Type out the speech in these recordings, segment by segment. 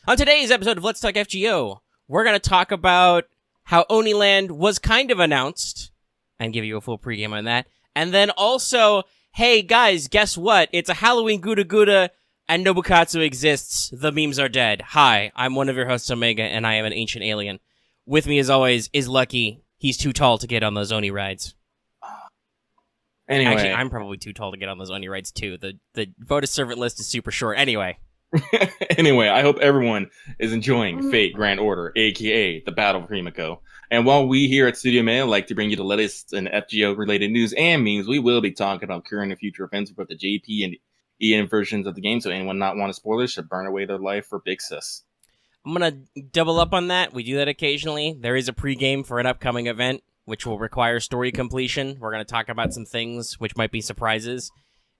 On today's episode of Let's Talk FGO, we're going to talk about how Oniland was kind of announced, and give you a full pregame on that. And then also, hey guys, guess what? It's a Halloween GUDAGUDA, and Nobukatsu exists. The memes are dead. Hi, I'm one of your hosts, Omega, and I am an ancient alien. With me, as always, is Lucky. He's too tall to get on those Oni rides. Anyway. Actually, I'm probably too tall to get on those Oni rides, too. The vote of servant list is super short. Anyway. Anyway, I hope everyone is enjoying Fate Grand Order, a.k.a. the Battle for Himiko. And while we here at Studio Mail like to bring you the latest in FGO-related news and memes, we will be talking about current and future events for the JP and EN versions of the game, so anyone not want to spoilers should burn away their life for Big Sis. I'm going to double up on that. We do that occasionally. There is a pregame for an upcoming event, which will require story completion. We're going to talk about some things which might be surprises.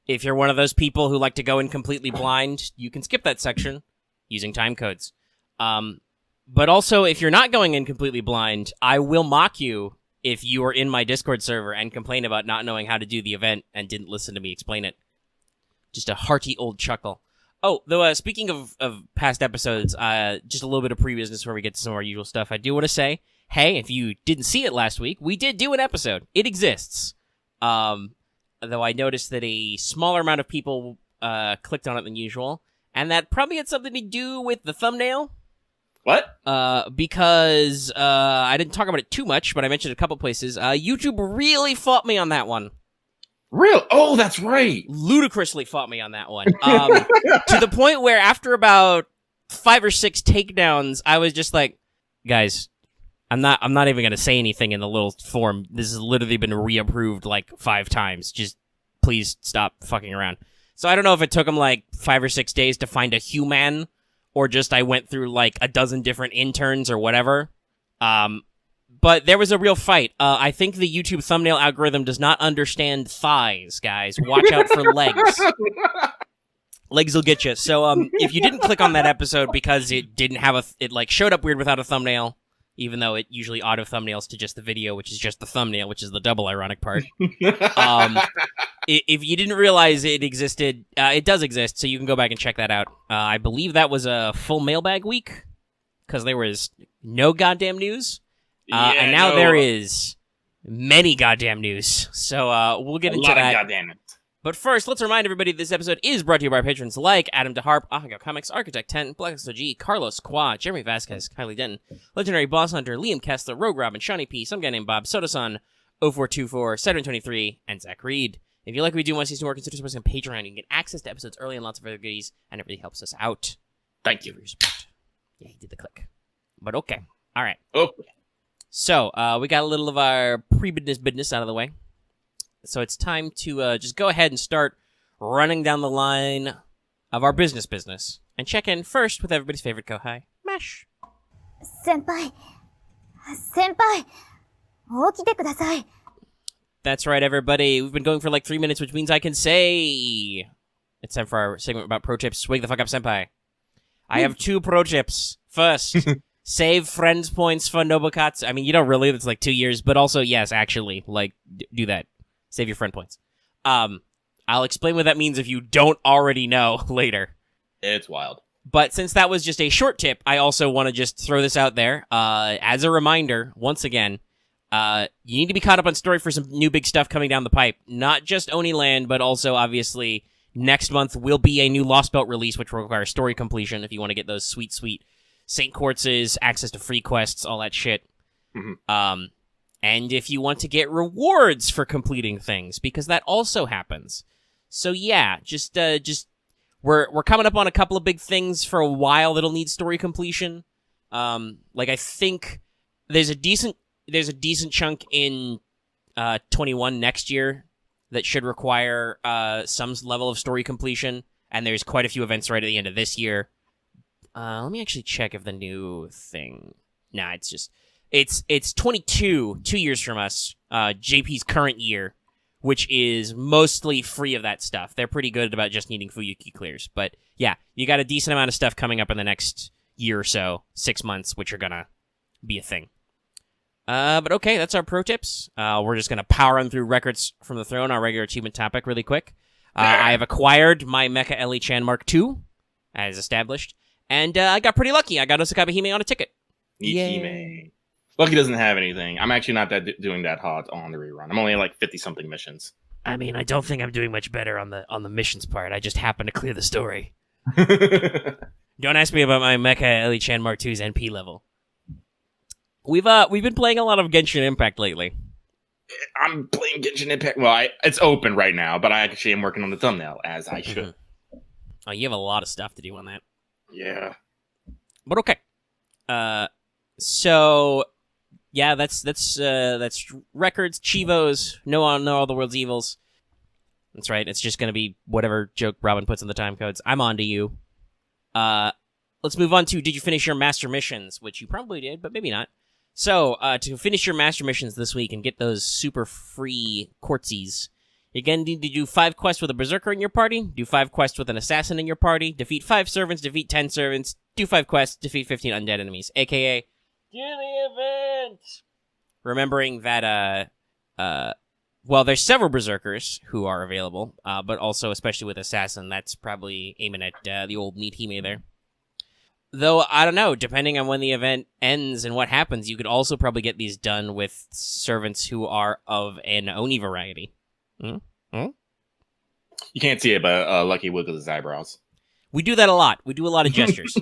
If you're one of those people who like to go in completely blind, you can skip that section using time codes. But also, if you're not going in completely blind, I will mock you if you are in my Discord server and complain about not knowing how to do the event and didn't listen to me explain it. Just a hearty old chuckle. Oh, though, speaking of past episodes, just a little bit of pre-business before we get to some of our usual stuff. I do want to say, hey, if you didn't see it last week, we did do an episode. It exists. Though I noticed that a smaller amount of people clicked on it than usual, and that probably had something to do with the thumbnail. What? Because I didn't talk about it too much, but I mentioned a couple places. YouTube really fought me on that one. Real? Oh, that's right. Ludicrously fought me on that one. To the point where after about 5 or 6 takedowns, I was just like, guys, I'm not even going to say anything in the little form. This has literally been reapproved like 5 times. Just please stop fucking around. So I don't know if it took them like 5 or 6 days to find a human, or just I went through like a dozen different interns or whatever. But there was a real fight. I think the YouTube thumbnail algorithm does not understand thighs, guys. Watch out for legs. Legs will get you. So if you didn't click on that episode because it didn't have it like showed up weird without a thumbnail, even though it usually auto thumbnails to just the video, which is just the thumbnail, which is the double ironic part. If you didn't realize it existed, it does exist, so you can go back and check that out. I believe that was a full mailbag week, because there was no goddamn news. And now there is many goddamn news. So we'll get into that. A lot of goddamn it. But first, let's remind everybody this episode is brought to you by our patrons like Adam DeHarp, Ahago Comics, Architect 10, BlackSOG, Carlos Qua, Jeremy Vasquez, Kylie Denton, Legendary Boss Hunter, Liam Kessler, Rogue Robin, Shawnee P, some guy named Bob, Soda-san, 0424, Saturn23, and Zach Reed. If you like what we do and want to see some more, consider supporting on Patreon. You can get access to episodes early and lots of other goodies, and it really helps us out. Thank you for your support. Yeah, he did the click. But okay. All right. Okay. So, we got a little of our pre-business out of the way. So it's time to just go ahead and start running down the line of our business and check in first with everybody's favorite kohai, Mash. Senpai, 起きてください. That's right, everybody. We've been going for like 3 minutes, which means I can say it's time for our segment about pro tips. Wake the fuck up, Senpai. I have 2 pro tips. First, save friends points for Nobukatsu. I mean, you don't really. It's like 2 years, but also, yes, actually, like, do that. Save your friend points. I'll explain what that means if you don't already know later. It's wild. But since that was just a short tip, I also want to just throw this out there. As a reminder, once again, you need to be caught up on story for some new big stuff coming down the pipe. Not just Oniland, but also, obviously, next month will be a new Lost Belt release, which will require story completion if you want to get those sweet, sweet St. Quartzes, access to free quests, all that shit. Mm-hmm. And if you want to get rewards for completing things, because that also happens. So yeah, just we're coming up on a couple of big things for a while that'll need story completion. Like I think there's a decent chunk in 21 next year that should require some level of story completion, and there's quite a few events right at the end of this year. Let me actually check if the new thing. Nah, it's just. It's 22, 2 years from us, JP's current year, which is mostly free of that stuff. They're pretty good about just needing Fuyuki clears. But yeah, you got a decent amount of stuff coming up in the next year or so, 6 months, which are gonna be a thing. But okay, that's our pro tips. We're just gonna power on through Records from the Throne, our regular achievement topic, really quick. I have acquired my Mecha Ellie Chan Mark II, as established. And I got pretty lucky. I got Osaka Hime on a ticket. Hime. Lucky doesn't have anything. I'm actually not doing that hot on the rerun. I'm only at like 50-something missions. I mean, I don't think I'm doing much better on the missions part. I just happen to clear the story. Don't ask me about my Mecha Ellie-chan Mark II's NP level. We've been playing a lot of Genshin Impact lately. I'm playing Genshin Impact. Well, it's open right now, but I actually am working on the thumbnail, as I should. Mm-hmm. Oh, you have a lot of stuff to do on that. Yeah. But okay. So yeah, that's records, Chivos, know all the world's evils. That's right. It's just gonna be whatever joke Robin puts in the time codes. I'm on to you. Let's move on to did you finish your master missions, which you probably did, but maybe not. So, to finish your master missions this week and get those super free quartzies, you're gonna need to do 5 quests with a berserker in your party, do 5 quests with an assassin in your party, defeat 5 servants, defeat 10 servants, do 5 quests, defeat 15 undead enemies, aka do the event. Remembering that well, there's several berserkers who are available, but also especially with assassin, that's probably aiming at the old neat Hime there. Though, I don't know, depending on when the event ends and what happens, you could also probably get these done with servants who are of an Oni variety. You can't see it, but Lucky wiggles his eyebrows. We do that a lot. We do a lot of gestures.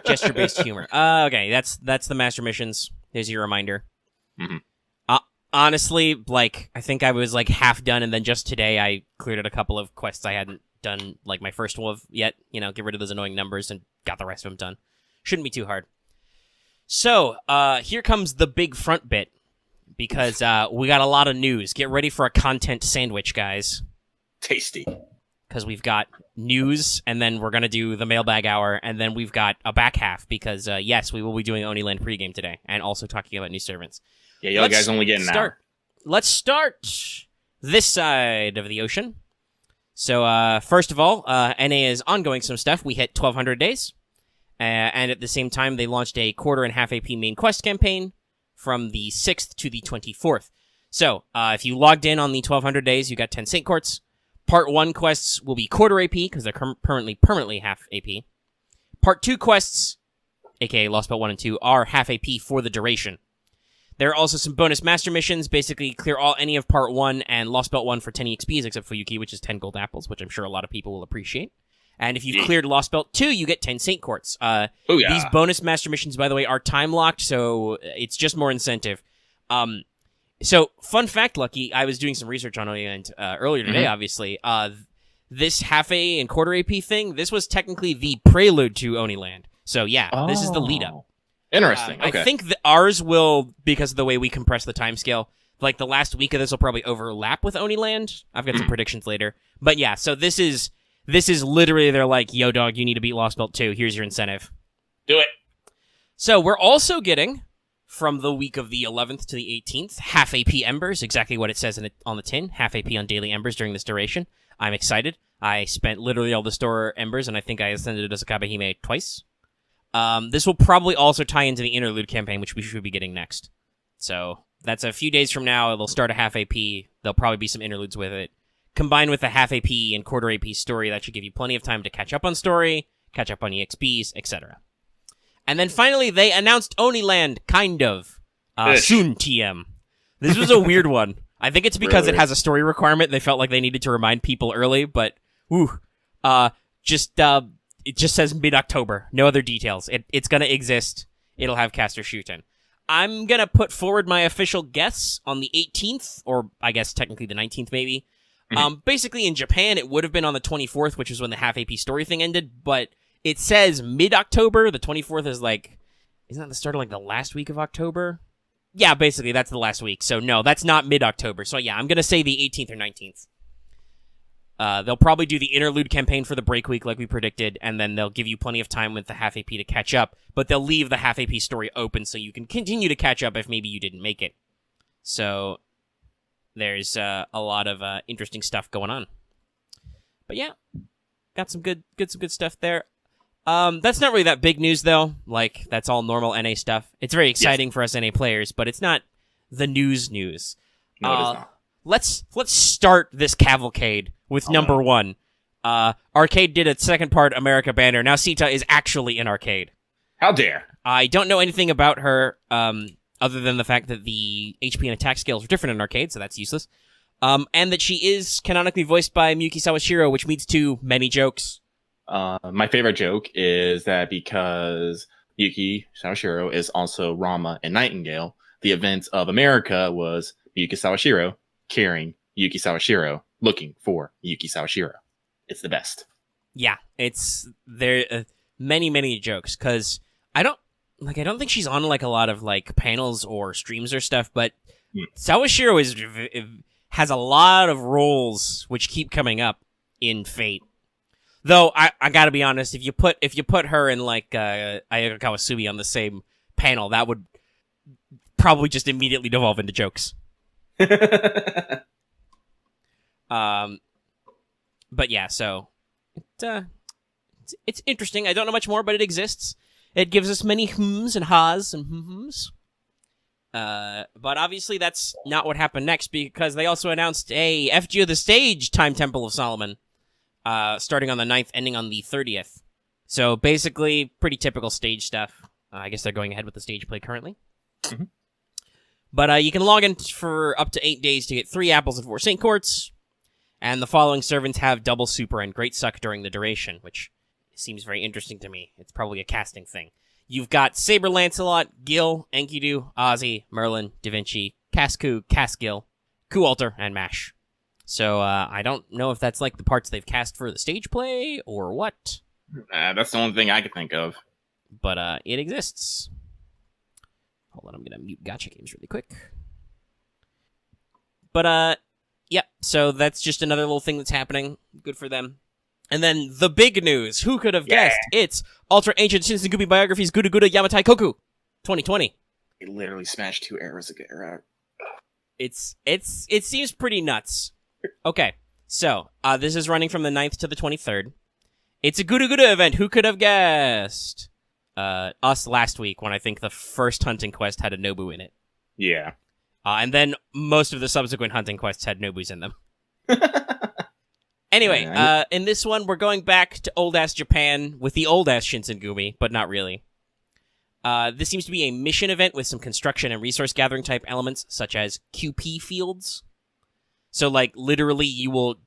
Gesture-based humor. Okay, that's the master missions. There's your reminder. Mm-hmm. Honestly, like, I think I was, like, half done, and then just today I cleared out a couple of quests I hadn't done, like, my first one yet. You know, get rid of those annoying numbers and got the rest of them done. Shouldn't be too hard. So, here comes the big front bit, because we got a lot of news. Get ready for a content sandwich, guys. Tasty. Because we've got news, and then we're going to do the mailbag hour, and then we've got a back half, because, yes, we will be doing Oniland pregame today, and also talking about new servants. Yeah, y'all guys only getting an hour. Let's start this side of the ocean. So, first of all, NA is ongoing some stuff. We hit 1,200 days. And at the same time, they launched a quarter and half AP main quest campaign from the 6th to the 24th. So, if you logged in on the 1,200 days, you got 10 Saint Courts. Part 1 quests will be quarter AP, because they're permanently half AP. Part 2 quests, aka Lost Belt 1 and 2, are half AP for the duration. There are also some bonus master missions, basically clear any of Part 1 and Lost Belt 1 for 10 EXPs, except for Yuki, which is 10 gold apples, which I'm sure a lot of people will appreciate. And if you've cleared Lost Belt 2, you get 10 Saint Courts. These bonus master missions, by the way, are time-locked, so it's just more incentive. So, fun fact, Lucky, I was doing some research on Oniland earlier today, obviously. This half-A and quarter AP thing, this was technically the prelude to Oniland. So, yeah, this is the lead-up. Interesting. Okay. I think that ours will, because of the way we compress the timescale, like the last week of this will probably overlap with Oniland. I've got some predictions later. But yeah, so this is literally, they're like, yo, dog, you need to beat Lost Belt 2. Here's your incentive. Do it. So we're also getting, from the week of the 11th to the 18th, half AP Embers, exactly what it says on the tin, half AP on daily Embers during this duration. I'm excited. I spent literally all the store Embers, and I think I ascended Osaka Hime twice. This will probably also tie into the interlude campaign, which we should be getting next. So that's a few days from now. They'll start a half AP. There'll probably be some interludes with it. Combined with the half AP and quarter AP story, that should give you plenty of time to catch up on story, catch up on EXPs, etc. And then finally, they announced Oniland, kind of. Soon TM. This was a weird one. I think it's because it has a story requirement. They felt like they needed to remind people early, but it just says mid-October. No other details. It's going to exist. It'll have caster Shuten. I'm going to put forward my official guess on the 18th, or I guess technically the 19th maybe. Basically, in Japan, it would have been on the 24th, which is when the half-AP story thing ended, but it says mid-October. The 24th is like... Isn't that the start of like the last week of October? Yeah, basically, that's the last week. So no, that's not mid-October. So yeah, I'm going to say the 18th or 19th. They'll probably do the interlude campaign for the break week like we predicted, and then they'll give you plenty of time with the half AP to catch up, but they'll leave the half AP story open so you can continue to catch up if maybe you didn't make it. So there's a lot of interesting stuff going on. But yeah, got some good stuff there. That's not really that big news though. Like, that's all normal NA stuff. It's very exciting for us NA players, but it's not the news. No, it is not. Let's start this cavalcade with number 1. Arcade did a second part America banner. Now Sita is actually in Arcade. How dare? I don't know anything about her, other than the fact that the HP and attack scales are different in Arcade, so that's useless. And that she is canonically voiced by Miyuki Sawashiro, which leads to many jokes. My favorite joke is that because Miyuki Sawashiro is also Rama and Nightingale, the event of America was Miyuki Sawashiro carrying Yuki Sawashiro, looking for Miyuki Sawashiro. It's the best. Yeah, it's there. Many jokes, because I don't think she's on like a lot of like panels or streams or stuff, but Sawashiro has a lot of roles which keep coming up in Fate. Though I gotta be honest, if you put her and like Ayaka Kawasumi on the same panel, that would probably just immediately devolve into jokes. But yeah, so it's interesting. I don't know much more, but it exists. It gives us many hms and ha's and hms. But obviously that's not what happened next, because they also announced a FGO the Stage Time Temple of Solomon, starting on the 9th, ending on the 30th. So basically, pretty typical stage stuff. I guess they're going ahead with the stage play currently. Mm-hmm. But you can log in for up to 8 days to get 3 apples and 4 Saint Courts, and the following servants have double super and great suck during the duration, which seems very interesting to me. It's probably a casting thing. You've got Saber Lancelot, Gil, Enkidu, Ozzy, Merlin, Da Vinci, Cascu, Casgil, Kualter, and Mash. So I don't know if that's like the parts they've cast for the stage play or what. That's the only thing I can think of. But it exists. Hold on, I'm going to mute Gacha Games really quick. But yeah, so that's just another little thing that's happening. Good for them. And then the big news. Who could have guessed? It's Ultra Ancient Shinsengumi Biographies GUDAGUDA Yamatai Koku 2020. They literally smashed 2 arrows ago. It seems pretty nuts. Okay, so this is running from the 9th to the 23rd. It's a GUDAGUDA event. Who could have guessed? Us last week, when I think the first hunting quest had a Nobu in it. Yeah. And then most of the subsequent hunting quests had Nobus in them. Anyway, in this one, we're going back to old-ass Japan with the old-ass Shinsengumi, but not really. This seems to be a mission event with some construction and resource-gathering type elements, such as QP fields. So, like, literally, you will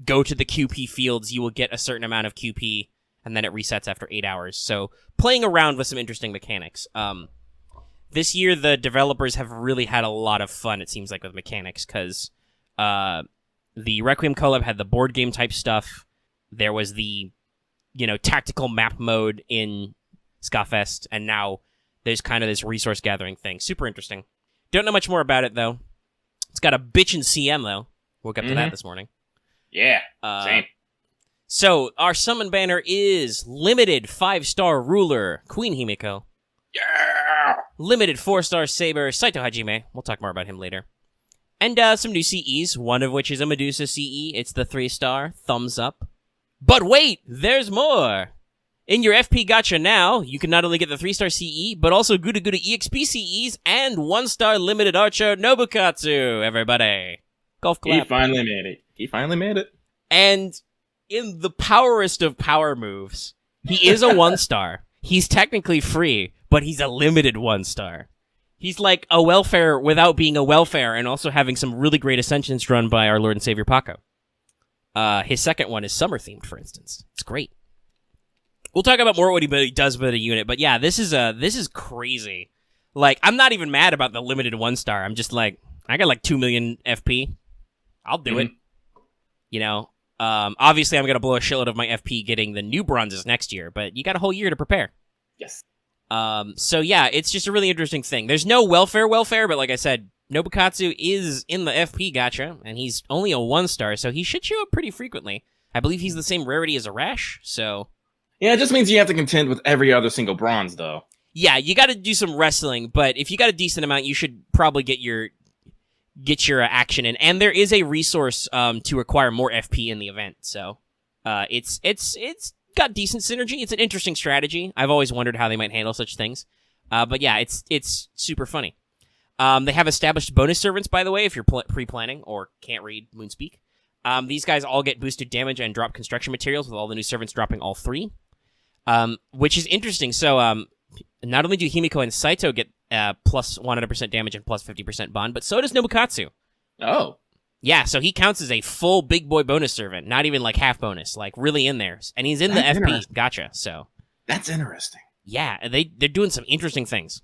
go to the QP fields, you will get a certain amount of QP, and then it resets after 8 hours. So, playing around with some interesting mechanics. This year, the developers have really had a lot of fun, it seems like, with mechanics, because the Requiem collab had the board game type stuff. There was the, tactical map mode in Skafest, and now there's kind of this resource gathering thing. Super interesting. Don't know much more about it, though. It's got a bitchin' CM, though. Woke up to that this morning. Yeah, same. So, our summon banner is limited 5-star ruler, Queen Himiko. Yeah! Limited 4-star saber, Saito Hajime. We'll talk more about him later. And some new CEs, one of which is a Medusa CE. It's the 3-star, thumbs up. But wait, there's more! In your FP Gacha now, you can not only get the 3-star CE, but also GUDAGUDA EXP CEs and 1-star limited archer Nobukatsu, everybody. Golf clap. He finally made it. And in the powerest of power moves, he is a 1-star. He's technically free, but he's a limited 1-star. He's like a welfare without being a welfare, and also having some really great ascensions run by our Lord and Savior Paco. His second one is summer-themed, for instance. It's great. We'll talk about more what he does with a unit, but yeah, this is crazy. Like, I'm not even mad about the limited 1-star. I'm just like, I got like 2 million FP. I'll do it. Obviously I'm going to blow a shitload of my FP getting the new bronzes next year, but you got a whole year to prepare. Yes. So yeah, it's just a really interesting thing. There's no welfare, but like I said, Nobukatsu is in the FP gacha, and he's only a 1-star, so he should show up pretty frequently. I believe he's the same rarity as a Rash, so... Yeah, it just means you have to contend with every other single bronze, though. Yeah, you gotta do some wrestling, but if you got a decent amount, you should probably get your action in. And there is a resource to acquire more FP in the event, so it's got decent synergy. It's an interesting strategy. I've always wondered how they might handle such things. But yeah, it's super funny. They have established bonus servants, by the way, if you're pre-planning or can't read Moonspeak. These guys all get boosted damage and drop construction materials, with all the new servants dropping all 3. Which is interesting. So, not only do Himiko and Saito get plus 100% damage and plus 50% bond, but so does Nobukatsu. Oh. Yeah, so he counts as a full big boy bonus servant, not even like half bonus, like really in there. And he's in That's the FP. Gotcha. So that's interesting. Yeah, they're doing some interesting things.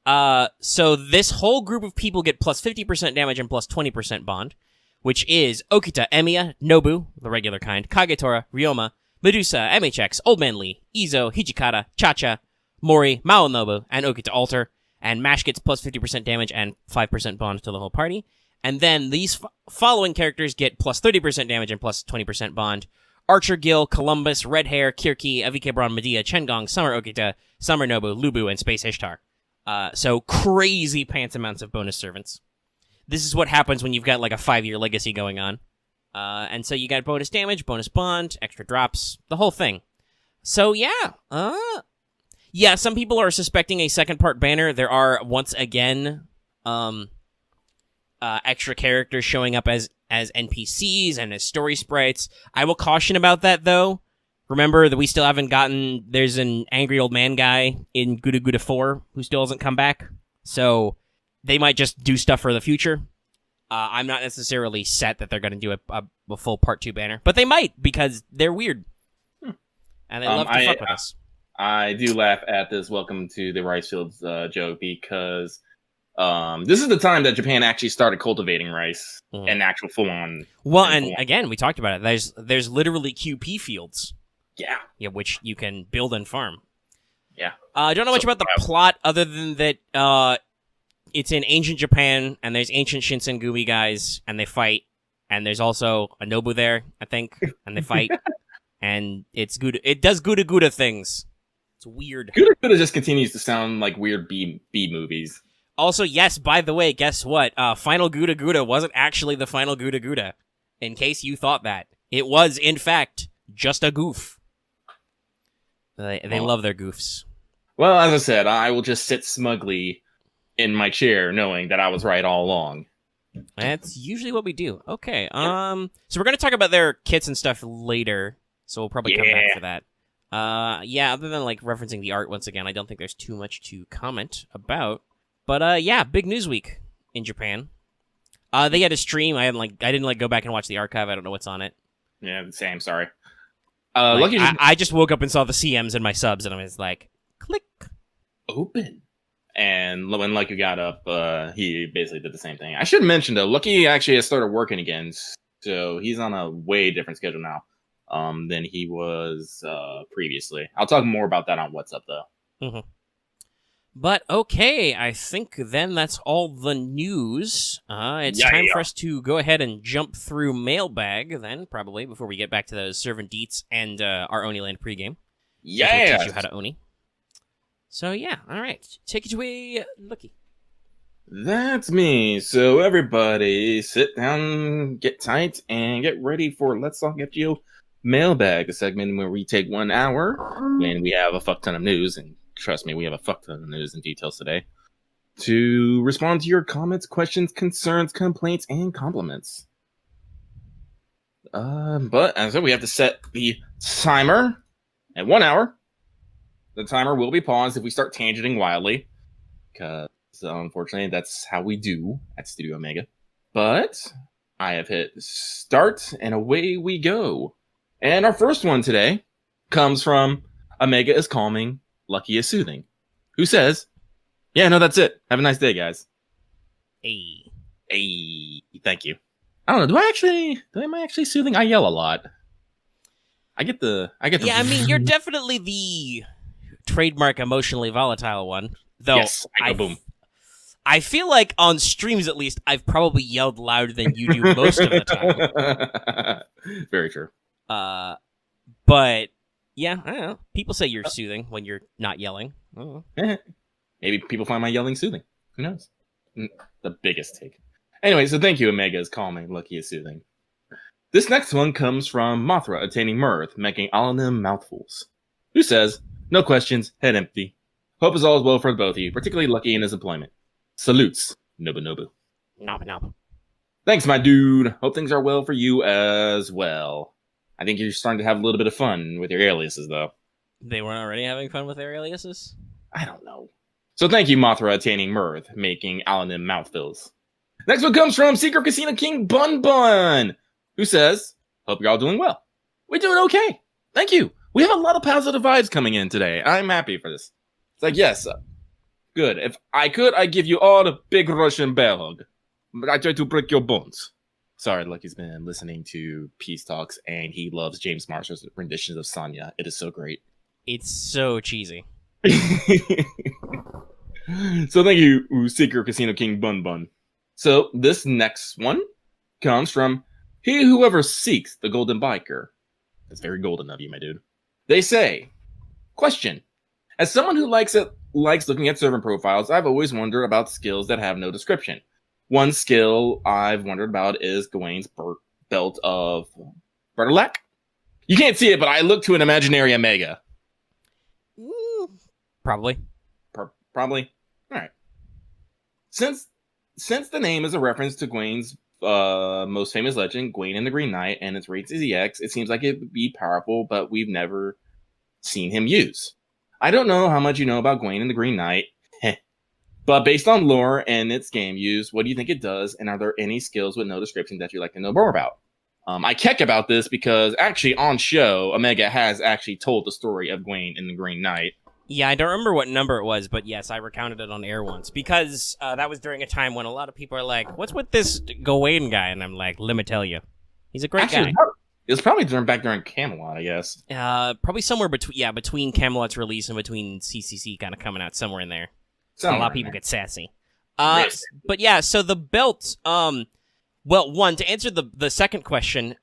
So this whole group of people get plus 50% damage and plus 20% bond, which is Okita, Emiya, Nobu, the regular kind, Kagetora, Ryoma, Medusa, MHX, Old Man Lee, Izo, Hijikata, Chacha, Mori, Maonobu, and Okita Alter. And Mash gets plus 50% damage and 5% bond to the whole party. And then these following characters get plus 30% damage and plus 20% bond. Archer Gil, Columbus, Red Hair, Kirki, Avike Braun, Medea, Chengong, Summer Okita, Summer Nobu, Lubu, and Space Ishtar. So crazy pants amounts of bonus servants. This is what happens when you've got like a 5-year legacy going on. And so you got bonus damage, bonus bond, extra drops, the whole thing. So yeah. Yeah, some people are suspecting a second part banner. There are, once again, extra characters showing up as NPCs and as story sprites. I will caution about that, though. Remember that we still haven't gotten... There's an angry old man guy in GUDAGUDA 4 who still hasn't come back. So they might just do stuff for the future. I'm not necessarily set that they're going to do a full Part 2 banner. But they might, because they're weird. And they love to fuck with us. I do laugh at this Welcome to the Rice Fields joke, because this is the time that Japan actually started cultivating rice and actual full-on. Well, and again, we talked about it. There's literally QP fields. Yeah, which you can build and farm. Yeah. I don't know much about the plot other than that it's in ancient Japan, and there's ancient Shinsengumi guys, and they fight, and there's also a Nobu there, I think, and they fight, and it's good. It does GUDAGUDA things. It's weird. GUDAGUDA just continues to sound like weird B movies. Also, yes, by the way, guess what? Final GUDAGUDA wasn't actually the final GUDAGUDA, in case you thought that. It was, in fact, just a goof. They love their goofs. Well, as I said, I will just sit smugly in my chair knowing that I was right all along. That's usually what we do. Okay, so we're going to talk about their kits and stuff later, so we'll probably come back for that. Yeah, other than, like, referencing the art once again, I don't think there's too much to comment about. But, yeah, big news week in Japan. They had a stream. I didn't go back and watch the archive. I don't know what's on it. Yeah, same, sorry. I just woke up and saw the CMs and my subs, and I was like, click. Open. And when Lucky got up, he basically did the same thing. I should mention, though, Lucky actually has started working again, so he's on a way different schedule now than he was previously. I'll talk more about that on What's Up, though. Mm-hmm. But, okay, I think then that's all the news. It's time for us to go ahead and jump through Mailbag, then, probably, before we get back to those servant deets and our Oniland pregame. Yeah! We'll teach you how to Oni. So, yeah, alright. Take it away, Lucky. That's me. So, everybody, sit down, get tight, and get ready for Let's Talk FGO Mailbag, a segment where we take 1 hour, and we have a fuck ton of news, and trust me, we have a fuck ton of news and details today, to respond to your comments, questions, concerns, complaints, and compliments. But, as I said, we have to set the timer at 1 hour. The timer will be paused if we start tangenting wildly, because, unfortunately, that's how we do at Studio Omega. But I have hit start, and away we go. And our first one today comes from Omega is Calming, Lucky is Soothing, who says, yeah, no, that's it. Have a nice day, guys. Hey, thank you. I don't know. Am I actually soothing? I yell a lot. I get the. Yeah, I mean, you're definitely the trademark emotionally volatile one. Though, yes, I go boom. I feel like on streams, at least, I've probably yelled louder than you do most of the time. Very true. But yeah, I don't know. People say you're soothing when you're not yelling. Maybe people find my yelling soothing. Who knows? The biggest take. Anyway, so thank you, Omega is Calming, Lucky is Soothing. This next one comes from Mothra attaining mirth, making all of them mouthfuls. Who says, no questions, head empty. Hope is all well for both of you, particularly Lucky in his employment. Salutes, Nobu Nobu. Nobu Nobu. Thanks, my dude. Hope things are well for you as well. I think you're starting to have a little bit of fun with your aliases, though. They weren't already having fun with their aliases? I don't know. So thank you, Mothra, attaining mirth, making Alanim mouthfills. Next one comes from Secret Casino King Bun Bun, who says, hope you're all doing well. We're doing okay. Thank you. We have a lot of positive vibes coming in today. I'm happy for this. It's like, yes, good. If I could, I'd give you all the big Russian bear hug. But I try to break your bones. Sorry, Lucky's been listening to Peace Talks, and he loves James Marshall's renditions of Sonya. It is so great. It's so cheesy. So thank you, Secret Casino King Bun Bun. So this next one comes from He Whoever Seeks the Golden Biker. That's very golden of you, my dude. They say, question. As someone who likes looking at servant profiles, I've always wondered about skills that have no description. One skill I've wondered about is Gawain's belt of Bertolac. You can't see it, but I look to an imaginary Omega. Probably. Probably. All right. Since the name is a reference to Gawain's most famous legend, Gawain and the Green Knight, and its rates is EX, it seems like it would be powerful, but we've never seen him use. I don't know how much you know about Gawain and the Green Knight, but based on lore and its game use, what do you think it does, and are there any skills with no description that you'd like to know more about? I keck about this because actually on show, Omega has actually told the story of Gawain and the Green Knight. Yeah, I don't remember what number it was, but yes, I recounted it on air once, because that was during a time when a lot of people are like, what's with this Gawain guy? And I'm like, let me tell you. He's a great guy. It was probably back during Camelot, I guess. Probably somewhere between Camelot's release and between CCC kind of coming out somewhere in there. A lot of people get sassy. But yeah, so the belt, well, one, to answer the second question,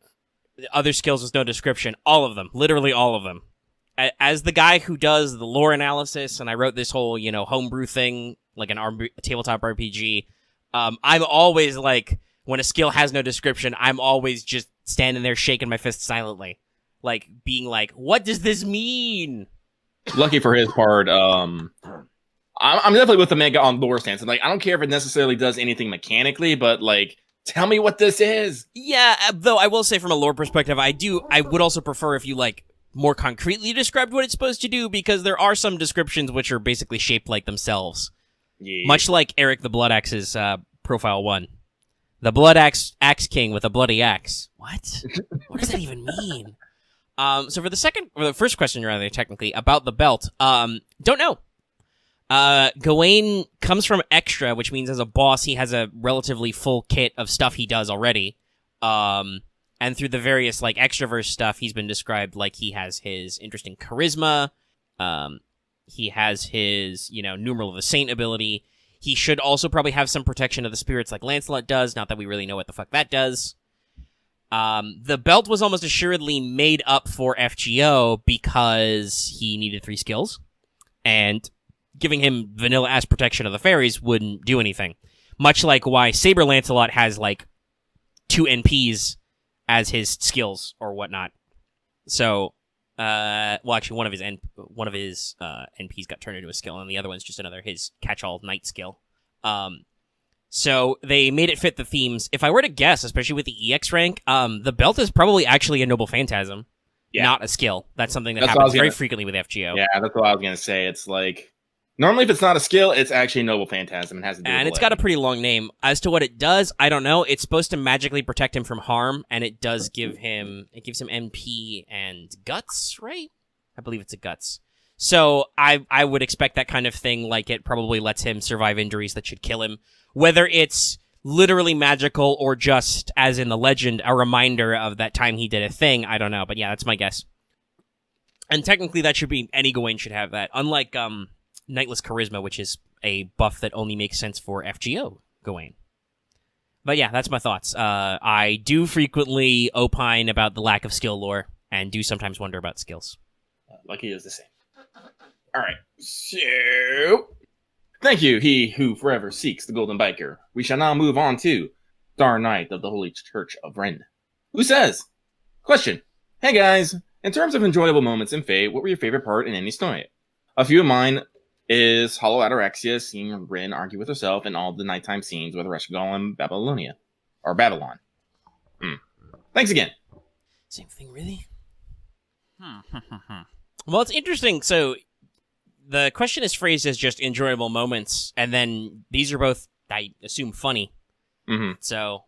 other skills with no description, all of them, literally all of them. As the guy who does the lore analysis, and I wrote this whole, homebrew thing, like a tabletop RPG, I'm always like, when a skill has no description, I'm always just standing there shaking my fist silently. Like, being like, what does this mean? Lucky for his part, I'm definitely with the Omega on lore stance. Like, I don't care if it necessarily does anything mechanically, but, like, tell me what this is. Yeah, though I will say from a lore perspective, I would also prefer if you, like, more concretely described what it's supposed to do, because there are some descriptions which are basically shaped like themselves. Yeah. Much like Eric the Blood Axe's profile 1. The Blood Axe King with a bloody axe. What? What does that even mean? So for the first question, rather, technically, about the belt, don't know. Gawain comes from extra, which means as a boss, he has a relatively full kit of stuff he does already. And through the various, like, extraverse stuff, he's been described like he has his interesting charisma. He has his, numeral of the saint ability. He should also probably have some protection of the spirits like Lancelot does, not that we really know what the fuck that does. The belt was almost assuredly made up for FGO because he needed 3 skills. And giving him vanilla-ass protection of the fairies wouldn't do anything. Much like why Saber Lancelot has, like, 2 NPs as his skills or whatnot. So, actually, one of his NPs got turned into a skill, and the other one's just his catch-all knight skill. So they made it fit the themes. If I were to guess, especially with the EX rank, the belt is probably actually a noble phantasm, not a skill. That's something that happens very frequently with FGO. Yeah, that's what I was gonna say. It's like, normally if it's not a skill, it's actually a noble phantasm and has to do and with it's got a pretty long name. As to what it does, I don't know. It's supposed to magically protect him from harm, and it does gives him MP and guts, right? I believe it's a guts. So I would expect that kind of thing, like it probably lets him survive injuries that should kill him. Whether it's literally magical or just, as in the legend, a reminder of that time he did a thing, I don't know. But yeah, that's my guess. And technically that should be, any Gawain should have that. Unlike Knightless Charisma, which is a buff that only makes sense for FGO Gawain. But yeah, that's my thoughts. I do frequently opine about the lack of skill lore, and do sometimes wonder about skills. Lucky is the same. Alright, so thank you, he who forever seeks the Golden Biker. We shall now move on to Star Knight of the Holy Church of Ren, who says, question, hey guys, in terms of enjoyable moments in Fate, what were your favorite part in any story? A few of mine is Hollow Ataraxia, seeing Ren argue with herself, and all the nighttime scenes with Reshgal and Babylonia. or Babylon. Thanks again. Same thing, really? Well, it's interesting. So the question is phrased as just enjoyable moments, and then these are both, I assume, funny. Mm-hmm. So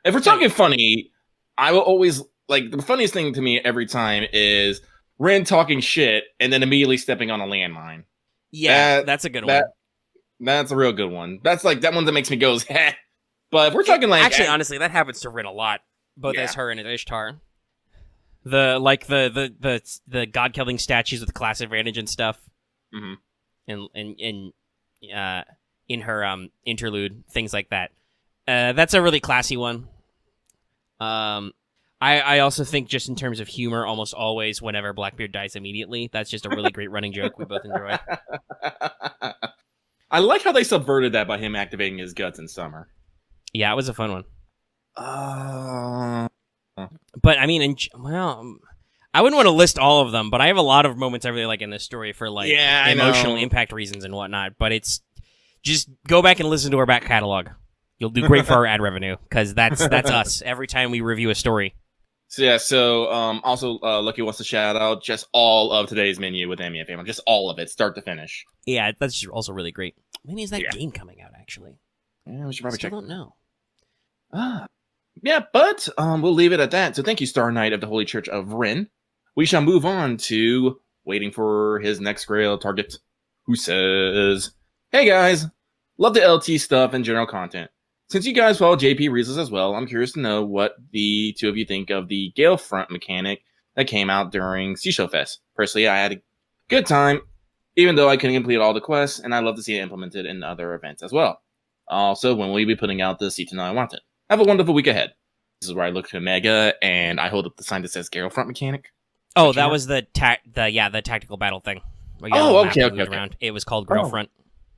if we're talking funny, I will always like the funniest thing to me every time is Ren talking shit and then immediately stepping on a landmine. Yeah, that's a good one. That's a real good one. That's like that one that makes me go, heh. But if we're talking like actually, honestly, that happens to Rin a lot, both as her and as Ishtar. The god killing statues with class advantage and stuff, in her interlude, things like that. That's a really classy one. I also think just in terms of humor, almost always whenever Blackbeard dies immediately, that's just a really great running joke we both enjoy. I like how they subverted that by him activating his guts in summer. Yeah, it was a fun one. But I mean, I wouldn't want to list all of them, but I have a lot of moments I really like in this story for like emotional impact reasons and whatnot. But it's just go back and listen to our back catalog. You'll do great for our ad revenue because that's us every time we review a story. So also Lucky wants to shout out just all of today's menu with Amy and Family, just all of it, start to finish. Yeah, that's also really great. When is that game coming out? Actually, yeah, we should probably check. I don't know. Yeah, but we'll leave it at that. So thank you, Star Knight of the Holy Church of Rin. We shall move on to waiting for his next Grail target, who says, "Hey guys, love the LT stuff and general content. Since you guys follow JP Reasons as well, I'm curious to know what the two of you think of the Gale Front mechanic that came out during Seashell Fest. Personally, I had a good time, even though I couldn't complete all the quests, and I'd love to see it implemented in other events as well. Also, when will you be putting out the Sita I Want It? Have a wonderful week ahead." This is where I look to Omega, and I hold up the sign that says Gale Front mechanic. Oh, that was the tactical battle thing. Okay. It was called Grail Front.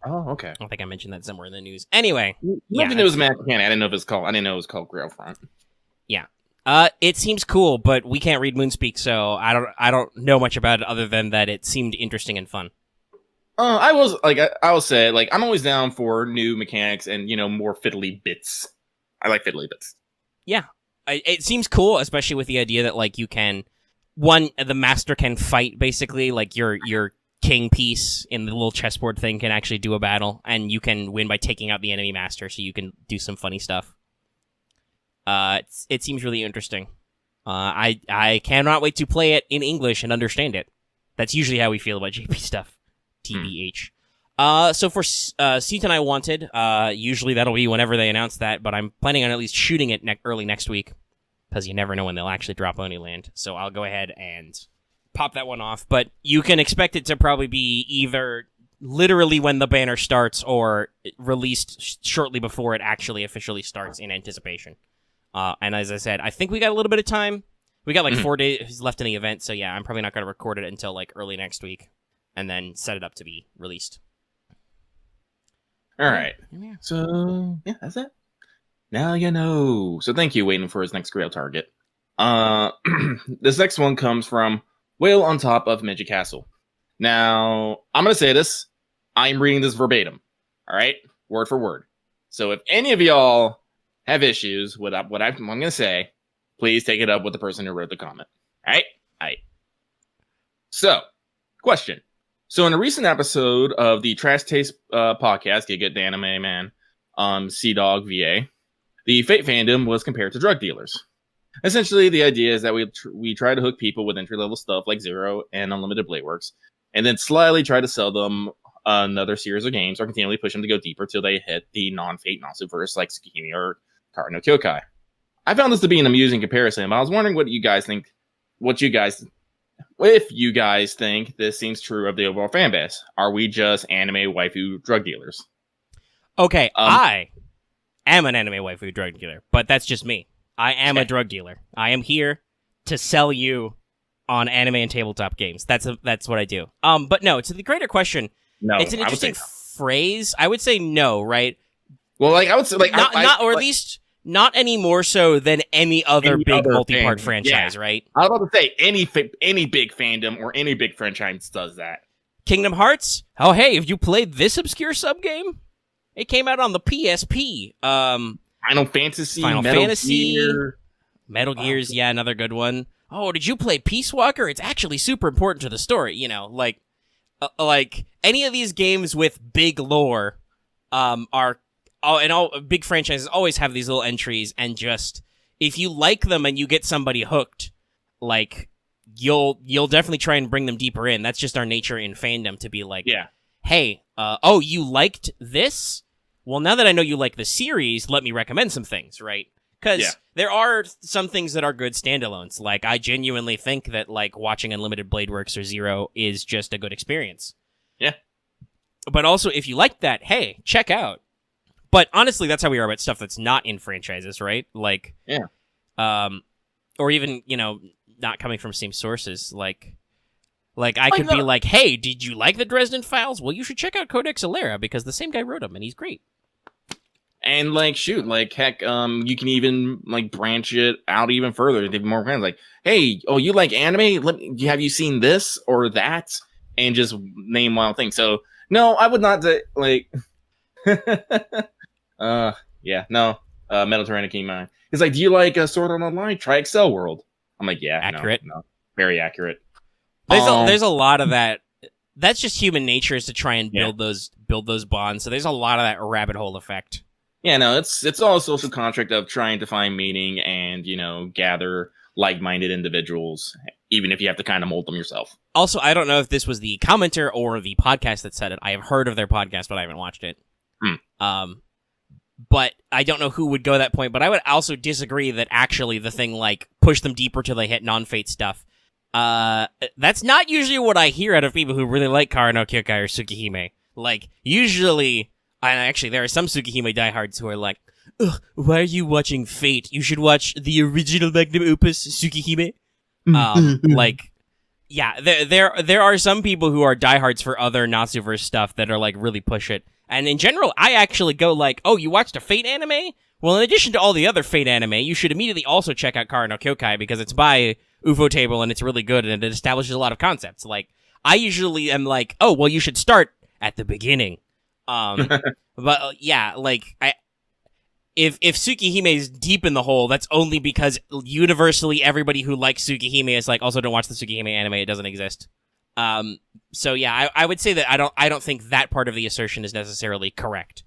Oh, okay. I don't think I mentioned that somewhere in the news. Anyway, I didn't know it was mechanic. I didn't know it was called Grail Front. Yeah. It seems cool, but we can't read Moonspeak, so I don't know much about it other than that it seemed interesting and fun. I will say, like, I'm always down for new mechanics and, more fiddly bits. I like fiddly bits. Yeah. It seems cool, especially with the idea that, like, you can... the master can fight, basically. Like, your king piece in the little chessboard thing can actually do a battle, and you can win by taking out the enemy master, so you can do some funny stuff. It seems really interesting. I cannot wait to play it in English and understand it. That's usually how we feel about JP stuff. TBH. So for Sita I Wanted, usually that'll be whenever they announce that, but I'm planning on at least shooting it early next week, because you never know when they'll actually drop Oniland. So I'll go ahead and pop that one off. But you can expect it to probably be either literally when the banner starts or released shortly before it actually officially starts in anticipation. And as I said, I think we got a little bit of time. We got like 4 days left in the event, so yeah, I'm probably not going to record it until like early next week, and then set it up to be released. All right. So yeah, that's it. Now you know. So thank you, waiting for his next Grail target. This next one comes from Whale on Top of Midget Castle. Now, I'm going to say this. I'm reading this verbatim. All right? Word for word. So if any of y'all have issues with what I'm going to say, please take it up with the person who wrote the comment. All right? All right. So, question. So in a recent episode of the Trash Taste podcast, Get the Anime Man, Sea-Dog VA, the Fate fandom was compared to drug dealers. Essentially, the idea is that we try to hook people with entry-level stuff like Zero and Unlimited Blade Works, and then slyly try to sell them another series of games or continually push them to go deeper till they hit the non-Fate Natsuverse like Tsukihime or Kara no Kyokai. I found this to be an amusing comparison, but I was wondering what you guys think. If you guys think this seems true of the overall fan base. Are we just anime waifu drug dealers? Okay, I am an anime waifu drug dealer, but that's just me. I am a drug dealer. I am here to sell you on anime and tabletop games. That's what I do. But no, to the greater question, it's an interesting phrase. I would say no, right? Well, like I would say, like at least not any more so than any other big multi-part franchise, right? I was about to say any big fandom or any big franchise does that. Kingdom Hearts? Oh, hey, have you played this obscure sub game? It came out on the PSP. I Final Fantasy, Final Metal Fantasy, Gear. Metal Gear's, yeah, another good one. Oh, did you play Peace Walker? It's actually super important to the story, like any of these games with big lore are all big franchises always have these little entries, and just if you like them and you get somebody hooked, like you'll definitely try and bring them deeper in. That's just our nature in fandom, to be like, hey, you liked this? Well, now that I know you like the series, let me recommend some things, right? Because there are some things that are good standalones. Like, I genuinely think that, like, watching Unlimited Blade Works or Zero is just a good experience. Yeah. But also, if you like that, hey, check out. But honestly, that's how we are about stuff that's not in franchises, right? Like, or even, not coming from same sources. Like I could be like, hey, did you like the Dresden Files? Well, you should check out Codex Alera, because the same guy wrote them, and he's great. And heck, you can even branch it out even further. Give more friends. Like, hey, you like anime? Have you seen this or that? And just name wild things. So no, I would not Metal Tyranny mine. It's like, do you like Sword Art Online? Try Excel World. I'm like, yeah, accurate. No, very accurate. There's a lot of that. That's just human nature, is to try and build those bonds. So there's a lot of that rabbit hole effect. Yeah, no, it's all a social contract of trying to find meaning and, gather like-minded individuals, even if you have to kind of mold them yourself. Also, I don't know if this was the commenter or the podcast that said it. I have heard of their podcast, but I haven't watched it. But I don't know who would go that point. But I would also disagree that actually the thing, push them deeper till they hit non-fate stuff. That's not usually what I hear out of people who really like Kara no Kyokai or Tsukihime. Usually... And actually, there are some Tsukihime diehards who are like, ugh, why are you watching Fate? You should watch the original magnum opus, Tsukihime. There are some people who are diehards for other Natsuverse stuff that are, really push it. And in general, I actually go you watched a Fate anime? Well, in addition to all the other Fate anime, you should immediately also check out Kara no Kyokai, because it's by Ufotable and it's really good and it establishes a lot of concepts. I usually am you should start at the beginning. But if Tsukihime is deep in the hole, that's only because universally everybody who likes Tsukihime is also don't watch the Tsukihime anime, it doesn't exist. So yeah, I would say that I don't think that part of the assertion is necessarily correct.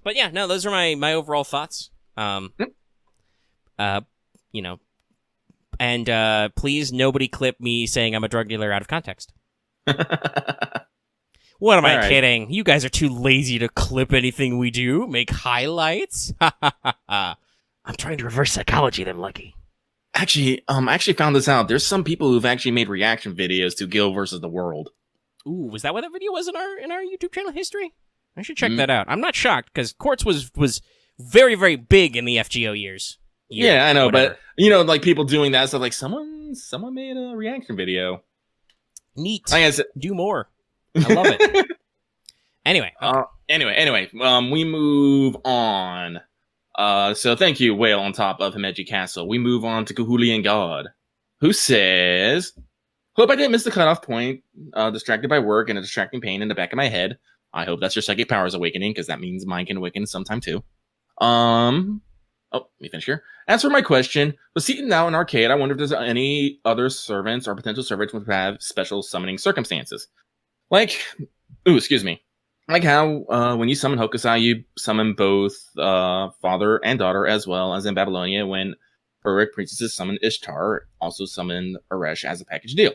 But yeah, no, those are my overall thoughts. And please nobody clip me saying I'm a drug dealer out of context. What am I kidding? You guys are too lazy to clip anything we do. Make highlights. I'm trying to reverse psychology them, Lucky. Actually, I actually found this out. There's some people who've actually made reaction videos to Gil versus the World. Ooh, was that what that video was in our YouTube channel history? I should check that out. I'm not shocked, because Quartz was very, very big in the FGO years. Yeah, I know, whatever. But people doing that stuff, someone made a reaction video. Neat. I guess do more. I love it. Anyway. We move on. So thank you, Whale on top of Himeji Castle. We move on to Cahulian God, who says, hope I didn't miss the cutoff point, distracted by work and a distracting pain in the back of my head. I hope that's your psychic powers awakening, because that means mine can awaken sometime too. Let me finish here. As for my question, with Sita now in arcade, I wonder if there's any other servants or potential servants would have special summoning circumstances. Excuse me. Like how when you summon Hokusai, you summon both father and daughter, as well as in Babylonia when heroic princesses summon Ishtar, also summon Aresh as a package deal.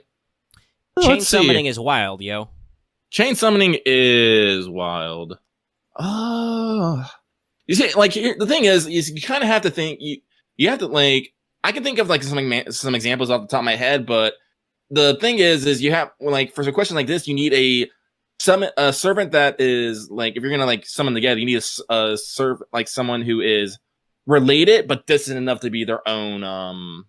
Chain summoning is wild, yo. Chain summoning is wild. You see, the thing is you kind of have to think. You have to I can think of some examples off the top of my head, but the thing is you have for a question like this, you need a servant that is if you're gonna summon together, you need a someone who is related but distant enough to be their own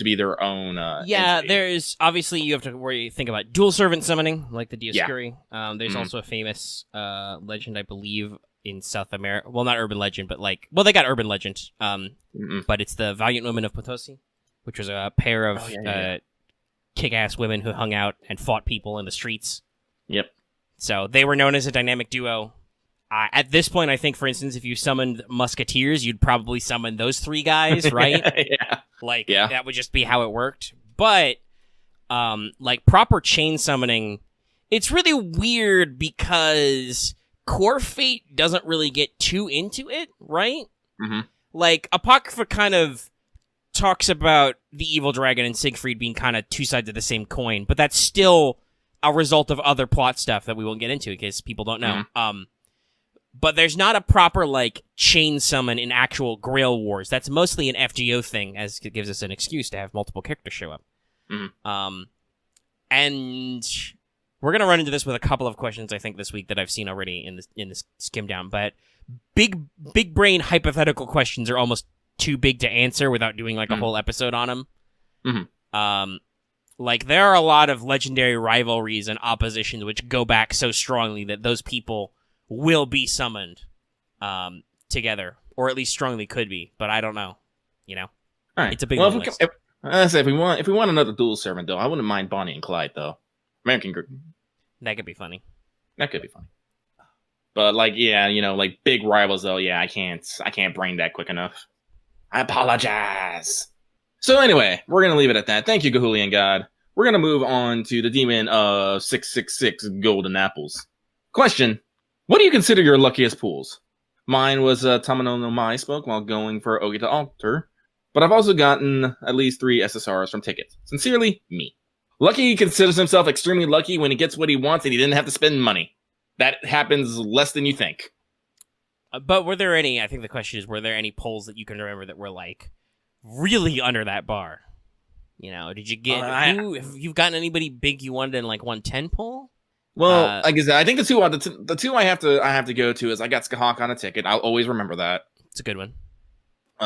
entity. There's obviously you have to think about dual servant summoning like the Dioscuri. There's also a famous legend, I believe, in South America. Well, not urban legend, but they got urban legend. But it's the Valiant Women of Potosi, which was a pair of kick-ass women who hung out and fought people in the streets. Yep. So they were known as a dynamic duo. At this point, I think, for instance, if you summoned Musketeers, you'd probably summon those 3 guys, right? Yeah. That would just be how it worked. But, like, proper chain summoning, it's really weird because Core Fate doesn't really get too into it, right? Mm-hmm. Like, Apocrypha kind of talks about the Evil Dragon and Siegfried being kind of 2 sides of the same coin, but that's still a result of other plot stuff that we won't get into in case people don't know. Mm-hmm. But there's not a proper, like, chain summon in actual Grail Wars. That's mostly an FGO thing, as it gives us an excuse to have multiple characters show up. Mm-hmm. And we're going to run into this with a couple of questions, I think, this week that I've seen already in this skim down. But big brain hypothetical questions are almost too big to answer without doing, like, a whole episode on them. Mm-hmm. Like, there are a lot of legendary rivalries and oppositions which go back so strongly that those people will be summoned together, or at least strongly could be, but I don't know. You know, all right. It's a big list. If we want another dual servant, though, I wouldn't mind Bonnie and Clyde, though. American group. That could be funny. That could be funny. But like, yeah, you know, like big rivals, though. Yeah, I can't brain that quick enough. I apologize. So anyway, we're gonna leave it at that. Thank you, Gahulian God. We're gonna move on to the demon of 666 golden apples. Question. What do you consider your luckiest pools? Mine was Tamano no Mai spoke while going for Ogita Altar, but I've also gotten at least 3 SSRs from tickets. Sincerely, me. Lucky considers himself extremely lucky when he gets what he wants and he didn't have to spend money. That happens less than you think. But were there any, I think the question is, were there any polls that you can remember that were, like, really under that bar? You know, did you get, have you gotten anybody big you wanted in, like, 110 poll? Well, like I said, I think the two I have to go to is I got Skahawk on a ticket. I'll always remember that. It's a good one.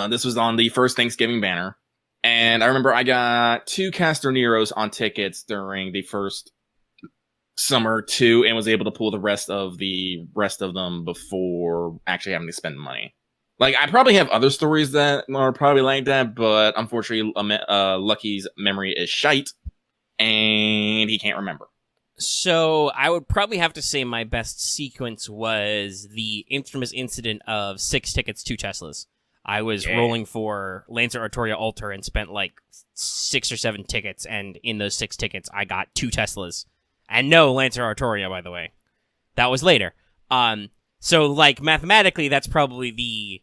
This was on the first Thanksgiving banner. And I remember I got 2 Casterneros on tickets during the first summer too, and was able to pull the rest of them before actually having to spend money. Like, I probably have other stories that are probably like that, but unfortunately, Lucky's memory is shite, and he can't remember. So I would probably have to say my best sequence was the infamous incident of 6 tickets, 2 Teslas. I was rolling for Lancer Artoria Altar and spent like 6 or 7 tickets, and in those 6 tickets, I got 2 Teslas. And no Lancer Artoria, by the way. That was later. So, like, mathematically, that's probably the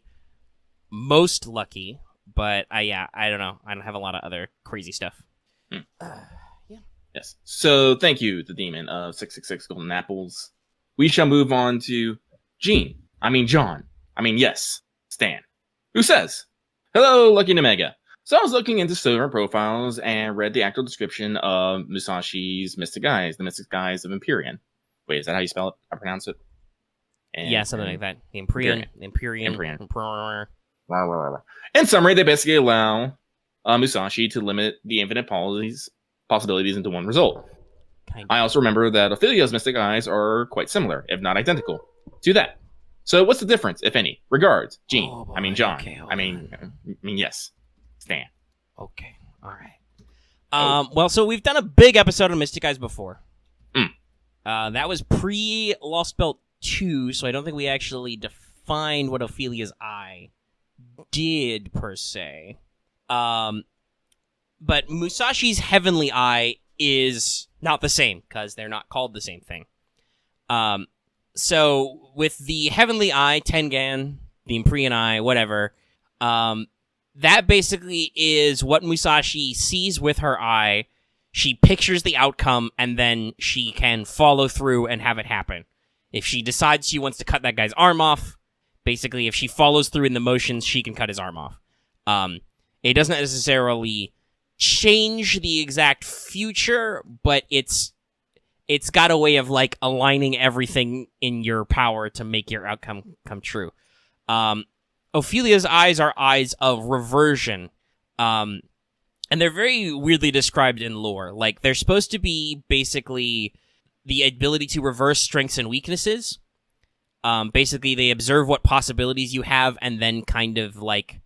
most lucky, but I don't know. I don't have a lot of other crazy stuff. Yes. So, thank you, the demon of 666 Golden Apples. We shall move on to John. Yes, Stan. Who says, "Hello, Lucky Nemega. So I was looking into server profiles and read the actual description of Musashi's Mystic Eyes, the Mystic Eyes of Empyrean." Wait, is that how you spell it? I pronounce it? Yeah, something like that. Empyrean. In summary, they basically allow Musashi to limit the infinite possibilities into one result. I also remember that Ophelia's Mystic Eyes are quite similar, if not identical, to that. So what's the difference, if any? Regards, John. Okay, yes. Stan. Okay, all right. Well, so we've done a big episode on Mystic Eyes before. That was pre-Lost Belt 2, so I don't think we actually defined what Ophelia's Eye did, per se. But Musashi's Heavenly Eye is not the same, because they're not called the same thing. So, with the Heavenly Eye, Tengan, the Empyrean Eye, whatever, that basically is what Musashi sees with her eye. She pictures the outcome, and then she can follow through and have it happen. If she decides she wants to cut that guy's arm off, basically, if she follows through in the motions, she can cut his arm off. It doesn't necessarily change the exact future, but it's got a way of, like, aligning everything in your power to make your outcome come true. Ophelia's eyes are eyes of reversion, and they're very weirdly described in lore. Like, they're supposed to be basically the ability to reverse strengths and weaknesses. Basically, they observe what possibilities you have and then kind of, like,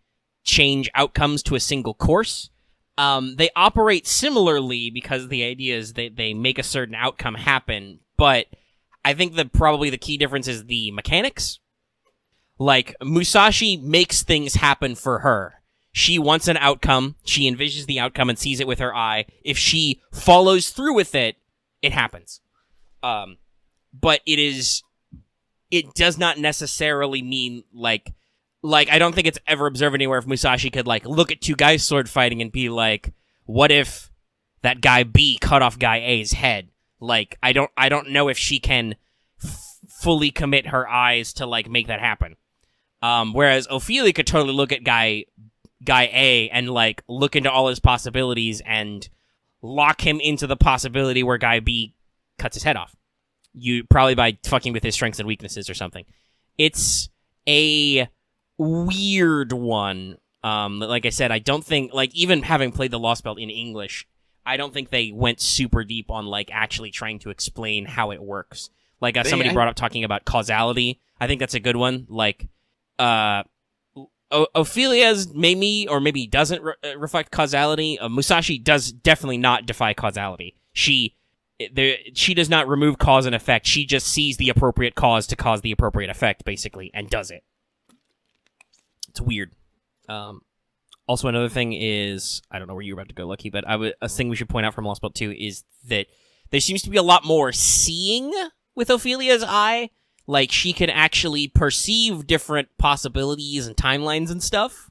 change outcomes to a single course. They operate similarly because the idea is they make a certain outcome happen, but I think that probably the key difference is the mechanics. Like, Musashi makes things happen for her. She wants an outcome. She envisions the outcome and sees it with her eye. If she follows through with it, it happens. But it does not necessarily mean, like, I don't think it's ever observed anywhere if Musashi could, like, look at two guys sword fighting and be like, what if that guy B cut off guy A's head? Like, I don't know if she can fully commit her eyes to, like, make that happen. Whereas Ophelia could totally look at guy A and, like, look into all his possibilities and lock him into the possibility where guy B cuts his head off. Probably by fucking with his strengths and weaknesses or something. It's a weird one. Like I said, I don't think, like, even having played the Lost Belt in English, I don't think they went super deep on, like, actually trying to explain how it works. Like, somebody brought up talking about causality. I think that's a good one. Like, Ophelia's maybe, or maybe doesn't reflect causality. Musashi does definitely not defy causality. She does not remove cause and effect. She just sees the appropriate cause to cause the appropriate effect, basically, and does it. It's weird. Also, another thing is, I don't know where you're about to go, Lucky, but a thing we should point out from Lost Belt 2 is that there seems to be a lot more seeing with Ophelia's eye. Like, she can actually perceive different possibilities and timelines and stuff,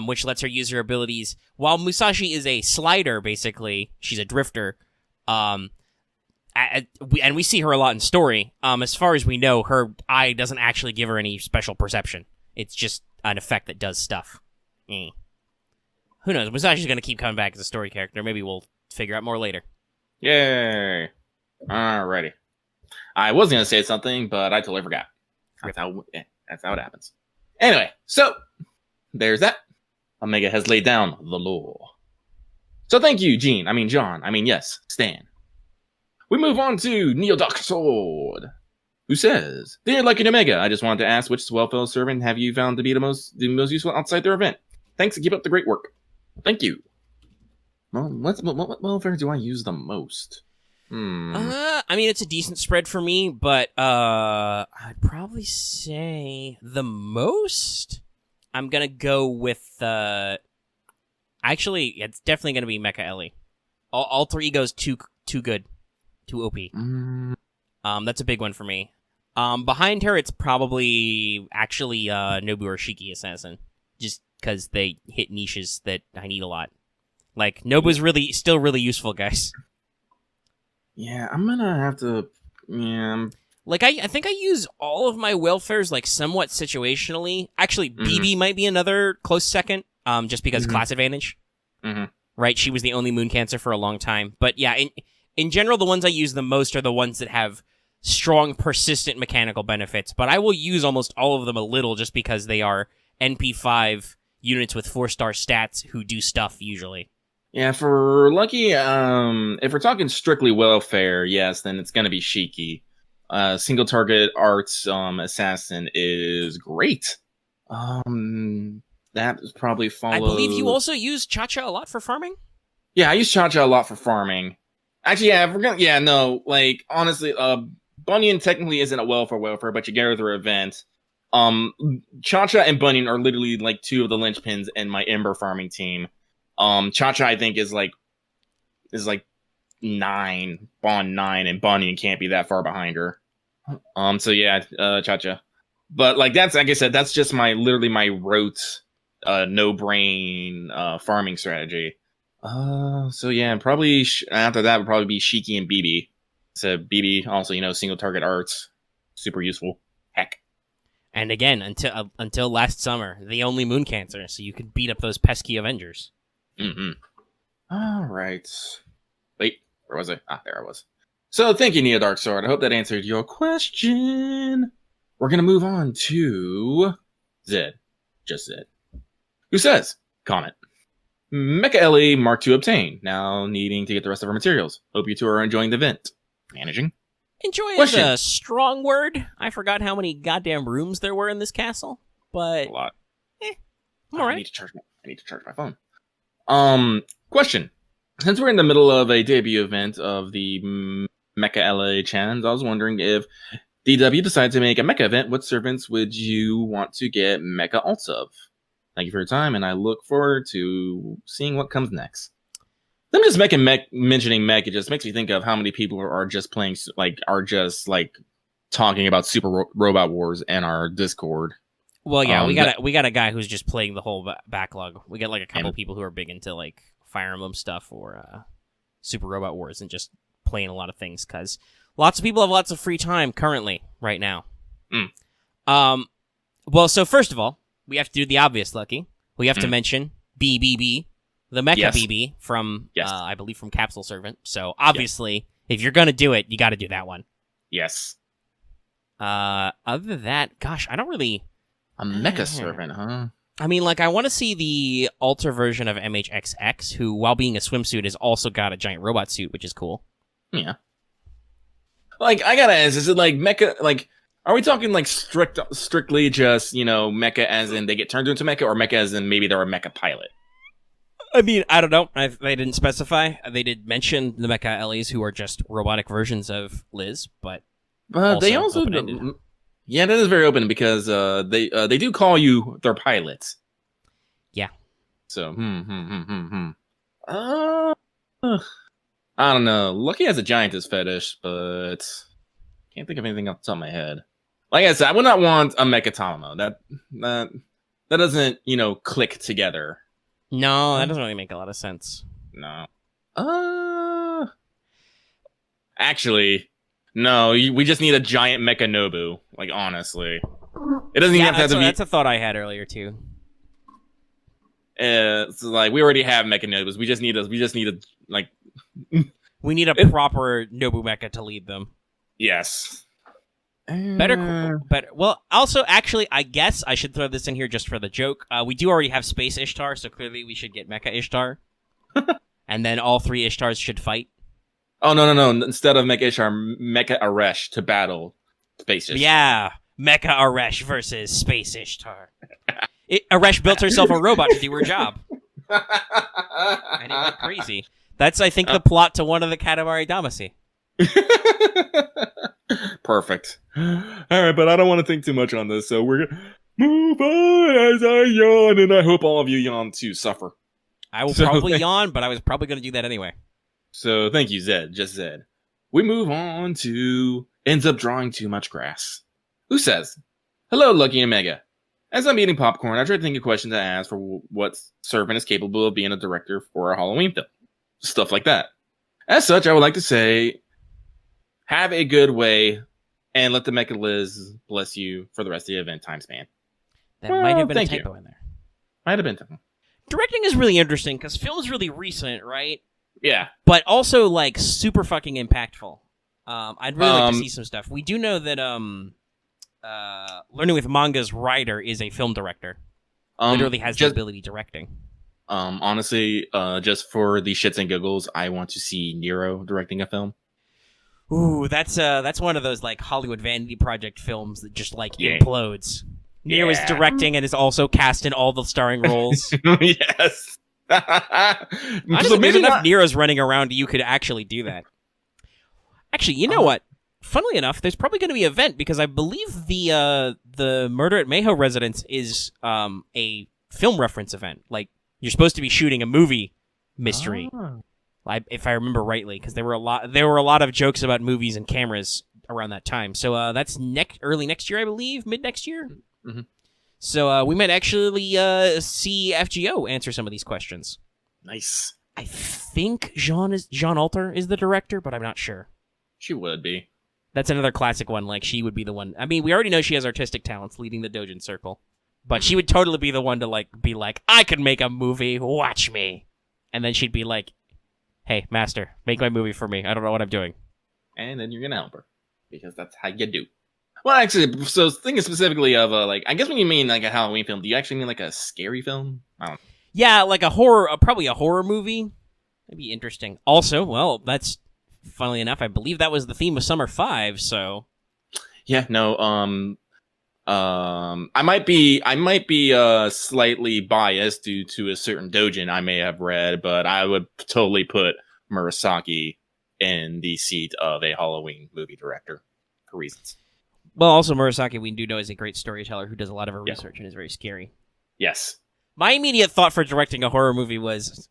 which lets her use her abilities. While Musashi is a slider, basically, she's a drifter, and we see her a lot in story. As far as we know, her eye doesn't actually give her any special perception. It's just an effect that does stuff. Who knows? Musashi's going to keep coming back as a story character. Maybe we'll figure out more later. Yay! Alrighty. I was going to say something, but I totally forgot. That's how it happens. Anyway, so there's that. Omega has laid down the law. So thank you, yes, Stan. We move on to Neo Dark Sword, who says, Dear Lucky and Omega, I just wanted to ask which Swellfell servant have you found to be the most useful outside their event? Thanks and keep up the great work. Thank you. Well, what welfare do I use the most? I mean, it's a decent spread for me, but I'd probably say the most. I'm gonna go with actually, it's definitely gonna be Mecha Ellie. Alter Ego's too good, too OP. That's a big one for me. Behind her, it's probably actually Nobu or Shiki Assassin, just because they hit niches that I need a lot. Like, Nobu's still really useful, guys. Yeah, I'm gonna have to. Yeah. Like, I think I use all of my welfares, like, somewhat situationally. Actually, BB might be another close second, just because class advantage. Right? She was the only Moon Cancer for a long time. But yeah, in general, the ones I use the most are the ones that have strong, persistent mechanical benefits. But I will use almost all of them a little just because they are NP5 units with 4-star stats who do stuff, usually. Yeah, for Lucky, if we're talking strictly welfare, yes, then it's gonna be Shiki. Single target arts assassin is great. That is probably followed. I believe you also use Cha-Cha a lot for farming? Yeah, I use Cha-Cha a lot for farming. Actually, yeah, if we're gonna, yeah, no, like, honestly, Bunyan technically isn't a welfare, but you get her through event. Cha-Cha and Bunyan are literally like two of the linchpins in my Ember farming team. Cha-Cha, I think, is like 9, Bond 9, and Bunyan can't be that far behind her. So yeah, Cha-Cha. But like that's, like I said, that's just literally my rote, no brain, farming strategy. So yeah, probably after that would probably be Shiki and BB. So BB also, single target arts, super useful. Heck. And again, until last summer, the only Moon Cancer, so you could beat up those pesky Avengers. All right. Wait, where was I? There I was. So thank you, Neo Dark Sword. I hope that answered your question. We're gonna move on to Zed, just Zed, who says, comment. Mecha Ellie Mark II obtained. Now needing to get the rest of our materials. Hope you two are enjoying the event. Managing. Enjoy is a strong word. I forgot how many goddamn rooms there were in this castle, but a lot. All right. I need to charge my phone. Question. Since we're in the middle of a debut event of the Mecha LA Chans. I was wondering if DW decided to make a mecha event, what servants would you want to get mecha alts of? Thank you for your time, and I look forward to seeing what comes next. Them just mentioning mech, it just makes me think of how many people are just playing, talking about Super Robot Wars in our Discord. Well, yeah, we got a guy who's just playing the whole backlog. We got like a couple people who are big into like Fire Emblem stuff or Super Robot Wars and just playing a lot of things because lots of people have lots of free time currently right now. Well, so first of all, we have to do the obvious, Lucky. We have to mention BBB, the Mecha BB from, I believe, from Capsule Servant. So obviously, if you're gonna do it, you got to do that one. Yes. Other than that, gosh, I don't really. A Mecha Servant, huh? I mean, like, I want to see the alter version of MHXX, who, while being a swimsuit, has also got a giant robot suit, which is cool. Yeah. Like, I gotta ask, is it like mecha, like, are we talking like strictly just, mecha as in they get turned into mecha, or mecha as in maybe they're a mecha pilot? I mean, I don't know. They didn't specify. They did mention the mecha LEs who are just robotic versions of Liz, but they also yeah, that is very open because they do call you their pilots. Yeah. So I don't know. Lucky has a giantess fetish, but can't think of anything off the top of my head. Like I said, I would not want a Mecha Tamamo. That doesn't click together. No, that doesn't really make a lot of sense. No. Actually. No, we just need a giant Mecha Nobu. Like, honestly. It doesn't even have to be... That's a thought I had earlier, too. It's like, we already have Mecha Nobus. We just need a we need a proper Nobu Mecha to lead them. Yes. Better. Well, also, actually, I guess I should throw this in here just for the joke. We do already have Space Ishtar, so clearly we should get Mecha Ishtar. And then all three Ishtars should fight. Oh, no. Instead of Mecha Ishtar, Mecha Aresh to battle Space Ishtar. Yeah, Mecha Aresh versus Space Ishtar. Aresh built herself a robot to do her job. And it went crazy. That's, I think, the plot to one of the Katamari Damacy. Perfect. All right, but I don't want to think too much on this, so we're going to move on as I yawn, and I hope all of you yawn to suffer. I will probably yawn, but I was probably going to do that anyway. So thank you, Zed. Just Zed. We move on to ends up drawing too much grass. Who says, hello, Lucky and Mega. As I'm eating popcorn, I try to think of questions to ask for what servant is capable of being a director for a Halloween film. Stuff like that. As such, I would like to say, have a good way, and let the Mecha Liz bless you for the rest of the event time span. That might have been a typo in there. Might have been typo. Directing is really interesting, because film is really recent, right? Yeah. But also, like, super fucking impactful. I'd really like to see some stuff. We do know that Learning with Manga's writer is a film director. Literally has the ability directing. Honestly, just for the shits and giggles, I want to see Nero directing a film. Ooh, that's one of those like Hollywood vanity project films that just like implodes. Nero is directing and is also cast in all the starring roles. Yes. Honestly, there's enough Neros running around, you could actually do that. Actually, you know what? Funnily enough, there's probably going to be an event because I believe the Murder at Mayho residence is a film reference event. Like, you're supposed to be shooting a movie mystery, if I remember rightly, because there were a lot of jokes about movies and cameras around that time. So that's early next year, I believe, mid next year. Mm-hmm. So we might actually see FGO answer some of these questions. Nice. I think Jean Alter is the director, but I'm not sure. She would be. That's another classic one. Like, she would be the one. I mean, we already know she has artistic talents leading the Dojin Circle. But she would totally be the one to, like, be like, I could make a movie, watch me. And then she'd be like, hey, master, make my movie for me. I don't know what I'm doing. And then you're going to help her. Because that's how you do. Well, actually, so thinking specifically of, I guess when you mean, like, a Halloween film, do you actually mean, like, a scary film? I don't know. Yeah, like a horror, probably a horror movie. That'd be interesting. Also, well, that's, funnily enough, I believe that was the theme of Summer 5, so... Yeah, no, I might be slightly biased due to a certain doujin I may have read, but I would totally put Murasaki in the seat of a Halloween movie director for reasons. Well, also Murasaki, we do know, is a great storyteller who does a lot of her Yeah. research and is very scary. Yes. My immediate thought for directing a horror movie was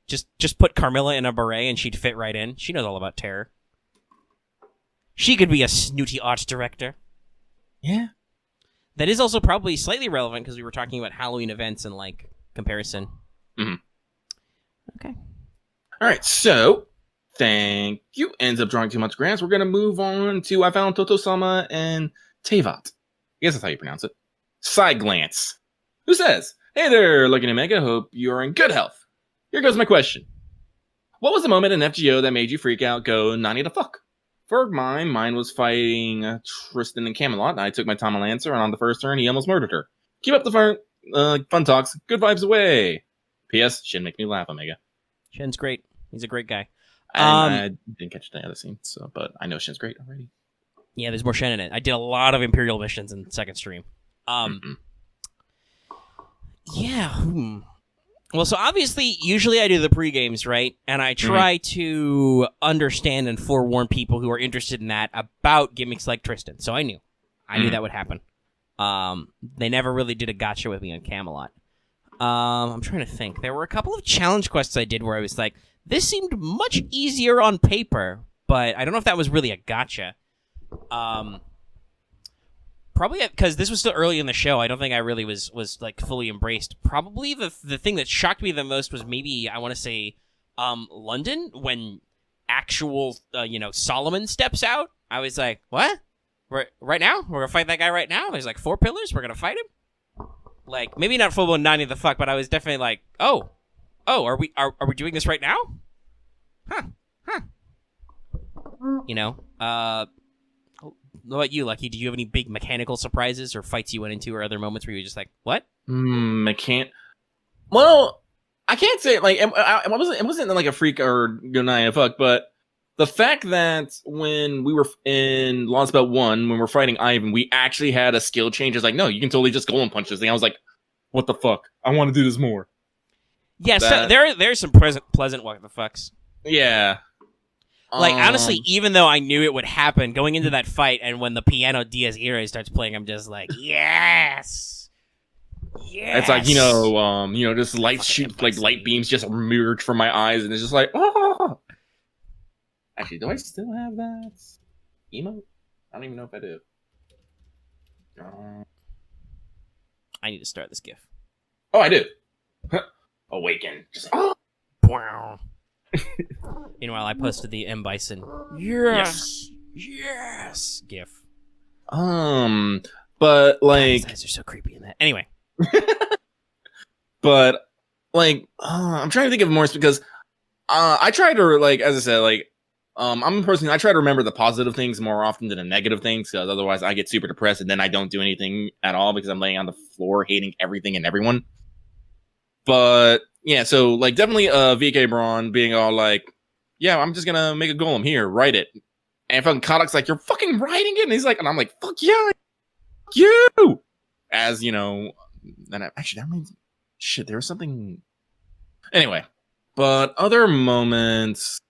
just put Carmilla in a beret and she'd fit right in. She knows all about terror. She could be a snooty art director. Yeah. That is also probably slightly relevant because we were talking about Halloween events and, like, comparison. Mm-hmm. Okay. All right, so thank you. Ends up drawing too much grants. We're going to move on to I found Toto-sama and Tevat. I guess that's how you pronounce it. Side glance. Who says, hey there, Looking at Mega. Hope you're in good health. Here goes my question. What was the moment in FGO that made you freak out, go, Nani the fuck? For mine was fighting Tristan and Camelot. I took my time on Lancer, and on the first turn, he almost murdered her. Keep up the fun talks. Good vibes away. P.S. Shin make me laugh, Omega. Shin's great. He's a great guy. I didn't catch the other scene, but I know Shin's great already. Yeah, there's more Shin in it. I did a lot of Imperial missions in the second stream. Yeah. Well, so obviously, usually I do the pre-games, right? And I try to understand and forewarn people who are interested in that about gimmicks like Tristan. So I knew that would happen. They never really did a gotcha with me on Camelot. I'm trying to think. There were a couple of challenge quests I did where I was like, this seemed much easier on paper, but I don't know if that was really a gotcha. Probably because this was still early in the show. I don't think I really was like fully embraced. Probably the thing that shocked me the most was maybe, I want to say, London, when actual Solomon steps out. I was like, what? Right now? We're gonna fight that guy right now? There's like 4 pillars. We're gonna fight him. Like, maybe not full blown 90 the fuck, but I was definitely like, oh, are we doing this right now? Huh. What about you, Lucky? Do you have any big mechanical surprises or fights you went into or other moments where you were just like, what? Well, I can't say, like, it wasn't like a freak or a fuck, but the fact that when we were in Lost Belt 1, when we're fighting Ivan, we actually had a skill change. It's like, no, you can totally just go and punch this thing. I was like, what the fuck? I want to do this more. Yeah, so there's some pleasant what the fucks. Yeah. Like, honestly, even though I knew it would happen, going into that fight, and when the piano Diaz Irae starts playing, I'm just like, yes! Yes! It's like, just light shoot, like light beams just emerge from my eyes, and it's just like, oh! Actually, do I still have that emote? I don't even know if I do. I need to start this GIF. Oh, I do. Awaken. Just, oh! Wow. Meanwhile, I posted the M. Bison yes GIF. But like, God, these eyes are so creepy in that. Anyway, but like, I'm trying to think of more because I try to, like, as I said, like, I'm a person, I try to remember the positive things more often than the negative things, because otherwise I get super depressed and then I don't do anything at all because I'm laying on the floor hating everything and everyone. But yeah, so like definitely VK Braun being all like, yeah, I'm just gonna make a golem here, write it. And fucking Kodak's like, you're fucking writing it? And he's like, and I'm like, fuck yeah, fuck you! As, then actually, that means, shit, there was something... Anyway, but other moments,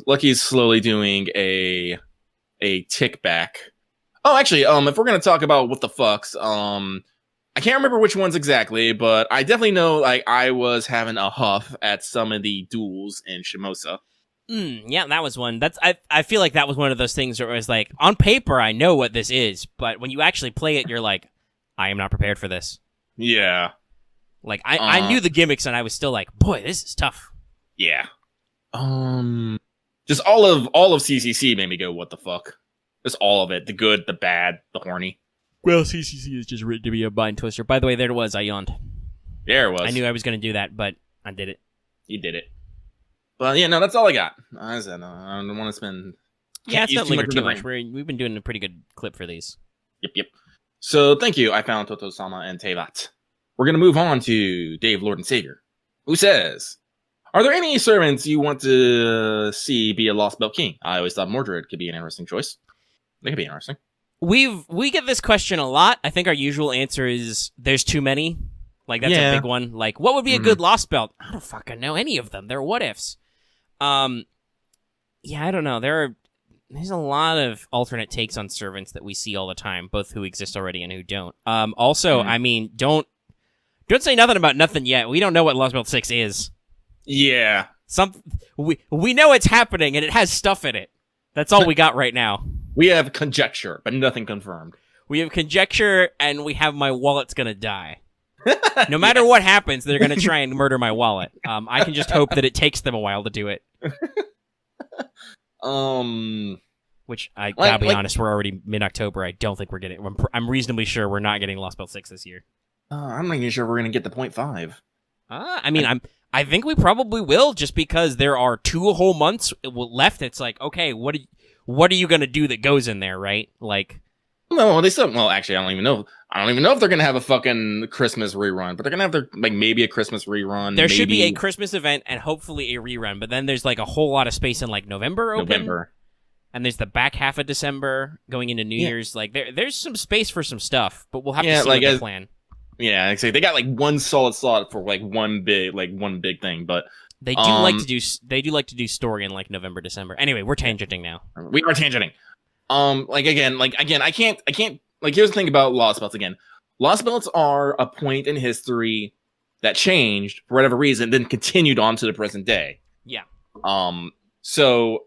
Lucky's slowly doing a tick back. Oh, actually, if we're gonna talk about what the fucks, I can't remember which ones exactly, but I definitely know, like, I was having a huff at some of the duels in Shimosa. Yeah, that was one. I feel like that was one of those things where it was like, on paper, I know what this is, but when you actually play it, you're like, I am not prepared for this. Yeah. Like, I knew the gimmicks, and I was still like, boy, this is tough. Yeah. Just all of CCC made me go, what the fuck? Just all of it. The good, the bad, the horny. Well, CCC is just written to be a bind twister. By the way, there it was. I yawned. There it was. I knew I was going to do that, but I did it. You did it. But yeah, no, that's all I got. I said, I don't want to spend... Yeah, it's not linger too much. We've been doing a pretty good clip for these. Yep. So, thank you. I found Toto-sama and Tevat. We're going to move on to Dave, Lord and Savior, who says, are there any servants you want to see be a Lost Belt King? I always thought Mordred could be an interesting choice. They could be interesting. We get this question a lot. I think our usual answer is there's too many. Like, that's a big one. Like, what would be a good Lost Belt? I don't fucking know any of them. They're what-ifs. Yeah, I don't know. There's a lot of alternate takes on servants that we see all the time, both who exist already and who don't. Also, I mean, don't say nothing about nothing yet. We don't know what Lost Belt 6 is. Yeah. We know it's happening and it has stuff in it. That's all we got right now. We have conjecture, but nothing confirmed. We have conjecture, and we have my wallet's gonna die. No matter what happens, they're gonna try and murder my wallet. I can just hope that it takes them a while to do it. Which I gotta be honest, we're already mid-October. I don't think we're getting. I'm reasonably sure we're not getting Lost Belt 6 this year. I'm not even sure we're gonna get the 0.5. I mean, I think we probably will, just because there are 2 whole months left. It's like, okay, what are you gonna do that goes in there, right? Like, no, they still. Well, actually, I don't even know. I don't even know if they're gonna have a fucking Christmas rerun, but they're gonna have their maybe a Christmas rerun. There should be a Christmas event and hopefully a rerun, but then there's like a whole lot of space in like November. And there's the back half of December going into New Year's. Like there's some space for some stuff, but we'll have to see what they plan. Yeah, actually, they got like one solid slot for like one big thing, but they do like to do story in like November, December. Anyway, we're tangenting now. We are tangenting. Again, I can't. Like, here's the thing about Lost Belts again. Lost Belts are a point in history that changed for whatever reason, then continued on to the present day. Yeah. So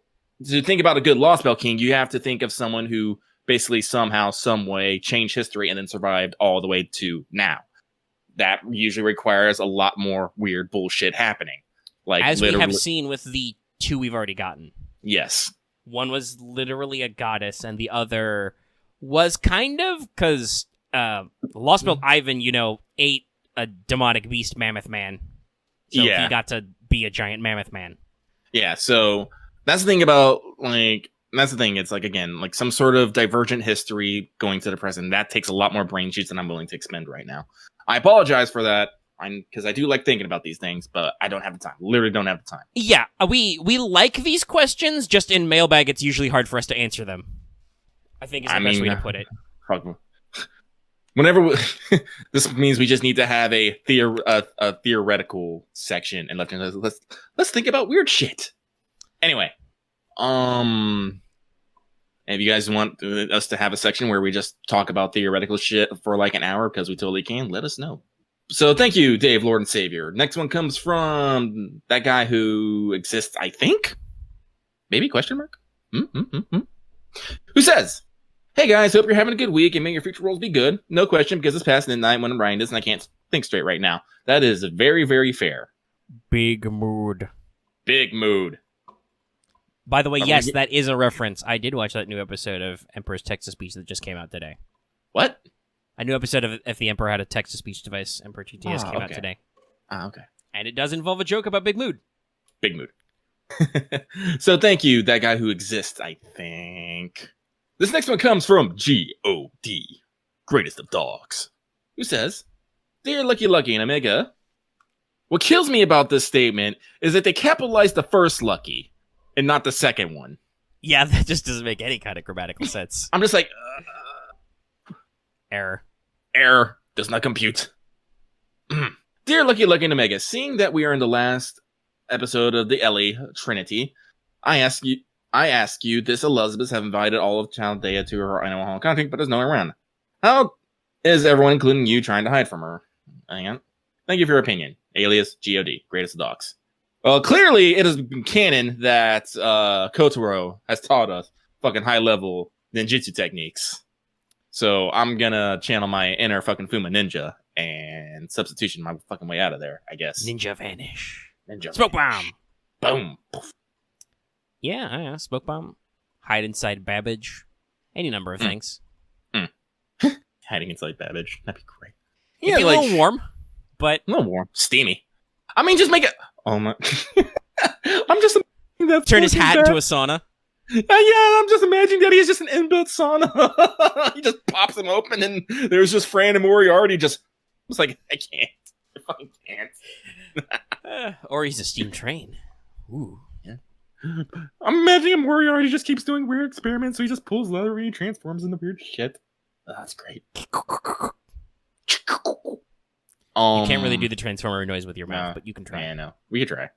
to think about a good Lost Belt king, you have to think of someone who basically somehow, some way changed history and then survived all the way to now. That usually requires a lot more weird bullshit happening. Like, as we have seen with the 2 we've already gotten. Yes. One was literally a goddess, and the other was kind of, because Lost Belt Ivan, ate a demonic beast mammoth man. So he got to be a giant mammoth man. Yeah, so that's the thing about, that's the thing. It's like, again, like some sort of divergent history going to the present. That takes a lot more brain juice than I'm willing to expend right now. I apologize for that, because I do like thinking about these things, but I don't have the time. Literally don't have the time. Yeah, we like these questions, just in Mailbag, it's usually hard for us to answer them. I think is the best way to put it. Whenever this means we just need to have a theoretical section, and let's think about weird shit. Anyway, if you guys want us to have a section where we just talk about theoretical shit for like an hour, because we totally can, let us know. So thank you, Dave, Lord and Savior. Next one comes from that guy who exists, I think? Maybe, question mark? Who says, hey guys, hope you're having a good week and may your future roles be good. No question, because it's past midnight when I'm writing this and I can't think straight right now. That is very, very fair. Big mood. Big mood. By the way, yes, that is a reference. I did watch that new episode of Emperor's Texas Speech that just came out today. What? A new episode of If the Emperor Had a Text-to-Speech Device, Emperor GTS, came out today. Okay. And it does involve a joke about Big Mood. Big Mood. So thank you, that guy who exists, I think. This next one comes from G.O.D., Greatest of Dogs, who says, Dear Lucky and Omega, what kills me about this statement is that they capitalized the first Lucky and not the second one. Yeah, that just doesn't make any kind of grammatical sense. I'm just like, Error. Does not compute. Dear Lucky and Omega, seeing that we are in the last episode of the Ellie Trinity, I ask you, this Elizabeth have invited all of Chaldea to her Animal Hall country, but there's no one around. How is everyone, including you, trying to hide from her? Hang on. Thank you for your opinion. Alias G.O.D., Greatest of Dogs. Well, clearly it has been canon that Kotaro has taught us fucking high-level ninjutsu techniques. So I'm gonna channel my inner fucking Fuma ninja and substitution my fucking way out of there, I guess. Ninja vanish. Smoke bomb. Boom. Yeah, smoke bomb. Hide inside Babbage. Any number of things. Hiding inside Babbage. That'd be great. It'd be a little warm, but... A little warm. Steamy. I mean, just make it... Oh my... I'm just... Turn his hat into a sauna. Yeah, I'm just imagining that he has just an inbuilt sauna. He just pops him open and there's just Fran and Moriarty just... It's like, I can't. I fucking can't. Or he's a steam train. Ooh. Yeah. I'm imagining Moriarty just keeps doing weird experiments, so he just pulls leather and transforms into weird shit. Oh, that's great. You can't really do the transformer noise with your mouth, but you can try. Yeah, I know. We could try.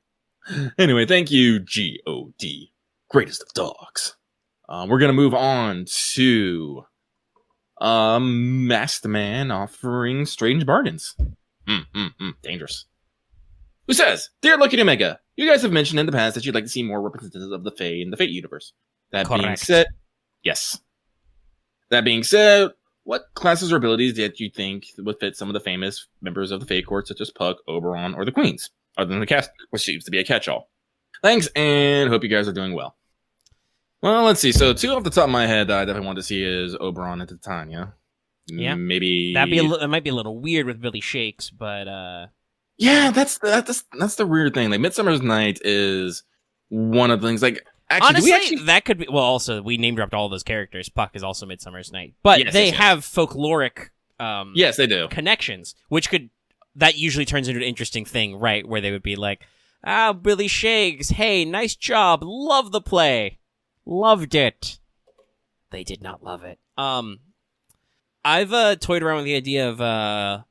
Anyway, thank you, G-O-D. Greatest of dogs. We're going to move on to Masked Man offering strange bargains. Dangerous. Who says, Dear Lucky Omega, you guys have mentioned in the past that you'd like to see more representatives of the Fae in the Fate universe. That being Correct. said, yes. That being said, what classes or abilities did you think would fit some of the famous members of the Fate Court, such as Puck, Oberon, or the Queens, other than the cast, which seems to be a catch-all? Thanks, and hope you guys are doing well. Well, let's see. So, two off the top of my head that I definitely want to see is Oberon and Titania. Yeah. Maybe That might be a little weird with Billy Shakes, but yeah, that's the weird thing. Like, Midsummer's Night is one of the things. Like, actually, honestly, that could be. Well, also we name dropped all those characters. Puck is also Midsummer's Night, but Yes, they yes. have folkloric. Yes, they do. Connections, which that usually turns into an interesting thing, right? Where they would be like, Billy Shakes, hey, nice job, love the play, loved it. They did not love it. I've toyed around with the idea of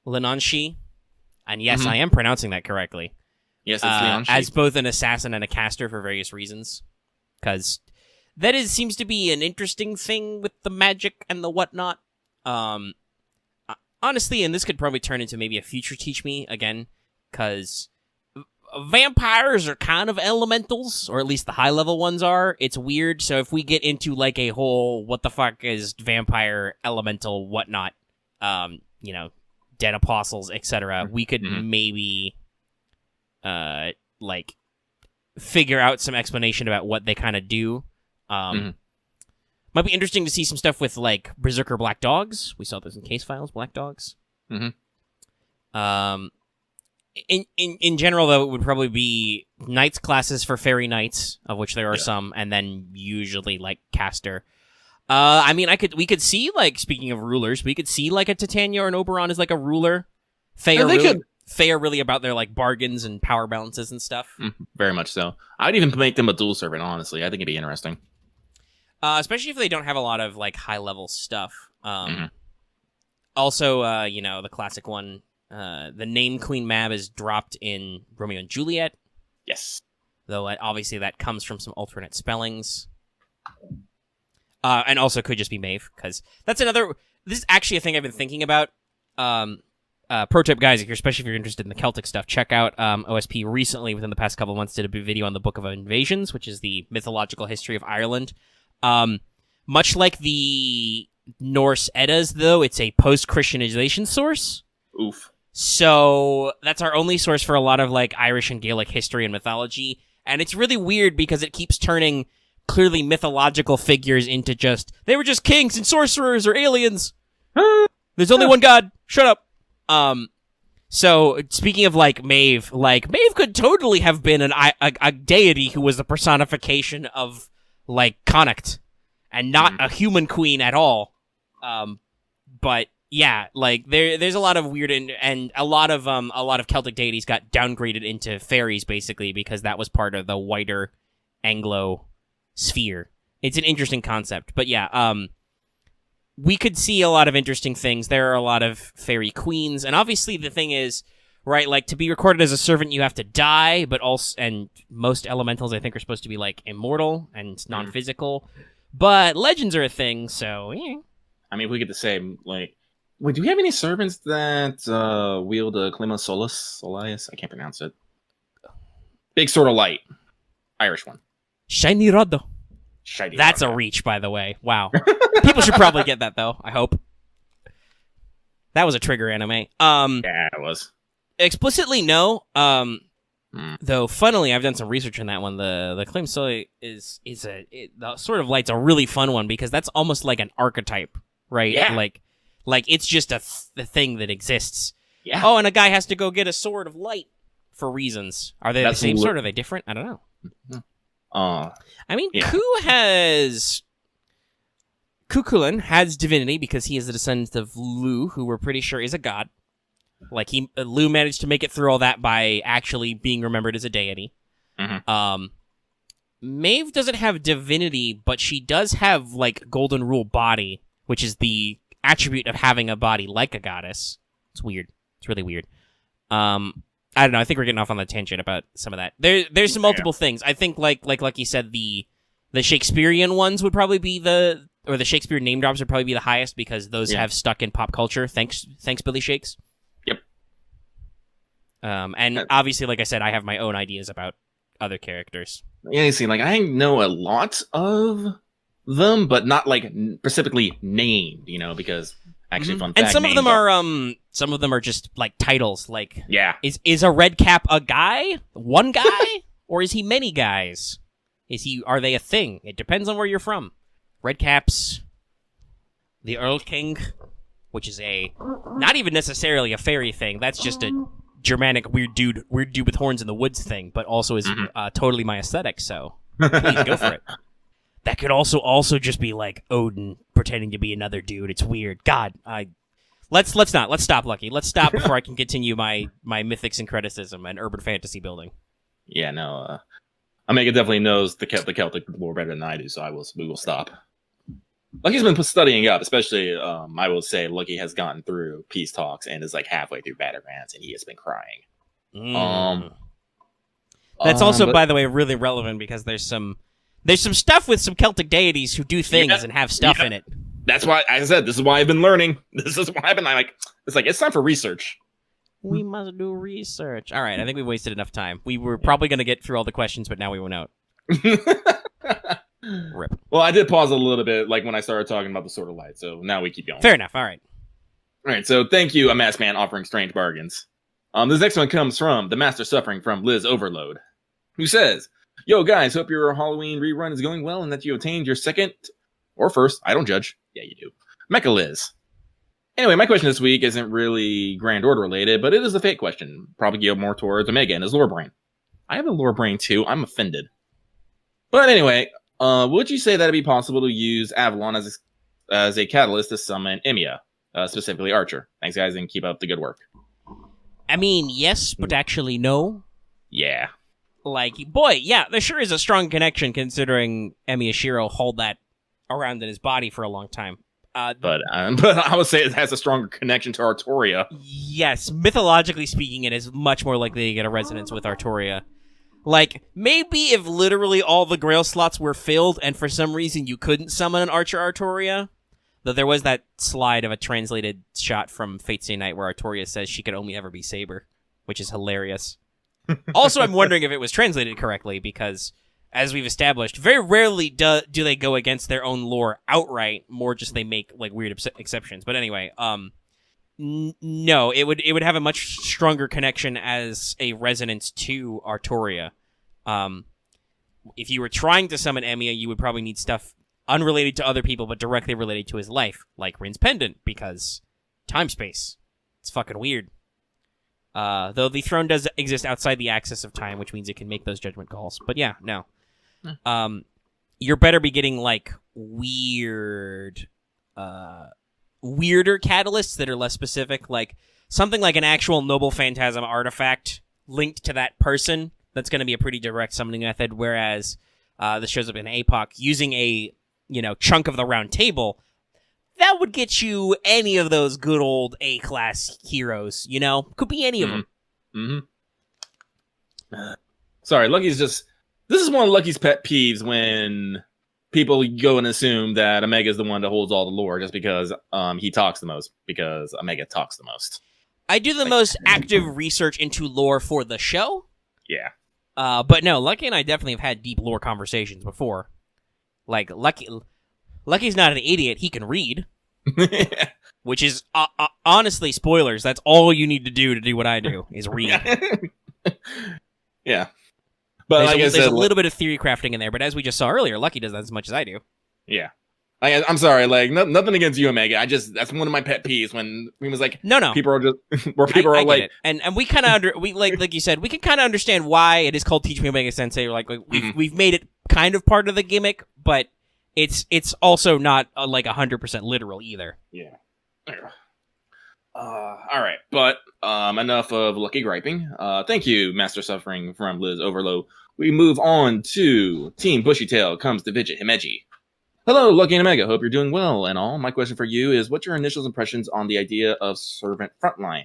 Lenanshi, and yes, I am pronouncing that correctly. Yes, it's Leon as both an assassin and a caster for various reasons, because that seems to be an interesting thing with the magic and the whatnot. Honestly, and this could probably turn into maybe a future Teach Me again, because vampires are kind of elementals, or at least the high-level ones are. It's weird, so if we get into, like, a whole what the fuck is vampire, elemental, whatnot, dead apostles, etc., we could maybe, figure out some explanation about what they kind of do. Might be interesting to see some stuff with, like, Berserker Black Dogs. We saw this in Case Files, Black Dogs. In general, though, it would probably be Knights classes for Fairy Knights, of which there are some, and then usually, like, Caster. I mean, we could see, like, speaking of rulers, we could see, like, a Titania or an Oberon as, like, a ruler. Fae are really about their, like, bargains and power balances and stuff. Very much so. I'd even make them a dual servant, honestly. I think it'd be interesting. Especially if they don't have a lot of, like, high-level stuff. Also, the classic one, the name Queen Mab is dropped in Romeo and Juliet. Yes. Though, obviously, that comes from some alternate spellings. And also could just be Maeve, because that's another... This is actually a thing I've been thinking about. Pro tip, guys, especially if you're interested in the Celtic stuff, check out OSP recently, within the past couple of months, did a video on the Book of Invasions, which is the mythological history of Ireland. Much like the Norse Eddas, though, it's a post-Christianization source. Oof. So that's our only source for a lot of, like, Irish and Gaelic history and mythology. And it's really weird because it keeps turning clearly mythological figures into they were just kings and sorcerers or aliens. There's only one god. Shut up. So speaking of, like, Maeve could totally have been a deity who was the personification of, like, Connacht, and not a human queen at all. But yeah, like, there's a lot of weird and a lot of Celtic deities got downgraded into fairies, basically, because that was part of the wider Anglo sphere. It's an interesting concept, but yeah, we could see a lot of interesting things. There are a lot of fairy queens, and obviously the thing is, right, like, to be recorded as a servant, you have to die, but also, and most elementals, I think, are supposed to be, like, immortal and non-physical, but legends are a thing, so, yeah. I mean, if we get the same, like... Wait, do we have any servants that wield a Clima Solius? I can't pronounce it. Big Sword of Light. Irish one. Shiny Rod. That's Rod. a reach, by the way. Wow. People should probably get that, though, I hope. That was a trigger anime. Yeah, it was. Explicitly, no. Though, funnily, I've done some research on that one. The Claim Soy the Sword of Light's a really fun one, because that's almost like an archetype, right? Yeah. Like it's just the thing that exists. Yeah. Oh, and a guy has to go get a Sword of Light for reasons. Are they the same sword? Are they different? I don't know. I mean, yeah. Cuchulainn has divinity because he is the descendant of Lu, who we're pretty sure is a god. Like, Lu managed to make it through all that by actually being remembered as a deity. Maeve doesn't have divinity, but she does have, like, Golden Rule body, which is the attribute of having a body like a goddess. It's weird. It's really weird. I don't know. I think we're getting off on the tangent about some of that. There's some multiple things. I think like you said, the Shakespearean ones would probably be the Shakespeare name drops would probably be the highest because those have stuck in pop culture. Thanks Billy Shakes. Yep. And obviously, like I said, I have my own ideas about other characters. Yeah, you see, like I know a lot of them, but not like specifically named, because actually fun fact. And some of them are just like titles. Like, is a red cap a guy, one guy, or is he many guys? Are they a thing? It depends on where you're from. Red caps, the Earl King, which is not even necessarily a fairy thing. That's just a Germanic weird dude with horns in the woods thing, but also is totally my aesthetic. So please go for it. That could also just be like Odin pretending to be another dude. It's weird. God, let's not. Let's stop, Lucky. Let's stop before I can continue my mythics and criticism and urban fantasy building. Yeah, no. Omega definitely knows the Celtic lore better than I do, so we will stop. Lucky's been studying up, especially, I will say, Lucky has gotten through peace talks and is like halfway through Battlegrounds, and he has been crying. That's also, by the way, really relevant because there's some stuff with some Celtic deities who do things and have stuff in it. That's why I said this is why I've been learning. This is why I've been it's time for research. We must do research. All right, I think we wasted enough time. We were probably going to get through all the questions, but now we went out. Rip. Well, I did pause a little bit, like when I started talking about the Sword of Light, so now we keep going. Fair enough. All right. So thank you, a masked man offering strange bargains. This next one comes from the Master Suffering from Liz Overload, who says, "Yo guys, hope your Halloween rerun is going well and that you obtained your second or first, I don't judge. Yeah, you do. Mecha Liz. Anyway, my question this week isn't really Grand Order related, but it is a fate question. Probably geared more towards Omega and his lore brain. I have a lore brain too. I'm offended. But anyway, would you say that it'd be possible to use Avalon as a catalyst to summon Emiya, specifically Archer? Thanks, guys, and keep up the good work." I mean, yes, but actually no. Yeah. Like, boy, yeah, there sure is a strong connection considering Emiya Shiro hauled that around in his body for a long time. But I would say it has a stronger connection to Artoria. Yes, mythologically speaking, it is much more likely to get a resonance with Artoria. Like, maybe if literally all the Grail slots were filled and for some reason you couldn't summon an Archer Artoria, though there was that slide of a translated shot from Fate Stay Night where Artoria says she could only ever be Saber, which is hilarious. Also, I'm wondering if it was translated correctly because, as we've established, very rarely do they go against their own lore outright. More just they make like weird exceptions. But anyway, no, it would have a much stronger connection as a resonance to Artoria. If you were trying to summon Emiya, you would probably need stuff unrelated to other people but directly related to his life, like Rin's pendant, because time-space. It's fucking weird. Though the throne does exist outside the axis of time, which means it can make those judgment calls. But yeah, no. You're better be getting like weirder catalysts that are less specific, like something like an actual Noble Phantasm artifact linked to that person. That's going to be a pretty direct summoning method, whereas this shows up in APOC using a chunk of the round table. That would get you any of those good old A-class heroes, Could be any of them. Mm-hmm. Sorry, Lucky's just... This is one of Lucky's pet peeves when people go and assume that Omega's the one that holds all the lore just because he talks the most, because Omega talks the most. I do the most active research into lore for the show. Yeah. But no, Lucky and I definitely have had deep lore conversations before. Like, Lucky's not an idiot. He can read. Which is, honestly, spoilers. That's all you need to do what I do, is read. Yeah. But there's a little bit of theory crafting in there, but as we just saw earlier, Lucky does that as much as I do. Yeah. I'm sorry, like, nothing against you, Omega. That's one of my pet peeves when he was like, no. People are just, where people are like... It. And we kind of, like you said, we can kind of understand why it is called Teach Me Omega Sensei. Like we've made it kind of part of the gimmick, but it's also not like 100% literal either. Yeah. All right, but enough of Lucky griping. Thank you, Master Suffering from Liz Overload. We move on to Team Bushytail comes to visit Himeji. Hello, Lucky and Omega. Hope you're doing well and all. My question for you is, what's your initial impressions on the idea of servant frontline?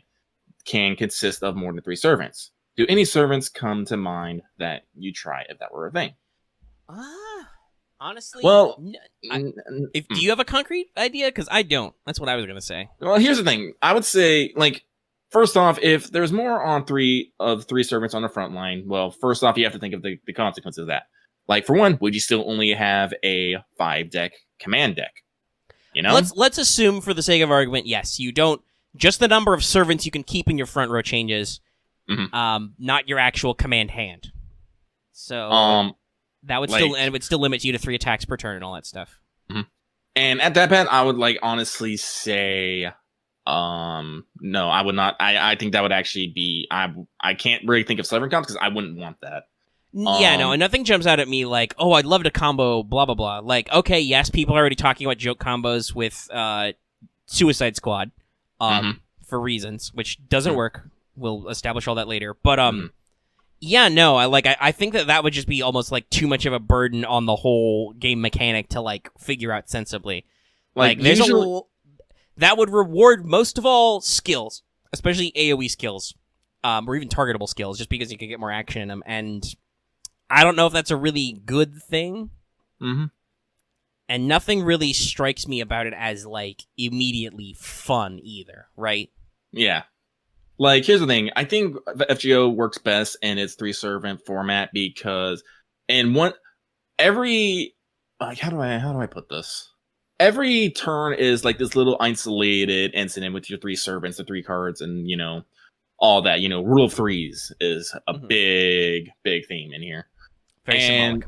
Can consist of more than 3 servants. Do any servants come to mind that you try if that were a thing? Honestly, Well, do you have a concrete idea? Because I don't. That's what I was gonna say. Well, here's the thing. I would say, like, first off, if there's more on three servants on the front line, well, first off, you have to think of the consequences of that. Like, for one, would you still only have a 5-deck command deck? You know? Let's assume, for the sake of argument, yes, you don't. Just the number of servants you can keep in your front row changes, not your actual command hand. So that would still limit you to 3 attacks per turn and all that stuff. And at that point, I would honestly say, no, I would not. I think that would actually be. I can't really think of servant comps because I wouldn't want that. Yeah, no, and nothing jumps out at me like, oh, I'd love to combo blah blah blah. Like, okay, yes, people are already talking about joke combos with Suicide Squad, for reasons which doesn't work. We'll establish all that later. But yeah, no, I think that would just be almost like too much of a burden on the whole game mechanic to figure out sensibly. There's that would reward most of all skills, especially AoE skills, or even targetable skills, just because you can get more action in them. And I don't know if that's a really good thing. And nothing really strikes me about it as immediately fun either, right? Yeah. Here's the thing. I think the FGO works best in its 3-servant format because every how do I put this? Every turn is this little isolated incident with your 3 servants, the 3 cards, and all that. Rule of threes is a big theme in here. Very symbolic.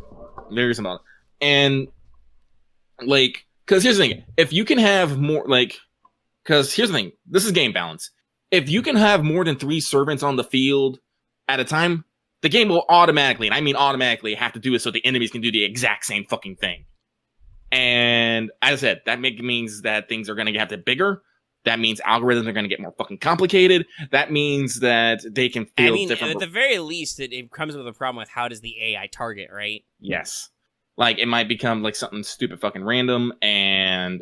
Very symbolic. And because here's the thing. If you can have more because here's the thing. This is game balance. If you can have more than 3 servants on the field at a time, the game will automatically, and I mean automatically, have to do it so the enemies can do the exact same fucking thing. And as I said, that means that things are going to have to get bigger. That means algorithms are going to get more fucking complicated. That means that they can feel different. At the very least, it comes with a problem with how does the AI target, right? Yes. It might become something stupid fucking random,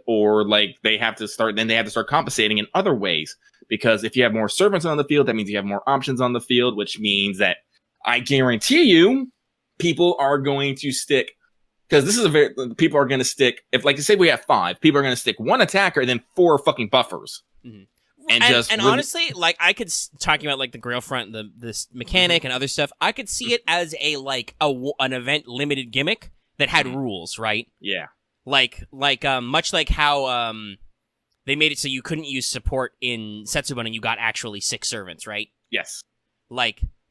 or they have to start compensating in other ways. Because if you have more servants on the field, that means you have more options on the field, which means that I guarantee you people are going to stick. Because people are going to stick, if say we have 5, people are going to stick 1 attacker and then 4 fucking buffers. And honestly, I could, talking about the Grail Front, this mechanic and other stuff, I could see it as an event limited gimmick that had rules, right? Yeah. Much like how they made it so you couldn't use support in Setsubun and you got actually 6 servants, right? Yes.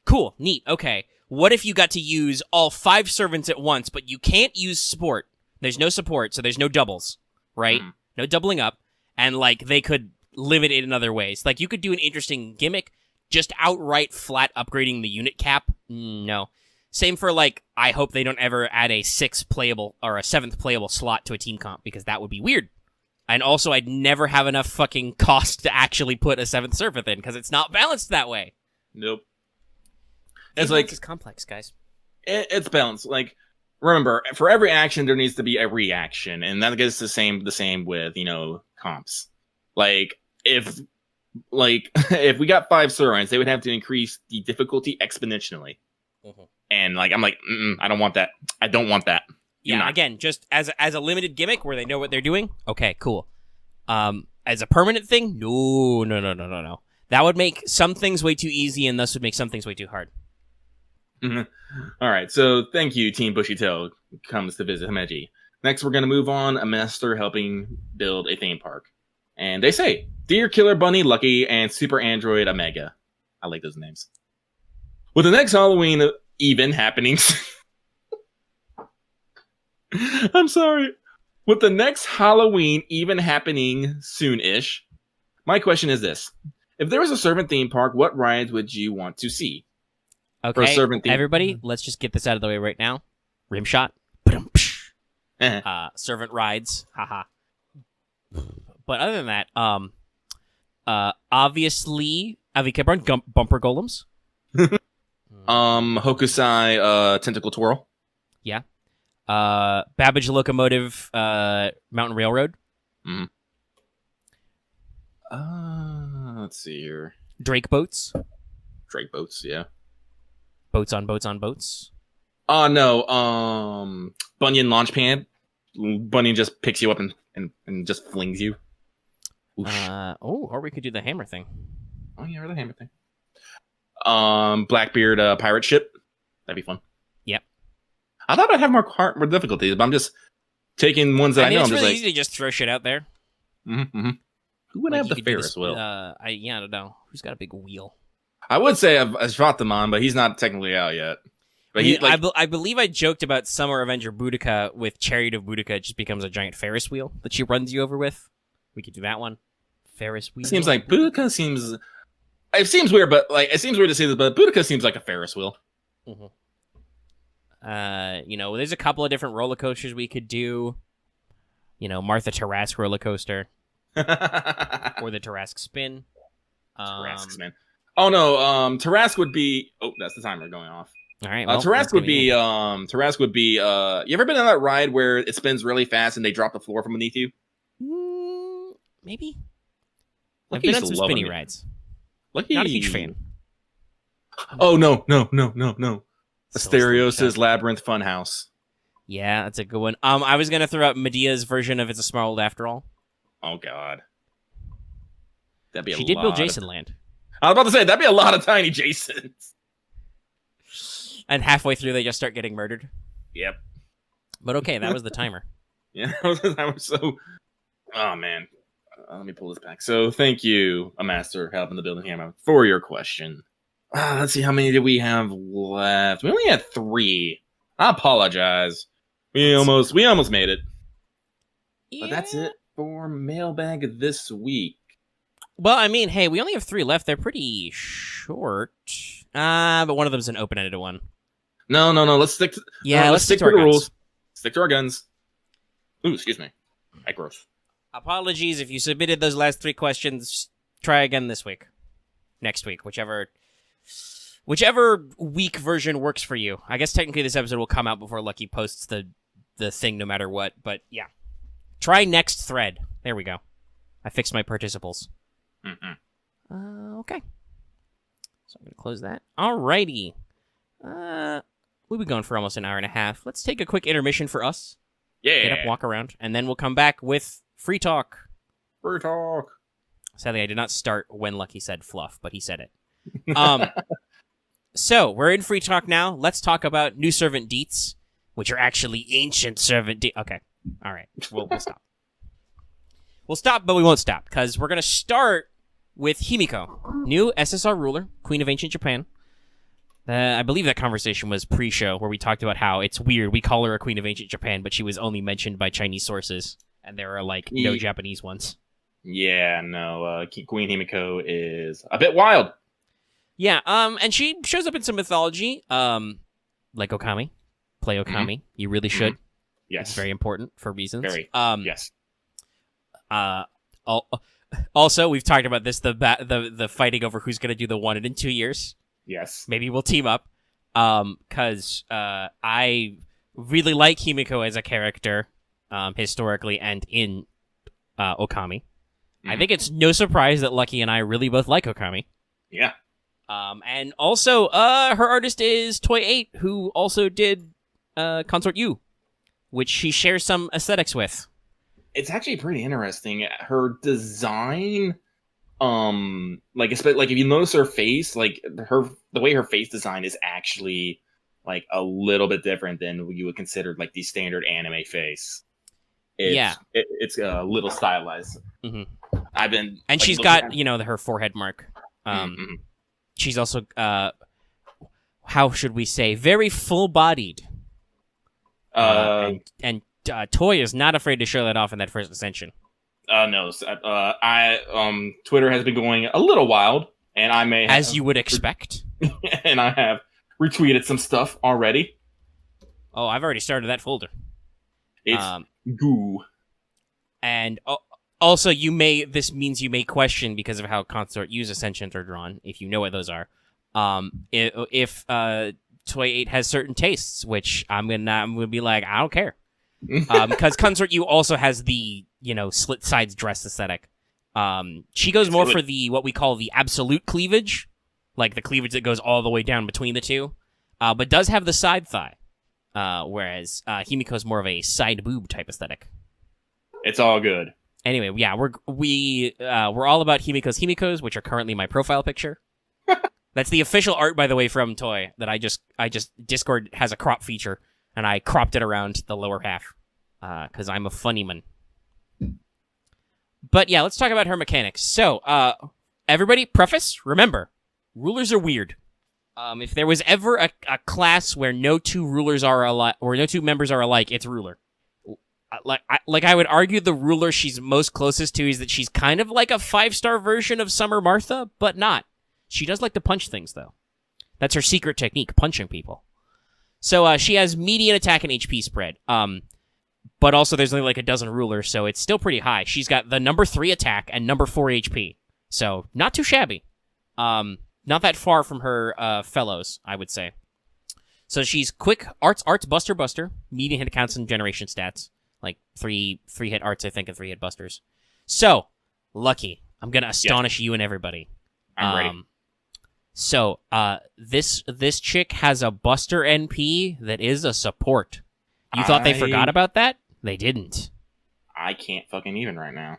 Cool, neat, okay. What if you got to use all 5 servants at once, but you can't use support? There's no support, so there's no doubles, right? No doubling up, and they could limit it in other ways. You could do an interesting gimmick, just outright flat upgrading the unit cap. No. Same for I hope they don't ever add a 6th playable or a 7th playable slot to a team comp, because that would be weird. And also, I'd never have enough fucking cost to actually put a 7th servant in, because it's not balanced that way. Nope. It's complex, guys. It's balanced. Remember, for every action, there needs to be a reaction, and that gets the same with comps. If we got 5 servants, they would have to increase the difficulty exponentially. And I'm I don't want that. I don't want that. Again, just as a limited gimmick where they know what they're doing. Okay, cool. As a permanent thing, no. That would make some things way too easy, and thus would make some things way too hard. All right, so thank you, Team Bushytail comes to visit Himeji. Next, we're going to move on, a master helping build a theme park. And they say, Dear Killer Bunny Lucky and Super Android Omega. I like those names. With the next Halloween even happening... I'm sorry. With the next Halloween even happening soon-ish, my question is this. If there was a servant theme park, what rides would you want to see? Okay, everybody, let's just get this out of the way right now. Rimshot. Servant rides. Haha. But other than that, obviously, Avikebron bumper golems. Hokusai tentacle twirl. Yeah. Babbage locomotive mountain railroad. Let's see here. Drake boats, yeah. Boats on boats on boats. Oh no, Bunyan launch pad. Bunyan just picks you up and just flings you. Or we could do the hammer thing. Oh yeah, or the hammer thing. Blackbeard pirate ship. That'd be fun. Yep. I thought I'd have more difficulties, but I'm just taking ones that I know. It's I'm really just easy to just throw shit out there. Mm-hmm. Who would Like, have you the could do Ferris wheel? I don't know. Who's got a big wheel? I would say I've shot them on, but he's not technically out yet. But I believe I joked about Summer Avenger Boudica with Chariot of Boudica. It just becomes a giant Ferris wheel that she runs you over with. We could do that one. Ferris wheel. Seems like Boudica seems. It seems weird, but it seems weird to say this, but Boudica seems like a Ferris wheel. Mm-hmm. There's a couple of different roller coasters we could do. Martha Tarask roller coaster. Or the Tarask spin. Tarask spin. Oh no, Tarask would be. Oh, that's the timer going off. All right. Tarask would be. Tarask would be. You ever been on that ride where it spins really fast and they drop the floor from beneath you? Maybe. Lucky I've been on used to some love spinny them. rides. Lucky. Not a huge fan. Oh no. Asterios' Labyrinth Funhouse. Yeah, that's a good one. I was gonna throw out Medea's version of It's a Small World After All. Oh god. That'd be a lot. She did build Jason Land. I was about to say, that'd be a lot of tiny Jasons. And halfway through, they just start getting murdered. Yep. But okay, that was the timer. Yeah, I was so... Oh, man. Let me pull this back. So, thank you, a master help in the building hammer, for your question. Let's see, how many did we have left? We only had 3. I apologize. We almost made it. Yeah. But that's it for Mailbag this week. Well, I mean, hey, we only have 3 left. They're pretty short. But one of them's an open-ended one. No. Let's stick to... let's stick to the our rules. guns. Stick to our guns. Ooh, excuse me. That gross. Apologies if you submitted those last 3 questions. Try again this week. Next week, whichever week version works for you. I guess technically this episode will come out before Lucky posts the thing no matter what, but yeah. Try next thread. There we go. I fixed my participles. Okay. So I'm going to close that. Alrighty. We've been going for almost an hour and a half. Let's take a quick intermission for us. Yeah. Get up, walk around, and then we'll come back with Free Talk. Free talk. Sadly, I did not start when Lucky said fluff, but he said it. So, we're in Free Talk now. Let's talk about new servant deets, which are actually ancient servant deets. Okay. All right. We'll stop. We'll stop, but we won't stop, because we're going to start with Himiko, new SSR ruler, Queen of Ancient Japan. I believe that conversation was pre-show, where we talked about how it's weird. We call her a Queen of Ancient Japan, but she was only mentioned by Chinese sources, and there are, no Japanese ones. Yeah, no. Queen Himiko is a bit wild. Yeah, and she shows up in some mythology, like Okami. Play Okami. Mm-hmm. You really should. Mm-hmm. Yes. It's very important for reasons. Very. Yes. Also, we've talked about this, the fighting over who's going to do the 1 in 2 years. Yes. Maybe we'll team up. Because I really like Himiko as a character, historically and in Okami. I think it's no surprise that Lucky and I really both like Okami. Yeah. And also, her artist is Toy8, who also did Consort U, which she shares some aesthetics with. It's actually pretty interesting. Her design, if you notice her face, the way her face design is actually a little bit different than what you would consider the standard anime face. It's a little stylized. Mm-hmm. And she's got her forehead mark. Mm-hmm. She's also how should we say, very full-bodied. And Toy is not afraid to show that off in that first ascension. No. Twitter has been going a little wild, and I may have, as you would expect. And I have retweeted some stuff already. Oh, I've already started that folder. It's goo. And also, this means you may question, because of how Consort U's ascensions are drawn, if you know what those are, if Toy8 has certain tastes, which I'm gonna be like, I don't care. Because Consort U also has the, slit sides dress aesthetic. She goes more for what we call the absolute cleavage, like the cleavage that goes all the way down between the two. but does have the side thigh, whereas Himiko's more of a side boob type aesthetic. It's all good. Anyway, yeah, we're all about Himiko's, which are currently my profile picture. That's the official art, by the way, from Toy that I just Discord has a crop feature, and I cropped it around the lower half because I'm a funny man. But yeah, let's talk about her mechanics. So, everybody, preface, remember, rulers are weird. If there was ever a class where no two rulers are alike, or no two members are alike, it's ruler. I would argue the ruler she's most closest to is that she's kind of like a 5-star version of Summer Martha, but not. She does like to punch things, though. That's her secret technique, punching people. So she has median attack and HP spread. But also there's only like a dozen rulers, so it's still pretty high. She's got the number 3 attack and number 4 HP. So not too shabby. Not that far from her fellows, I would say. So she's quick, arts, buster, median hit counts and generation stats. Like 3 hit arts, I think, and 3 hit busters. So, Lucky, I'm going to astonish you and everybody. I'm ready. So, this chick has a Buster NP that is a support. You thought they forgot about that? They didn't. I can't fucking even right now.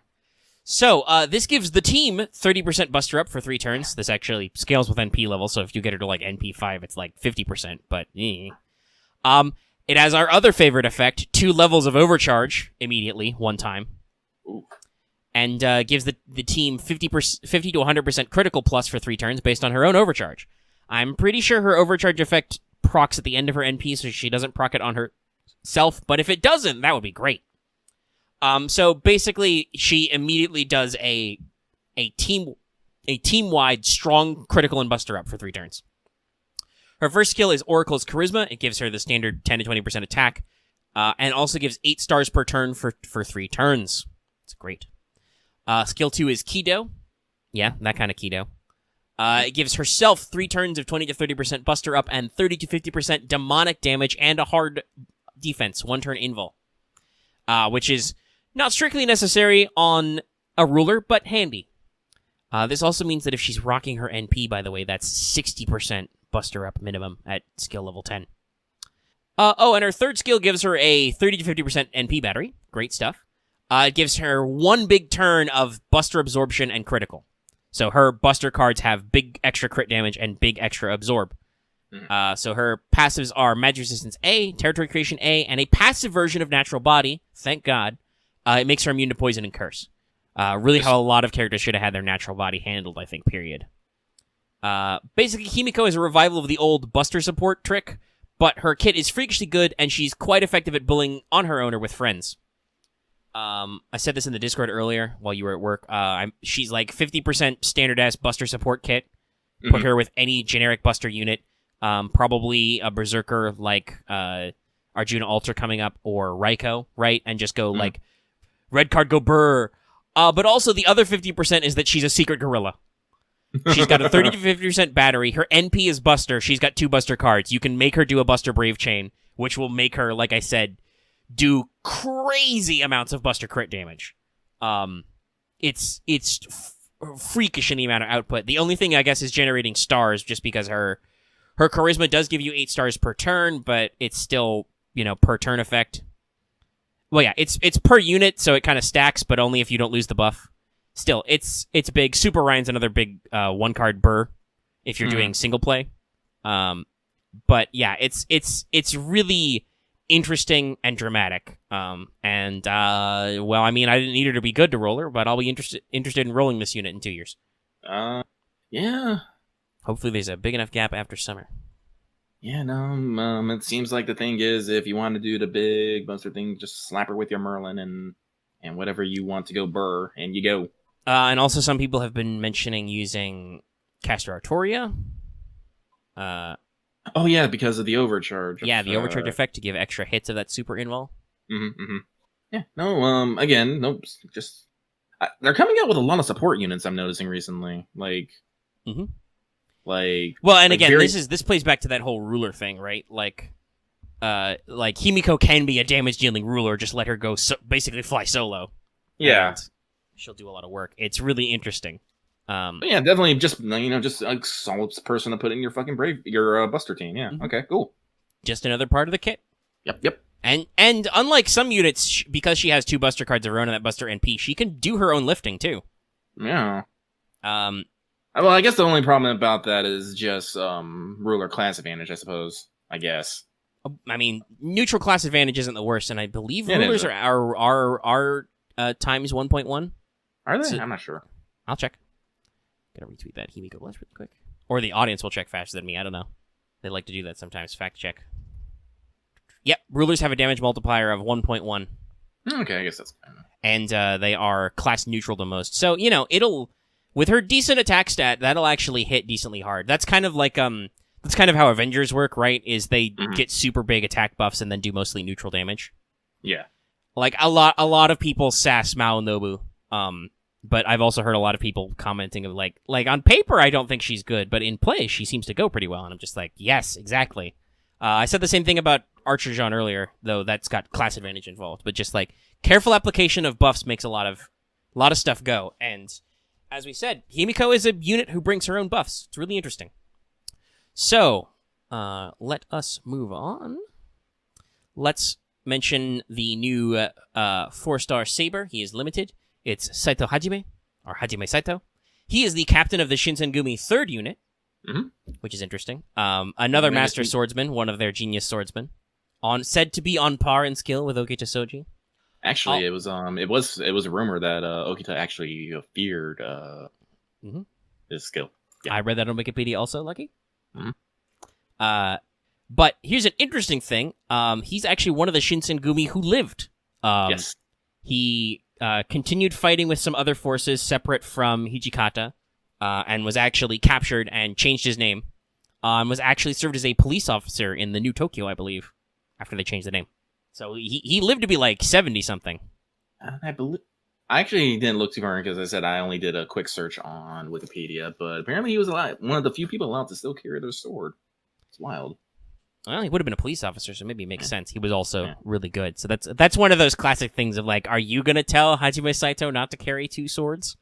So, this gives the team 30% Buster up for 3 turns. This actually scales with NP level, so if you get her to like NP 5, it's like 50%, but it has our other favorite effect, 2 levels of overcharge immediately, 1 time. Ooh. And gives the team 50 to 100% critical plus for 3 turns based on her own overcharge. I'm pretty sure her overcharge effect procs at the end of her NP, so she doesn't proc it on herself, but if it doesn't, that would be great. So basically, she immediately does a team-wide strong critical and buster up for 3 turns. Her first skill is Oracle's Charisma. It gives her the standard 10 to 20% attack, and also gives 8 stars per turn for 3 turns. It's great. Skill 2 is Kido. Yeah, that kind of Kido. It gives herself 3 turns of 20 to 30% buster up and 30 to 50% demonic damage and a hard defense, 1 turn invul. Which is not strictly necessary on a ruler, but handy. This also means that if she's rocking her NP, by the way, that's 60% buster up minimum at skill level 10. And her third skill gives her a 30 to 50% NP battery. Great stuff. It gives her 1 big turn of buster absorption and critical. So her buster cards have big extra crit damage and big extra absorb. So her passives are Magic Resistance A, Territory Creation A, and a passive version of Natural Body. Thank God. It makes her immune to poison and curse. Really how a lot of characters should have had their Natural Body handled, I think, period. Basically, Himiko is a revival of the old Buster support trick, but her kit is freakishly good, and she's quite effective at bullying on her own or with friends. I said this in the Discord earlier while you were at work. She's like 50% standard-ass Buster support kit. Put her with any generic Buster unit. Probably a Berserker like Arjuna Alter coming up, or Raiko, right? And just go like, red card, go burr. But also the other 50% is that she's a secret gorilla. She's got a 30 to 50% battery. Her NP is Buster. She's got 2 Buster cards. You can make her do a Buster Brave Chain, which will make her, like I said, do crazy amounts of Buster crit damage. It's freakish in the amount of output. The only thing, I guess, is generating stars, just because her Charisma does give you 8 stars per turn, but it's still, per turn effect. Well, yeah, it's per unit, so it kind of stacks, but only if you don't lose the buff. Still, it's big. Super Ryan's another big 1-card burr if you're doing single play. But yeah, it's really interesting and dramatic. Well, I mean, I didn't need her to be good to roll her, but I'll be interested in rolling this unit in 2 years. Yeah. Hopefully there's a big enough gap after summer. Yeah, no, it seems like the thing is, if you want to do the big Buster thing, just slap her with your Merlin and whatever you want to go burr, and you go. And also some people have been mentioning using Caster Artoria. Oh yeah, because of the overcharge. Yeah, the overcharge effect to give extra hits of that super invul. Yeah, no, again, nope, just... they're coming out with a lot of support units, I'm noticing recently. Like... Well, and again, this plays back to that whole ruler thing, right? Like Himiko can be a damage-dealing ruler, just let her go basically fly solo. Yeah. And she'll do a lot of work. It's really interesting. But yeah, definitely just just a solid person to put in your fucking your Buster team. Yeah. Mhm. Okay. Cool. Just another part of the kit. Yep. And unlike some units, because she has 2 Buster cards of her own and that Buster NP, she can do her own lifting too. Yeah. Um, Well, I guess the only problem about that is just ruler class advantage, I suppose. I guess. I mean, neutral class advantage isn't the worst, and I believe Yeah, it rulers is. are times 1.1. Are they? So- I'm not sure. I'll check. Gotta retweet that Himiko blast really quick. Or the audience will check faster than me. I don't know. They like to do that sometimes. Fact check. Yep, rulers have a damage multiplier of 1.1. Okay, I guess that's kind of... And they are class neutral to most. So, it'll... With her decent attack stat, that'll actually hit decently hard. That's kind of like, that's kind of how Avengers work, right? Is they get super big attack buffs and then do mostly neutral damage. Yeah. Like, a lot of people sass Mao Nobu. But I've also heard a lot of people commenting of like on paper, I don't think she's good, but in play, she seems to go pretty well. And I'm just like, yes, exactly. I said the same thing about Archer Jean earlier, though that's got class advantage involved. But just like careful application of buffs makes a lot of stuff go. And as we said, Himiko is a unit who brings her own buffs. It's really interesting. So let us move on. Let's mention the new 4-star Saber. He is limited. It's Saito Hajime, or Hajime Saito. He is the captain of the Shinsengumi 3rd unit, which is interesting. Another master swordsman, one of their genius swordsmen, said to be on par in skill with Okita Soji. Actually, it was a rumor that Okita actually feared his skill. Yeah. I read that on Wikipedia also, Lucky. Mhm. But here's an interesting thing. He's actually one of the Shinsengumi who lived. Yes. He continued fighting with some other forces separate from Hijikata, and was actually captured and changed his name. Was actually served as a police officer in the New Tokyo, I believe, after they changed the name. So he lived to be like 70-something. I actually didn't look too far because I said I only did a quick search on Wikipedia, but apparently he was one of the few people allowed to still carry their sword. It's wild. Well, he would have been a police officer, so maybe it makes sense. He was also really good. So that's one of those classic things of like, are you going to tell Hajime Saito not to carry 2 swords?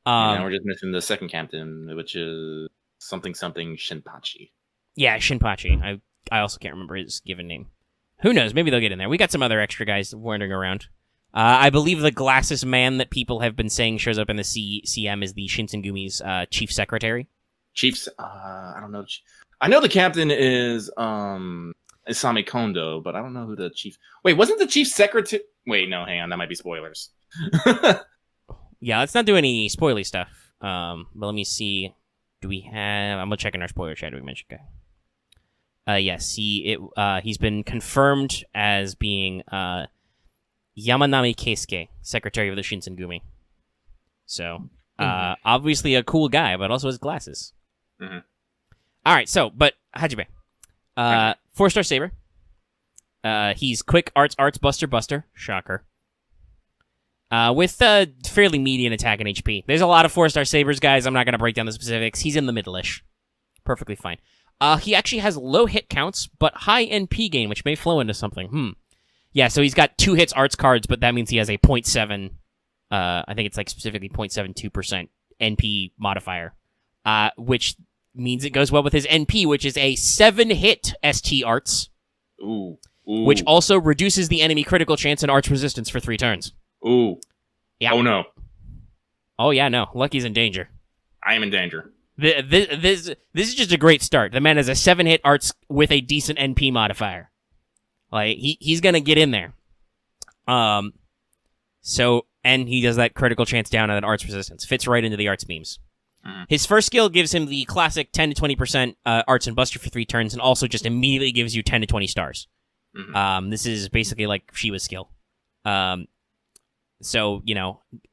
And now we're just missing the second captain, which is something Shinpachi. Yeah, Shinpachi. I also can't remember his given name. Who knows? Maybe they'll get in there. We got some other extra guys wandering around. I believe the glasses man that people have been saying shows up in the CM is the Shinsengumi's chief secretary. I don't know. I know the captain is Isami Kondo, but I don't know who the chief... Wait, wasn't the chief secretary... Wait, no, hang on. That might be spoilers. Yeah, let's not do any spoily stuff. But let me see. Do we have... I'm going to check in our spoiler chat. Do we mention guy? Yes, he's been confirmed as being Yamanami Keisuke, secretary of the Shinsengumi. So, obviously a cool guy, but also has glasses. Mm-hmm. All right, so, but Hajime. 4-star Saber. He's quick, arts, buster. Shocker. With fairly median attack and HP. There's a lot of 4-star Sabers, guys. I'm not going to break down the specifics. He's in the middle-ish. Perfectly fine. He actually has low hit counts, but high NP gain, which may flow into something. Yeah, so he's got 2 hits arts cards, but that means he has a 0.7, I think it's like specifically 0.72% NP modifier, which means it goes well with his NP, which is a 7-hit ST arts, Ooh. which also reduces the enemy critical chance and arts resistance for 3 turns. Ooh. Yeah. Oh, no. Oh, yeah, no. Lucky's in danger. I am in danger. This is just a great start. The man has a 7-hit arts with a decent NP modifier. Like he's gonna get in there. So and he does that critical chance down on that arts resistance. Fits right into the arts beams. His first skill gives him the classic 10 to 20% arts and buster for 3 turns, and also just immediately gives you 10 to 20 stars. This is basically like Shiva's skill. So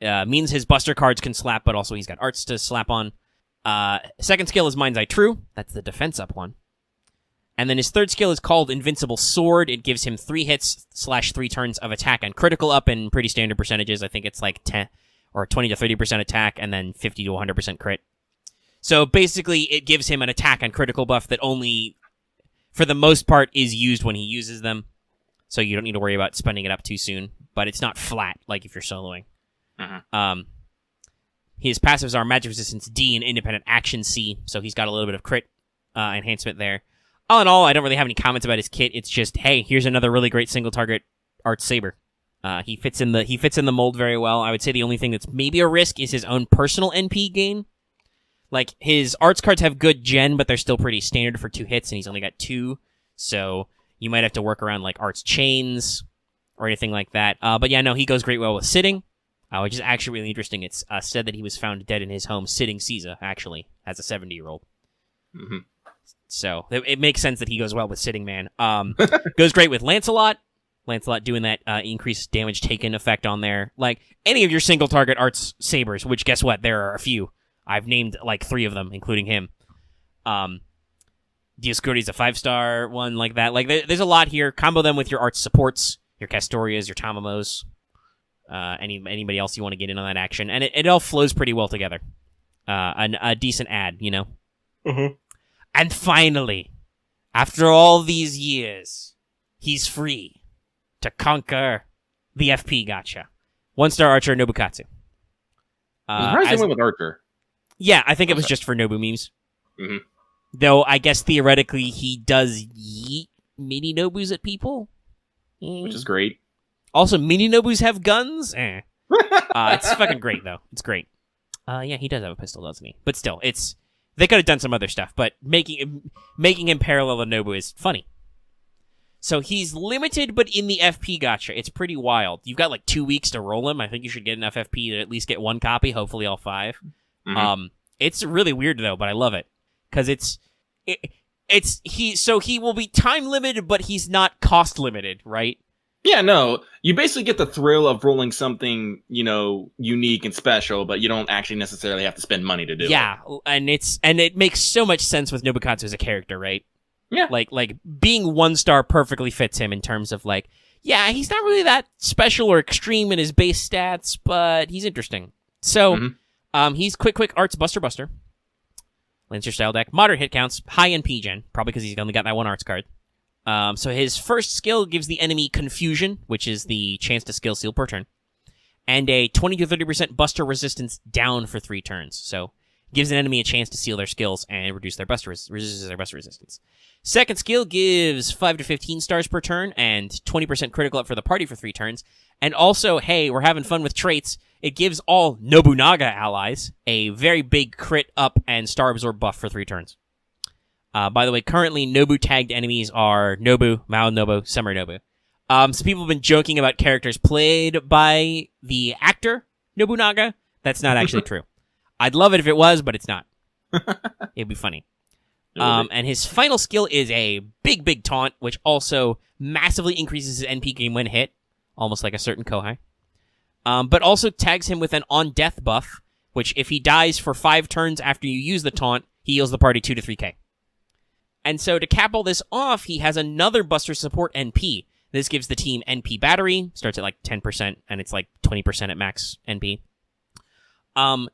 means his buster cards can slap, but also he's got arts to slap on. Second skill is Mind's Eye True. That's the defense up one. And then his third skill is called Invincible Sword. It gives him 3 hits/3 turns of attack and critical up in pretty standard percentages. I think it's like 10 or 20 to 30% attack and then 50 to 100% crit. So basically it gives him an attack and critical buff that only, for the most part, is used when he uses them. So you don't need to worry about spending it up too soon. But it's not flat like if you're soloing. His passives are magic resistance D and independent action C, so he's got a little bit of crit enhancement there. All in all, I don't really have any comments about his kit. It's just, hey, here's another really great single target Arts Saber. He fits in the mold very well. I would say the only thing that's maybe a risk is his own personal NP gain. Like, his arts cards have good gen, but they're still pretty standard for 2 hits, and he's only got 2, so you might have to work around, like, arts chains or anything like that. But yeah, no, he goes great well with sitting, which is actually really interesting. It's said that he was found dead in his home sitting Caesar, actually, as a 70-year-old. Mm-hmm. So it makes sense that he goes well with sitting man. Goes great with Lancelot. Lancelot doing that increased damage taken effect on there. Like, any of your single target arts sabers, which guess what? There are a few. I've named like 3 of them, including him. Dioscuri's a 5-star one like that. Like, there's a lot here. Combo them with your arts supports, your Castorias, your Tamamos, anybody else you want to get in on that action. And it all flows pretty well together. A decent ad, you know? Mm-hmm. And finally, after all these years, he's free to conquer the FP gacha. 1-star Archer Nobukatsu. Surprised they went with Archer. Yeah, I think it was just for Nobu memes. Mm-hmm. Though, I guess theoretically he does yeet mini Nobus at people. Which is great. Also, mini Nobus have guns? It's fucking great, though. It's great. Yeah, he does have a pistol, doesn't he? But still, they could have done some other stuff, but making him parallel to Nobu is funny. So he's limited, but in the FP gacha, it's pretty wild. You've got like 2 weeks to roll him. I think you should get enough FP to at least get 1 copy, hopefully all 5. Mm-hmm. It's really weird though, but I love it because he will be time limited, but he's not cost limited, right? Yeah, no. You basically get the thrill of rolling something, unique and special, but you don't actually necessarily have to spend money to do it. Yeah, and it makes so much sense with Nobukatsu as a character, right? Yeah. Like being 1-star perfectly fits him in terms of like, yeah, he's not really that special or extreme in his base stats, but he's interesting. So, he's quick arts buster. Lancer style deck, moderate hit counts, high NP gen, probably because he's only got that 1 arts card. So his first skill gives the enemy Confusion, which is the chance to skill seal per turn, and a 20 to 30% buster resistance down for 3 turns. So gives an enemy a chance to seal their skills and reduce their buster resistance. Second skill gives 5 to 15 stars per turn and 20% critical up for the party for 3 turns. And also, hey, we're having fun with traits. It gives all Nobunaga allies a very big crit up and star absorb buff for 3 turns. By the way, currently Nobu-tagged enemies are Nobu, Mao Nobu, Summer Nobu. Some people have been joking about characters played by the actor Nobunaga. That's not actually true. I'd love it if it was, but it's not. It'd be funny. And his final skill is a big taunt, which also massively increases his NP game when hit, almost like a certain Kohai. But also tags him with an on-death buff, which if he dies for 5 turns after you use the taunt, he heals the party 2 to 3k. And so to cap all this off, he has another Buster Support NP. This gives the team NP Battery, starts at like 10%, and it's like 20% at max NP.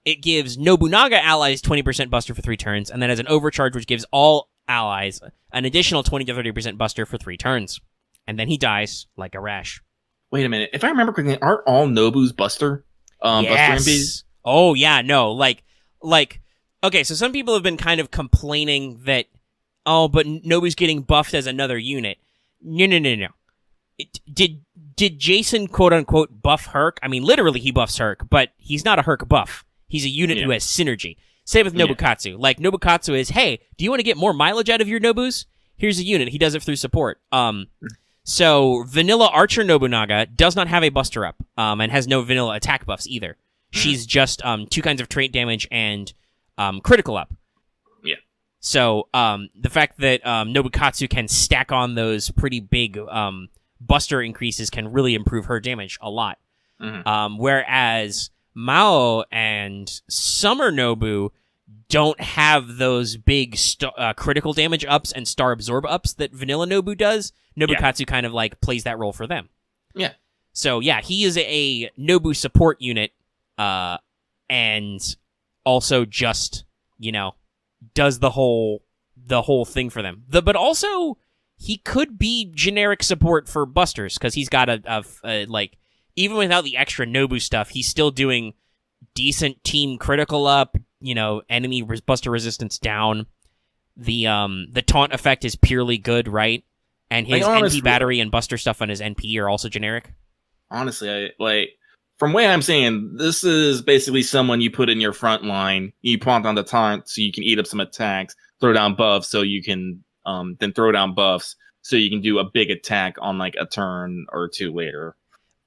It gives Nobunaga allies 20% Buster for 3 turns, and then has an Overcharge, which gives all allies an additional 20 to 30% Buster for 3 turns. And then he dies like a rash. Wait a minute. If I remember correctly, aren't all Nobu's Buster? Yes. Buster NPs? Oh, yeah, no. Like, okay, so some people have been kind of complaining that, oh, but Nobu's getting buffed as another unit. No. Did Jason, quote-unquote, buff Herc? I mean, literally he buffs Herc, but he's not a Herc buff. He's a unit who has synergy. Same with Nobukatsu. Yeah. Like, Nobukatsu is, hey, do you want to get more mileage out of your Nobus? Here's a unit. He does it through support. So, Vanilla Archer Nobunaga does not have a Buster Up, and has no vanilla attack buffs either. She's just 2 kinds of trait damage and critical up. Yeah. So, the fact that Nobukatsu can stack on those pretty big Buster increases can really improve her damage a lot. Mm-hmm. Whereas Mao and Summer Nobu don't have those big critical damage ups and star absorb ups that Vanilla Nobu does. Nobukatsu kind of like plays that role for them. Yeah. So yeah, he is a Nobu support unit, and also just does the whole thing for them. But also he could be generic support for Busters because he's got a like even without the extra Nobu stuff, he's still doing decent team critical up, enemy buster resistance down. The taunt effect is purely good, right? And his NP battery and buster stuff on his NP are also generic. Honestly, from what I'm saying, this is basically someone you put in your front line. You prompt on the taunt so you can eat up some attacks, throw down buffs so you can then throw down buffs so you can do a big attack on like a turn or two later.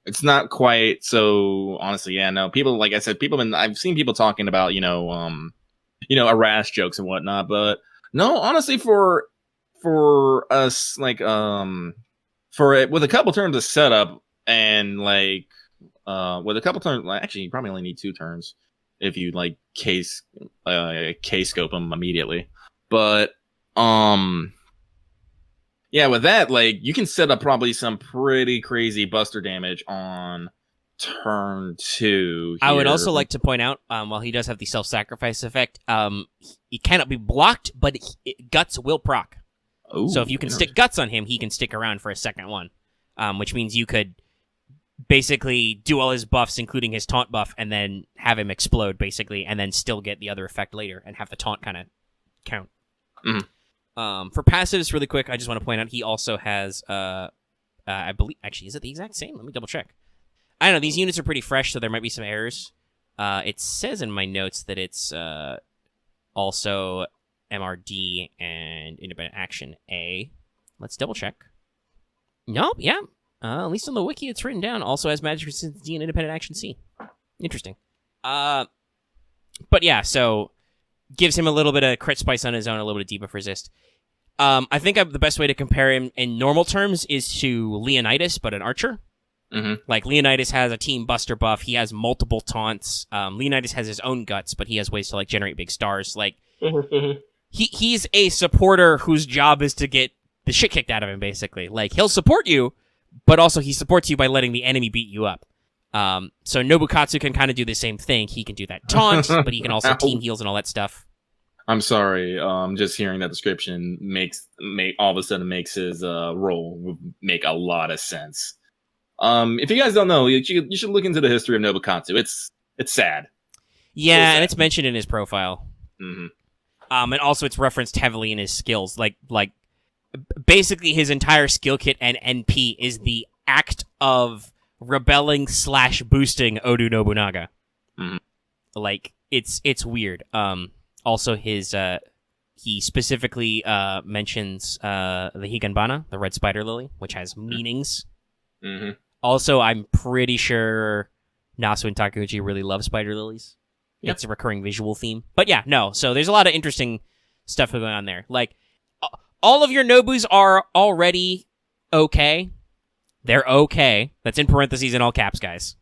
It's not quite so. Honestly, yeah, no. People, like I said, I've seen people talking about harass jokes and whatnot, but no, honestly, for us, like with a couple turns of setup and like with a couple turns, actually, you probably only need 2 turns if you like case scope them immediately. But yeah, with that, like you can set up probably some pretty crazy buster damage on turn 2. I would also like to point out, while he does have the self-sacrifice effect, he cannot be blocked, but guts will proc. Ooh, so if you can stick guts on him, he can stick around for a second one, which means you could basically do all his buffs, including his taunt buff, and then have him explode, basically, and then still get the other effect later and have the taunt kind of count. Mm-hmm. For passives, really quick, I just want to point out he also has, I believe, actually, is it the exact same? Let me double check. I don't know, these units are pretty fresh, so there might be some errors. It says in my notes that it's also MRD and Independent Action A. Let's double check. Nope, yeah. At least on the wiki, it's written down. Also has Magic Resistance D and Independent Action C. Interesting. But yeah, so gives him a little bit of crit spice on his own, a little bit of debuff resist. I think the best way to compare him in normal terms is to Leonidas, but an archer. Mm-hmm. Like, Leonidas has a team buster buff. He has multiple taunts. Leonidas has his own guts, but he has ways to, like, generate big stars. Like, he's a supporter whose job is to get the shit kicked out of him, basically. Like, he'll support you, but also he supports you by letting the enemy beat you up. So Nobukatsu can kind of do the same thing. He can do that taunt, but he can also team heals and all that stuff. I'm sorry. Just hearing that description all of a sudden makes his role make a lot of sense. If you guys don't know, you should look into the history of Nobukatsu. It's sad. Yeah, and it's mentioned in his profile. Mm-hmm. And also it's referenced heavily in his skills. Like basically his entire skill kit and NP is the act of rebelling / boosting Oda Nobunaga. Mm-hmm. Like, it's weird. Also he specifically mentions the Higanbana, the red spider lily, which has meanings. Mm-hmm. Also, I'm pretty sure Nasu and Takeuchi really love spider lilies. Yep. It's a recurring visual theme. But yeah, no. So there's a lot of interesting stuff going on there. Like, all of your Nobus are already okay. They're okay. That's in parentheses in all caps, guys.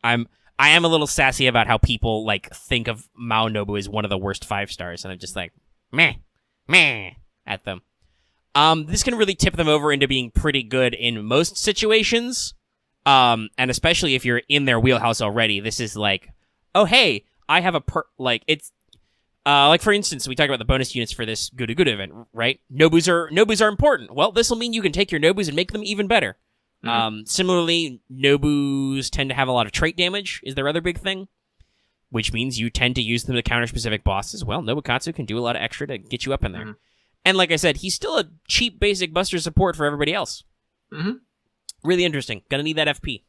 I am a little sassy about how people, like, think of Mao Nobu as one of the worst 5-stars, and I'm just like, meh at them. This can really tip them over into being pretty good in most situations. And especially if you're in their wheelhouse already, this is like, oh, hey, I have it's, like, for instance, we talked about the bonus units for this GUDAGUDA event, right? Nobus are important. Well, this will mean you can take your Nobus and make them even better. Mm-hmm. Similarly, Nobus tend to have a lot of trait damage, is their other big thing, which means you tend to use them to counter specific bosses. Well, Nobukatsu can do a lot of extra to get you up in there. Mm-hmm. And like I said, he's still a cheap basic buster support for everybody else. Mm-hmm. Really interesting. Gonna need that FP.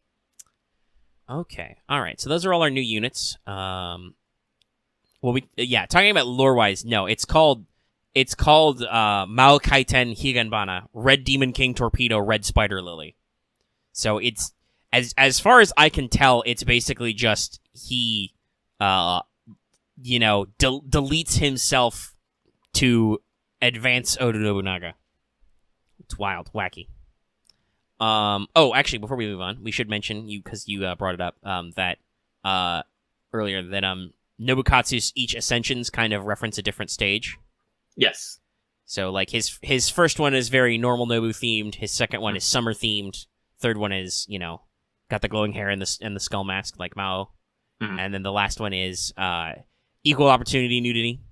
Okay. All right. So those are all our new units. Talking about lore-wise, no, it's called Mao Kaiten Higanbana, Red Demon King Torpedo, Red Spider Lily. So it's, as far as I can tell, it's basically just he, deletes himself to advance Oda Nobunaga. It's wild, wacky. Actually, before we move on, we should mention, because you brought it up, that earlier, that Nobukatsu's each ascensions kind of reference a different stage. Yes. So, like, his first one is very normal Nobu themed. His second one is summer themed. Third one is, got the glowing hair and the skull mask like Mao. Mm-hmm. And then the last one is equal opportunity nudity.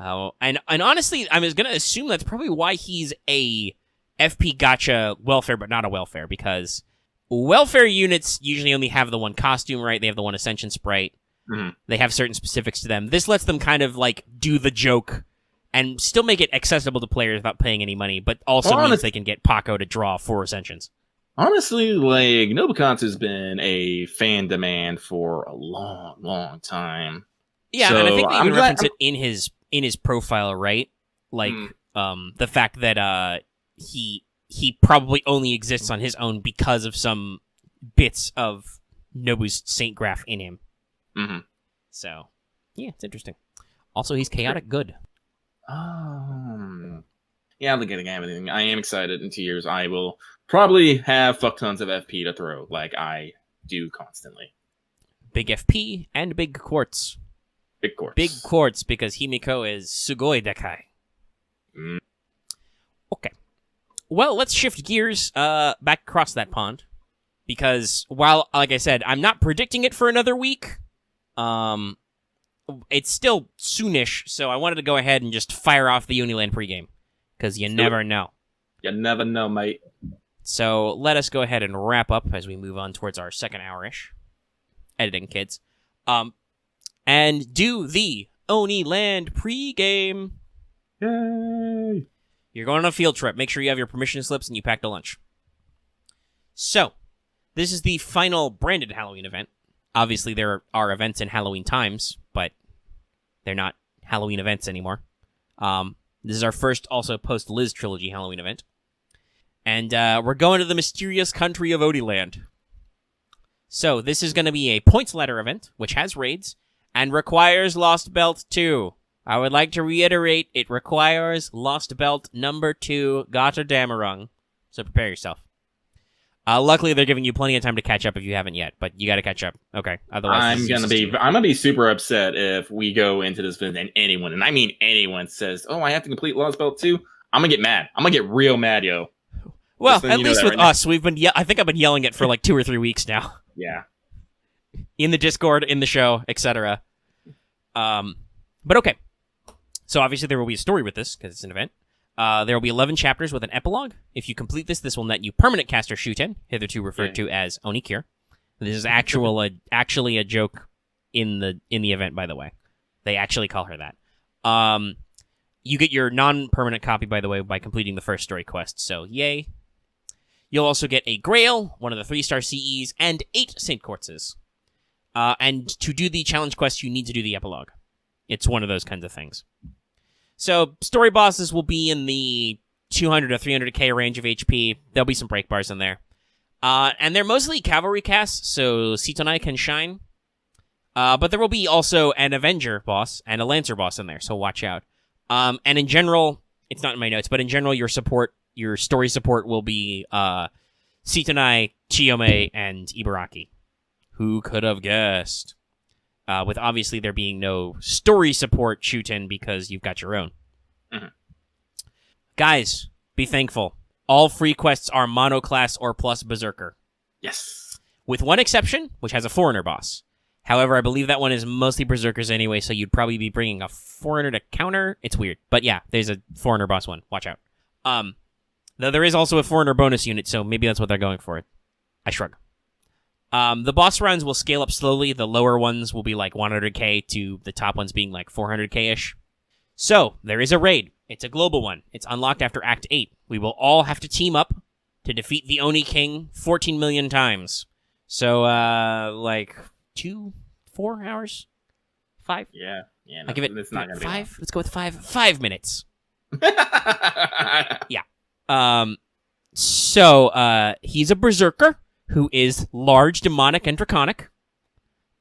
And honestly, I was gonna assume that's probably why he's a FP gacha welfare, but not a welfare, because welfare units usually only have the one costume, right? They have the one Ascension sprite. Mhm. They have certain specifics to them. This lets them kind of like do the joke and still make it accessible to players without paying any money, but also means they can get Paco to draw 4 Ascensions. Honestly, like, Nobukatsu's been a fan demand for a long, long time. Yeah, So, and I think they I'm even glad- reference it in his profile, right? Like, the fact that he probably only exists on his own because of some bits of Nobu's Saint Graph in him. Mhm. So, yeah, it's interesting. Also, he's chaotic good. Yeah, I'm looking at everything. I am excited. In 2 years, I will probably have fuck tons of FP to throw, like I do constantly. Big FP and big quartz. Big quartz. Big quartz because Himiko is sugoi dekai. Mm. Okay. Well, let's shift gears back across that pond. Because while, like I said, I'm not predicting it for another week, it's still soonish, so I wanted to go ahead and just fire off the Oniland pregame. Because you never know. You never know, mate. So let us go ahead and wrap up as we move on towards our second hour-ish. Editing, kids. And do the Oniland pregame. Yay! You're going on a field trip. Make sure you have your permission slips and you packed a lunch. So, this is the final branded Halloween event. Obviously, there are events in Halloween times, but they're not Halloween events anymore. This is our first also post-Liz Trilogy Halloween event. And we're going to the mysterious country of Oniland. So, this is going to be a points ladder event, which has raids, and requires Lost Belt 2. I would like to reiterate, it requires Lost Belt number 2, Gata Damarung. So prepare yourself. Luckily, they're giving you plenty of time to catch up if you haven't yet, but you got to catch up. Okay, otherwise I'm gonna be super upset if we go into this event and anyone, and I mean anyone, says, "Oh, I have to complete Lost Belt 2." I'm gonna get mad. I'm gonna get real mad, yo. Well, at least with us, we've been. I think I've been yelling it for like 2 or 3 weeks now. Yeah. In the Discord, in the show, etc. But okay. So obviously there will be a story with this because it's an event. There will be 11 chapters with an epilogue. If you complete this will net you permanent caster Shuten, hitherto referred to as Onikure. This is actually a joke in the event, by the way. They actually call her that. You get your non-permanent copy, by the way, by completing the first story quest. So yay. You'll also get a Grail, one of the 3-star CEs, and 8 Saint Quartzes. And to do the challenge quest, you need to do the epilogue. It's one of those kinds of things. So, story bosses will be in the 200 to 300k range of HP. There'll be some break bars in there. And they're mostly cavalry casts, so Sitonai can shine. But there will be also an Avenger boss and a Lancer boss in there, so watch out. And in general, it's not in my notes, but in general, your story support will be Sitonai, Chiyome, and Ibaraki. Who could have guessed? With obviously there being no story support Shuten because you've got your own. Mm-hmm. Guys, be thankful. All free quests are monoclass or plus Berserker. Yes. With one exception, which has a Foreigner boss. However, I believe that one is mostly Berserkers anyway, so you'd probably be bringing a Foreigner to counter. It's weird. But yeah, there's a Foreigner boss one. Watch out. Though there is also a Foreigner bonus unit, so maybe that's what they're going for. I shrug. The boss runs will scale up slowly. The lower ones will be like 100k to the top ones being like 400k-ish. So, there is a raid. It's a global one. It's unlocked after Act 8. We will all have to team up to defeat the Oni King 14 million times. So, like 4 hours? 5? Yeah. No, I'll give it it's not gonna 5. Let's go with 5. 5 minutes. be Yeah. So, he's a Berserker who is large, demonic, and draconic.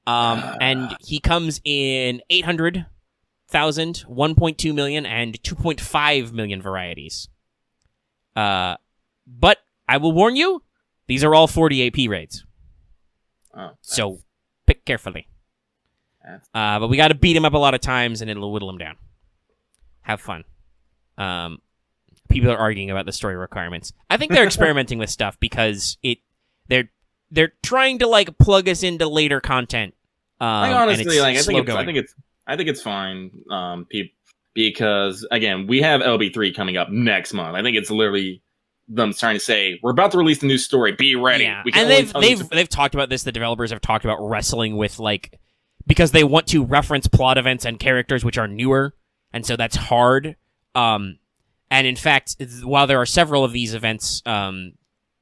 And he comes in 800,000, 1.2 million, and 2.5 million varieties. But I will warn you, these are all 40 AP raids. So pick carefully. But we got to beat him up a lot of times, and it'll whittle him down. Have fun. People are arguing about the story requirements. I think they're experimenting with stuff because they're trying to like plug us into later content. I honestly I think it's fine. Because again, we have LB3 coming up next month. I think it's literally them trying to say, we're about to release the new story, be ready. Yeah, We can and only tell you to-" they've talked about this. The developers have talked about wrestling with like because they want to reference plot events and characters which are newer, and so that's hard. And in fact, while there are several of these events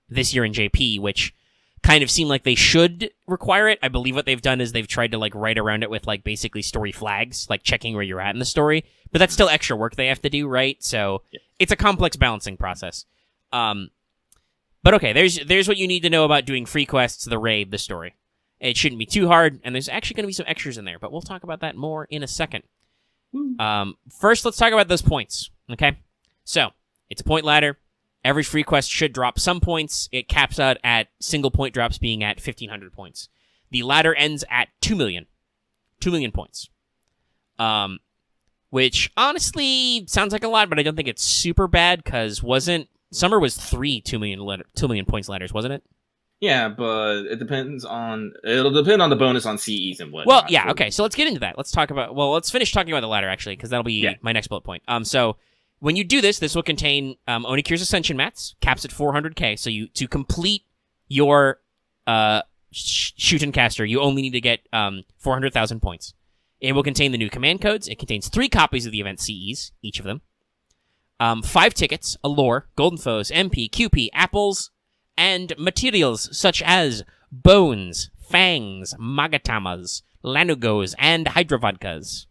this year in JP, which kind of seem like they should require it, I believe what they've done is they've tried to like write around it with like basically story flags, like checking where you're at in the story. But that's still extra work they have to do, right? So it's a complex balancing process. But okay, there's what you need to know about doing free quests, the raid, the story. It shouldn't be too hard, and there's actually going to be some extras in there, but we'll talk about that more in a second. First, let's talk about those points, okay? So, it's a point ladder. Every free quest should drop some points. It caps out at single point drops being at 1,500 points. The ladder ends at 2 million. 2 million points. Which, honestly, sounds like a lot, but I don't think it's super bad, because Summer was 3 2 million points ladders, wasn't it? Yeah, but it'll depend on the bonus on CEs and whatnot. Well, yeah, okay, so let's get into that. Let's finish talking about the ladder, actually, because that'll be my next bullet point. So, when you do this will contain Onikir's Ascension mats, caps at 400k, so to complete your Shuten caster, you only need to get 400,000 points. It will contain the new command codes. It contains 3 copies of the event CEs, each of them. 5 tickets, a lore, golden foes, MP, QP, apples, and materials such as bones, fangs, magatamas, lanugos, and hydrovodkas.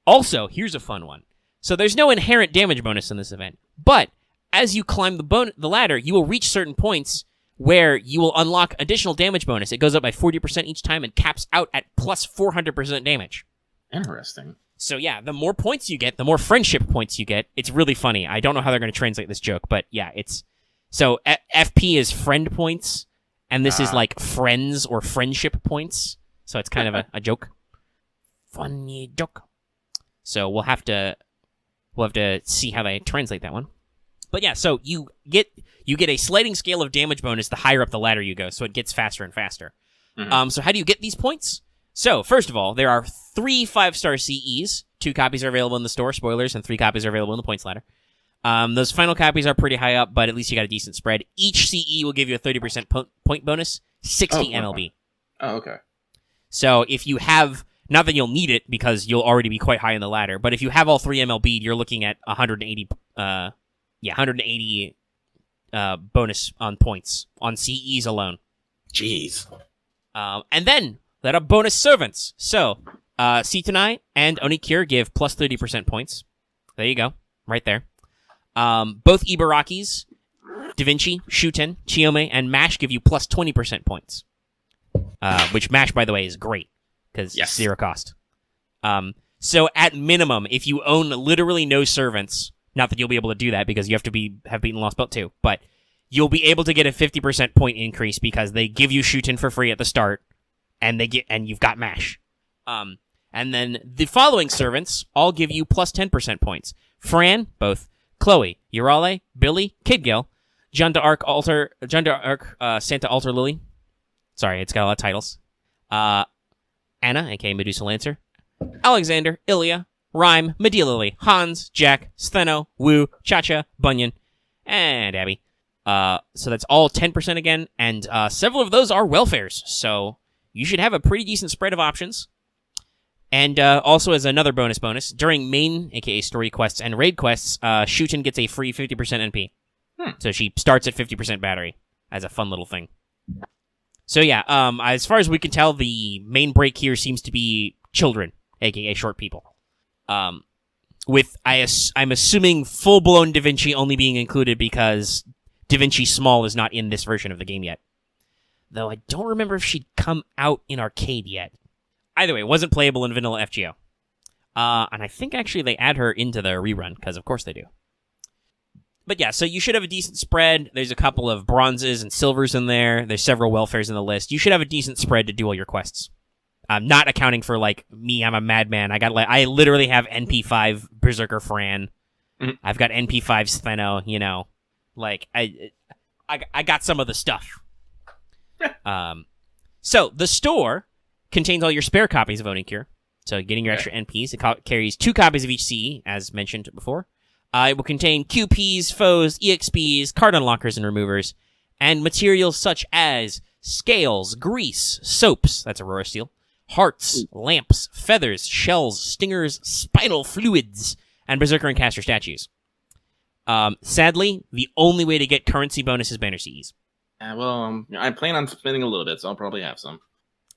Also, here's a fun one. So there's no inherent damage bonus in this event, but as you climb the ladder, you will reach certain points where you will unlock additional damage bonus. It goes up by 40% each time and caps out at plus 400% damage. Interesting. So yeah, the more points you get, the more friendship points you get. It's really funny. I don't know how they're going to translate this joke, but yeah, it's... So FP is friend points, and this is like friends or friendship points. So it's kind of a joke. Funny joke. So we'll have to see how they translate that one. But yeah, so you get a sliding scale of damage bonus the higher up the ladder you go, so it gets faster and faster. Mm-hmm. So how do you get these points? So, first of all, there are 3 5-star CEs. 2 copies are available in the store, spoilers, and 3 copies are available in the points ladder. Those final copies are pretty high up, but at least you got a decent spread. Each CE will give you a 30% point bonus, 60 MLB. Oh, okay. So, if you have... Not that you'll need it, because you'll already be quite high in the ladder, but if you have all 3 MLB, you're looking at 180 bonus on points, on CEs alone. Jeez. And then, there are bonus servants. So, Sitanai and Onikir give plus 30% points. There you go. Right there. Both Ibarakis, Da Vinci, Shuten, Chiyome, and Mash give you plus 20% points. Which Mash, by the way, is great. Because zero cost. So at minimum, if you own literally no servants, not that you'll be able to do that because you have to have beaten Lost Belt too, but you'll be able to get a 50% point increase because they give you Shuten for free at the start, and you've got Mash. And then the following servants all give you plus 10% points. Fran, both Chloe, Urale, Billy, Kidgil, Jeanne d'Arc, Santa Altar Lily. Sorry, it's got a lot of titles. Anna, aka Medusa Lancer, Alexander, Ilya, Rhyme, Medilily, Hans, Jack, Stheno, Wu, Cha-Cha, Bunyan, and Abby. So that's all 10% again, and several of those are welfares, so you should have a pretty decent spread of options. And also as another bonus, during main, aka story quests and raid quests, Shuten gets a free 50% NP. So she starts at 50% battery as a fun little thing. So yeah, as far as we can tell, the main break here seems to be children, aka short people. With I'm assuming full-blown Da Vinci only being included because Da Vinci Small is not in this version of the game yet. Though I don't remember if she'd come out in arcade yet. Either way, it wasn't playable in vanilla FGO. And I think actually they add her into the rerun, because of course they do. But yeah, so you should have a decent spread. There's a couple of bronzes and silvers in there. There's several welfares in the list. You should have a decent spread to do all your quests. Not accounting for, like, me, I'm a madman. I literally have NP5 Berserker Fran. Mm-hmm. I've got NP5 Stheno, you know. Like, I got some of the stuff. So, the store contains all your spare copies of Onikir. So, getting your extra NPs. It carries 2 copies of each CE, as mentioned before. It will contain QPs, foes, EXPs, card unlockers and removers, and materials such as scales, grease, soaps, that's Aurora Steel, hearts, lamps, feathers, shells, stingers, spinal fluids, and Berserker and Caster statues. Sadly, the only way to get currency bonus is banner CEs. Well, I plan on spending a little bit, so I'll probably have some.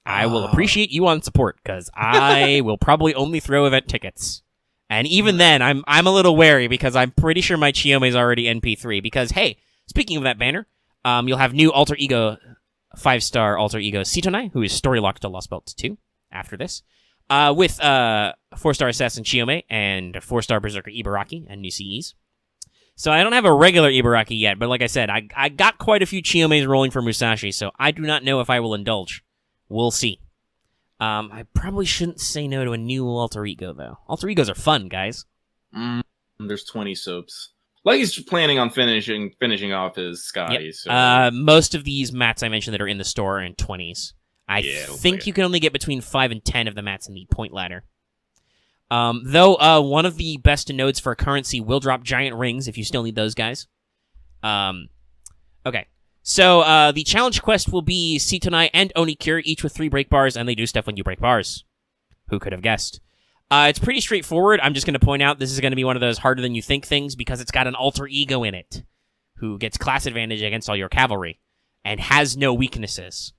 I will appreciate you on support, because I will probably only throw event tickets. And even then, I'm a little wary, because I'm pretty sure my Chiyome is already NP3. Because, hey, speaking of that banner, you'll have new alter ego, 5-star alter ego Sitonai, who is story locked to Lost Belt 2 after this, with 4-star assassin Chiyome and 4-star berserker Ibaraki and new CEs. So I don't have a regular Ibaraki yet, but like I said, I got quite a few Chiyomes rolling for Musashi, so I do not know if I will indulge. We'll see. I probably shouldn't say no to a new alter ego, though. Alter egos are fun, guys. There's 20 soaps. Like he's planning on finishing off his skies. Yep. So. Most of these mats I mentioned that are in the store are in 20s. I think you can only get between 5 and 10 of the mats in the point ladder. Though one of the best nodes for currency will drop giant rings if you still need those guys. Okay. So the challenge quest will be Sitonai and Onikure, each with 3 break bars, and they do stuff when you break bars. Who could have guessed? It's pretty straightforward. I'm just going to point out this is going to be one of those harder than you think things because it's got an alter ego in it who gets class advantage against all your cavalry and has no weaknesses.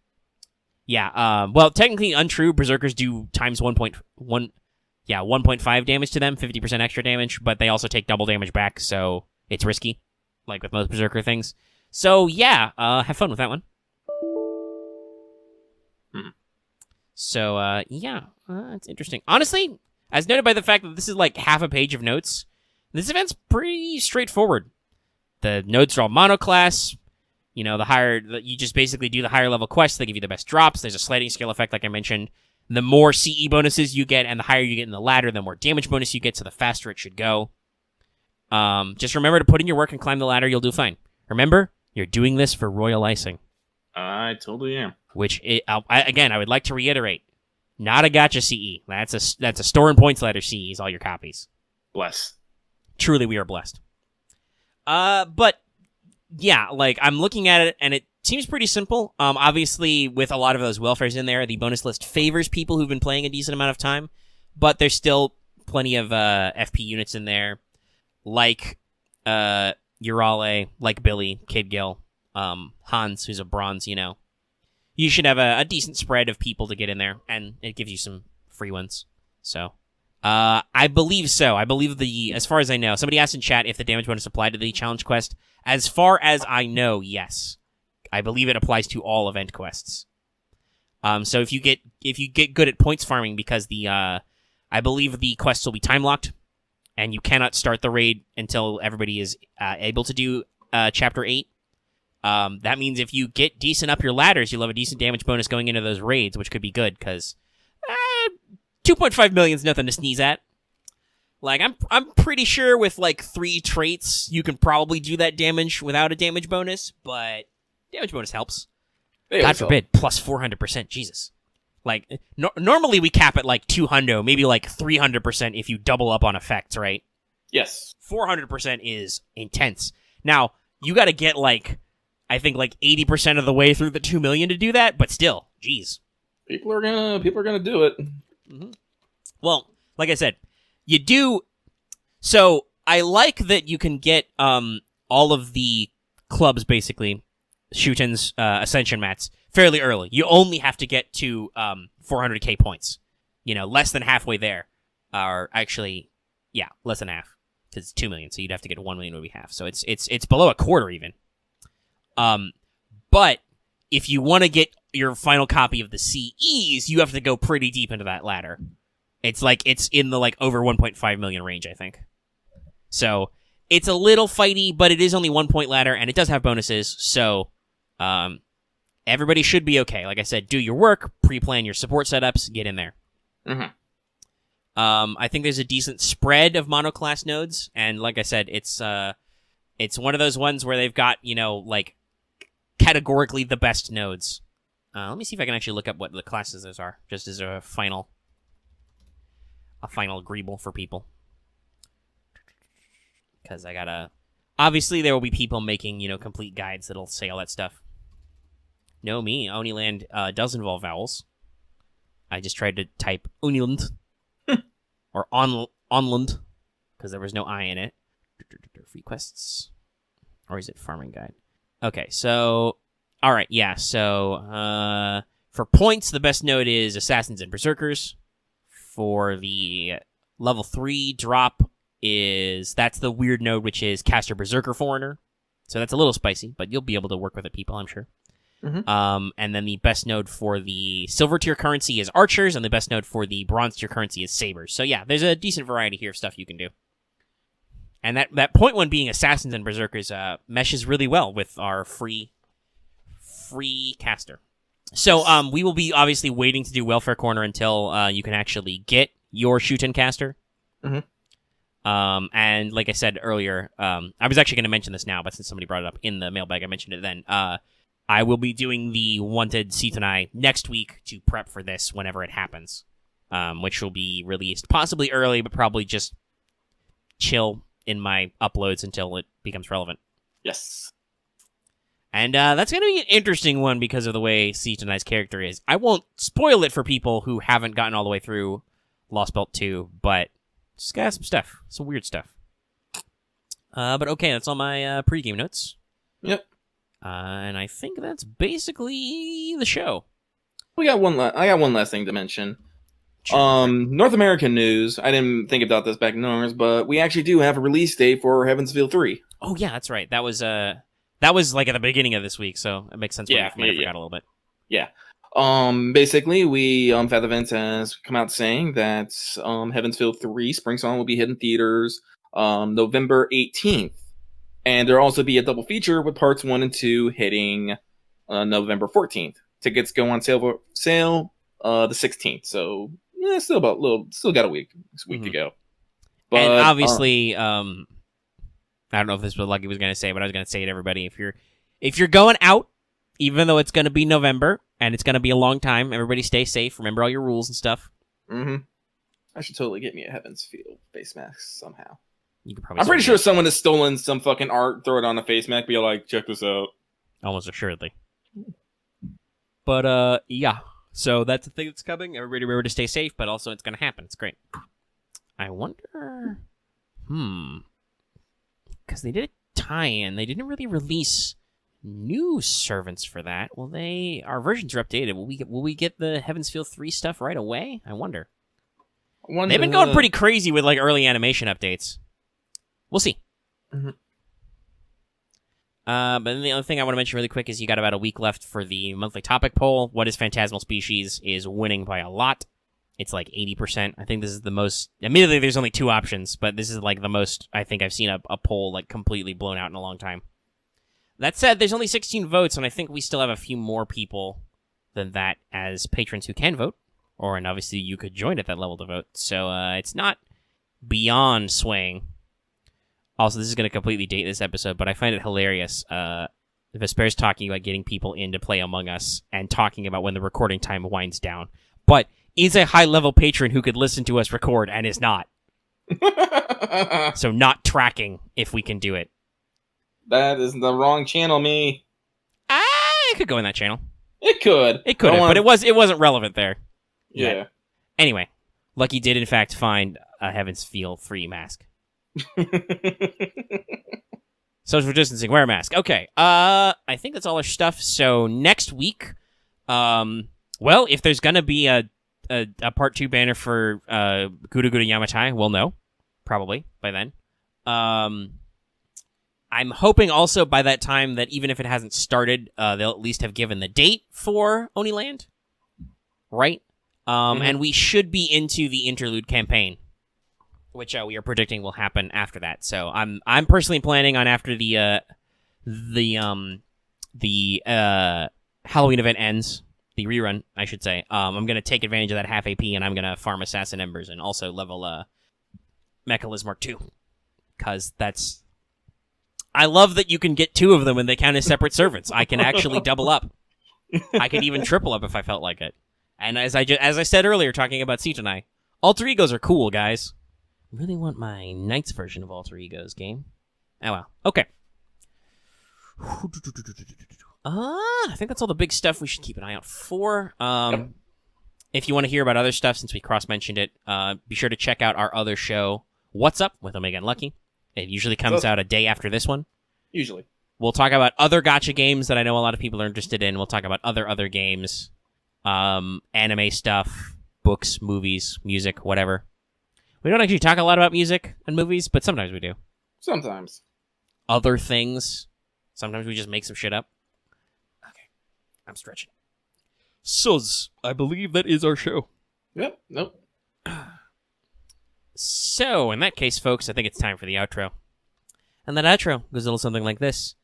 Yeah, well, technically untrue. Berserkers do times 1.5 damage to them, 50% extra damage, but they also take double damage back, so it's risky, like with most Berserker things. So, yeah, have fun with that one. So, yeah, it's interesting. Honestly, as noted by the fact that this is like half a page of notes, this event's pretty straightforward. The notes are all monoclass. You know, you just basically do the higher level quests. They give you the best drops. There's a sliding scale effect, like I mentioned. The more CE bonuses you get and the higher you get in the ladder, the more damage bonus you get, so the faster it should go. Just remember to put in your work and climb the ladder. You'll do fine. Remember, you're doing this for royal icing. I totally am. Which, again, I would like to reiterate, not a gacha CE. That's a store and points ladder CEs, all your copies. Bless. Truly, we are blessed. But, yeah, like, I'm looking at it, and it seems pretty simple. Obviously, with a lot of those welfares in there, the bonus list favors people who've been playing a decent amount of time, but there's still plenty of FP units in there, like Urale, like Billy, Kid Gil, Hans, who's a bronze, you know. You should have a decent spread of people to get in there, and it gives you some free ones. So, I believe so. I believe as far as I know, somebody asked in chat if the damage bonus applied to the challenge quest. As far as I know, yes. I believe it applies to all event quests. So if you get good at points farming, because I believe the quests will be time locked, and you cannot start the raid until everybody is able to do Chapter 8. That means if you get decent up your ladders, you'll have a decent damage bonus going into those raids, which could be good, because 2.5 million is nothing to sneeze at. Like, I'm pretty sure with, like, 3 traits, you can probably do that damage without a damage bonus, but damage bonus helps. God forbid, plus 400%, Jesus. Like, normally we cap at, like, 200, maybe, like, 300% if you double up on effects, right? Yes. 400% is intense. Now, you gotta get, like, I think, like, 80% of the way through the 2 million to do that, but still, geez. People are gonna do it. Mm-hmm. Well, like I said, you do. So I like that you can get all of the clubs, basically, Shuten's Ascension mats, fairly early. You only have to get to 400k points. You know, less than halfway there. Or actually, yeah, less than half. Because it's 2 million, so you'd have to get 1 million would be half. So it's below a quarter even. But if you want to get your final copy of the CEs, you have to go pretty deep into that ladder. It's like, it's in the, like, over 1.5 million range, I think. So, it's a little fighty, but it is only 1 point ladder, and it does have bonuses, so, everybody should be okay. Like I said, do your work, pre-plan your support setups, get in there. Mm-hmm. I think there's a decent spread of monoclass nodes, and like I said, it's one of those ones where they've got, you know, like, categorically the best nodes. Let me see if I can actually look up what the classes those are, just as a final agreeable for people. because I gotta... Obviously, there will be people making, complete guides that'll say all that stuff. No, me. Oniland does involve vowels. I just tried to type Oniland. Or Onland, because there was no I in it. Free quests. Or is it farming guide? Okay, so... Alright, yeah, so... for points, the best node is Assassins and Berserkers. For the level 3 drop that's the weird node, which is Caster Berserker Foreigner. So that's a little spicy, but you'll be able to work with it, people, I'm sure. Mm-hmm. And then the best node for the silver tier currency is Archers, and the best node for the bronze tier currency is Sabers. So yeah, there's a decent variety here of stuff you can do. And that point one being Assassins and Berserkers meshes really well with our free caster. So we will be obviously waiting to do Welfare Corner until you can actually get your Shuten caster. Mm-hmm. And like I said earlier, I was actually going to mention this now, but since somebody brought it up in the mailbag, I mentioned it then. I will be doing the Wanted Sitanai next week to prep for this whenever it happens, which will be released possibly early, but probably just chill in my uploads until it becomes relevant. Yes. And that's going to be an interesting one because of the way Sitanai's character is. I won't spoil it for people who haven't gotten all the way through Lost Belt 2, but just got some stuff. Some weird stuff. But okay, that's all my pregame notes. Yep. And I think that's basically the show. I got one last thing to mention. Sure. North American news. I didn't think about this back in Norris, but we actually do have a release date for Heaven's Feel 3. Oh yeah, that's right. That was like at the beginning of this week, so it makes sense. I forgot a little bit. Yeah. Basically, Feather Vince has come out saying that Heaven's Feel 3 Spring Song will be hitting theaters November 18th. And there'll also be a double feature with parts 1 and 2 hitting November 14th. Tickets go on sale the 16th. So yeah, still got a week to go. But and obviously, I don't know if this is what Lucky was going to say, but I was going to say to everybody: if you're going out, even though it's going to be November and it's going to be a long time, everybody stay safe. Remember all your rules and stuff. Mm-hmm. I should totally get me a Heaven's Feel face mask somehow. You could probably. I'm pretty sure someone has stolen some fucking art, throw it on a face mask, be like, check this out. Almost assuredly. But yeah. So that's the thing that's coming. Everybody remember to stay safe, but also it's going to happen. It's great. I wonder. Because they did a tie-in. They didn't really release new servants for that. Well, our versions are updated. Will we get the Heaven's Feel 3 stuff right away? I wonder. They've been going pretty crazy with like early animation updates. We'll see. Mm-hmm. But then the other thing I want to mention really quick is you got about a week left for the monthly topic poll. What is Phantasmal Species is winning by a lot. It's like 80%. I think this is the most... Admittedly, there's only 2 options, but this is like the most I think I've seen a poll like completely blown out in a long time. That said, there's only 16 votes, and I think we still have a few more people than that as patrons who can vote. And obviously you could join at that level to vote. So it's not beyond swaying. Also, this is going to completely date this episode, but I find it hilarious. Vesper's talking about getting people in to play Among Us and talking about when the recording time winds down. But is a high-level patron who could listen to us record and is not. So not tracking if we can do it. That is the wrong channel, me. It could go in that channel. It could. It could have, but it wasn't relevant there. Yeah. Yet. Anyway, Lucky did in fact find a Heaven's Feel 3 mask. Social distancing, wear a mask. Okay, I think that's all our stuff. So next week, well, if there's gonna be a part 2 banner for GUDAGUDA YAMATAI, we'll know probably by then. I'm hoping also by that time that even if it hasn't started, they'll at least have given the date for Oniland, right? And we should be into the interlude campaign, which we are predicting will happen after that. So I'm personally planning on after the Halloween event ends, the rerun, I should say. I'm gonna take advantage of that half AP, and I'm gonna farm Assassin Embers and also level Mechalis Mark 2, because that's. I love that you can get 2 of them and they count as separate servants. I can actually double up. I could even triple up if I felt like it. And as I said earlier, talking about Sitanai, alter egos are cool, guys. I really want my Knights version of alter egos game. Oh, well. Okay. I think that's all the big stuff we should keep an eye out for. If you want to hear about other stuff, since we cross-mentioned it, be sure to check out our other show, What's Up with Omega and Lucky. It usually comes out a day after this one. Usually. We'll talk about other gacha games that I know a lot of people are interested in. We'll talk about other games, anime stuff, books, movies, music, whatever. We don't actually talk a lot about music and movies, but sometimes we do. Sometimes. Other things. Sometimes we just make some shit up. Okay. I'm stretching. Suz, I believe that is our show. Yep. Nope. So, in that case, folks, I think it's time for the outro. And that outro goes a little something like this.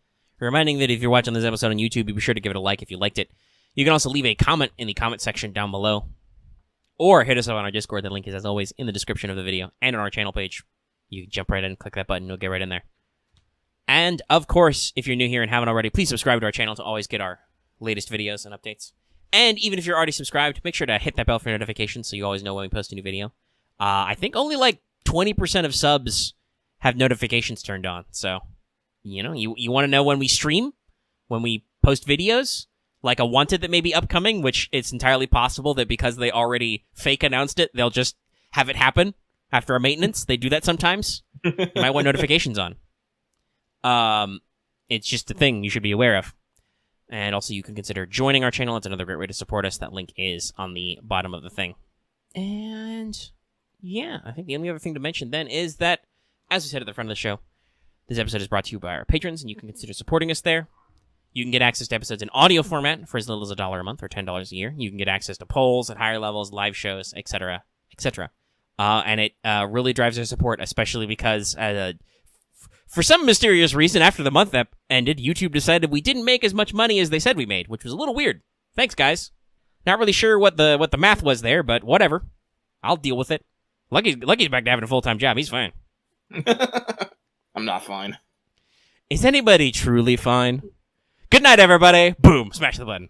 Reminding that if you're watching this episode on YouTube, be sure to give it a like if you liked it. You can also leave a comment in the comment section down below. Or hit us up on our Discord. The link is, as always, in the description of the video and on our channel page. You can jump right in, click that button, you'll get right in there. And, of course, if you're new here and haven't already, please subscribe to our channel to always get our latest videos and updates. And even if you're already subscribed, make sure to hit that bell for notifications so you always know when we post a new video. I think only like 20% of subs have notifications turned on. So, you know, you want to know when we stream, when we post videos, like a Wanted that may be upcoming, which it's entirely possible that because they already fake announced it, they'll just have it happen after a maintenance. They do that sometimes. You might want notifications on. It's just a thing you should be aware of. And also you can consider joining our channel. It's another great way to support us. That link is on the bottom of the thing. And yeah, I think the only other thing to mention then is that, as we said at the front of the show, this episode is brought to you by our patrons, and you can consider supporting us there. You can get access to episodes in audio format for as little as $1 a month or $10 a year. You can get access to polls at higher levels, live shows, etc., etc. And it really drives our support, especially because for some mysterious reason, after the month that ended, YouTube decided we didn't make as much money as they said we made, which was a little weird. Thanks, guys. Not really sure what the math was there, but whatever. I'll deal with it. Lucky's back to having a full-time job. He's fine. I'm not fine. Is anybody truly fine? Good night, everybody. Boom. Smash the button.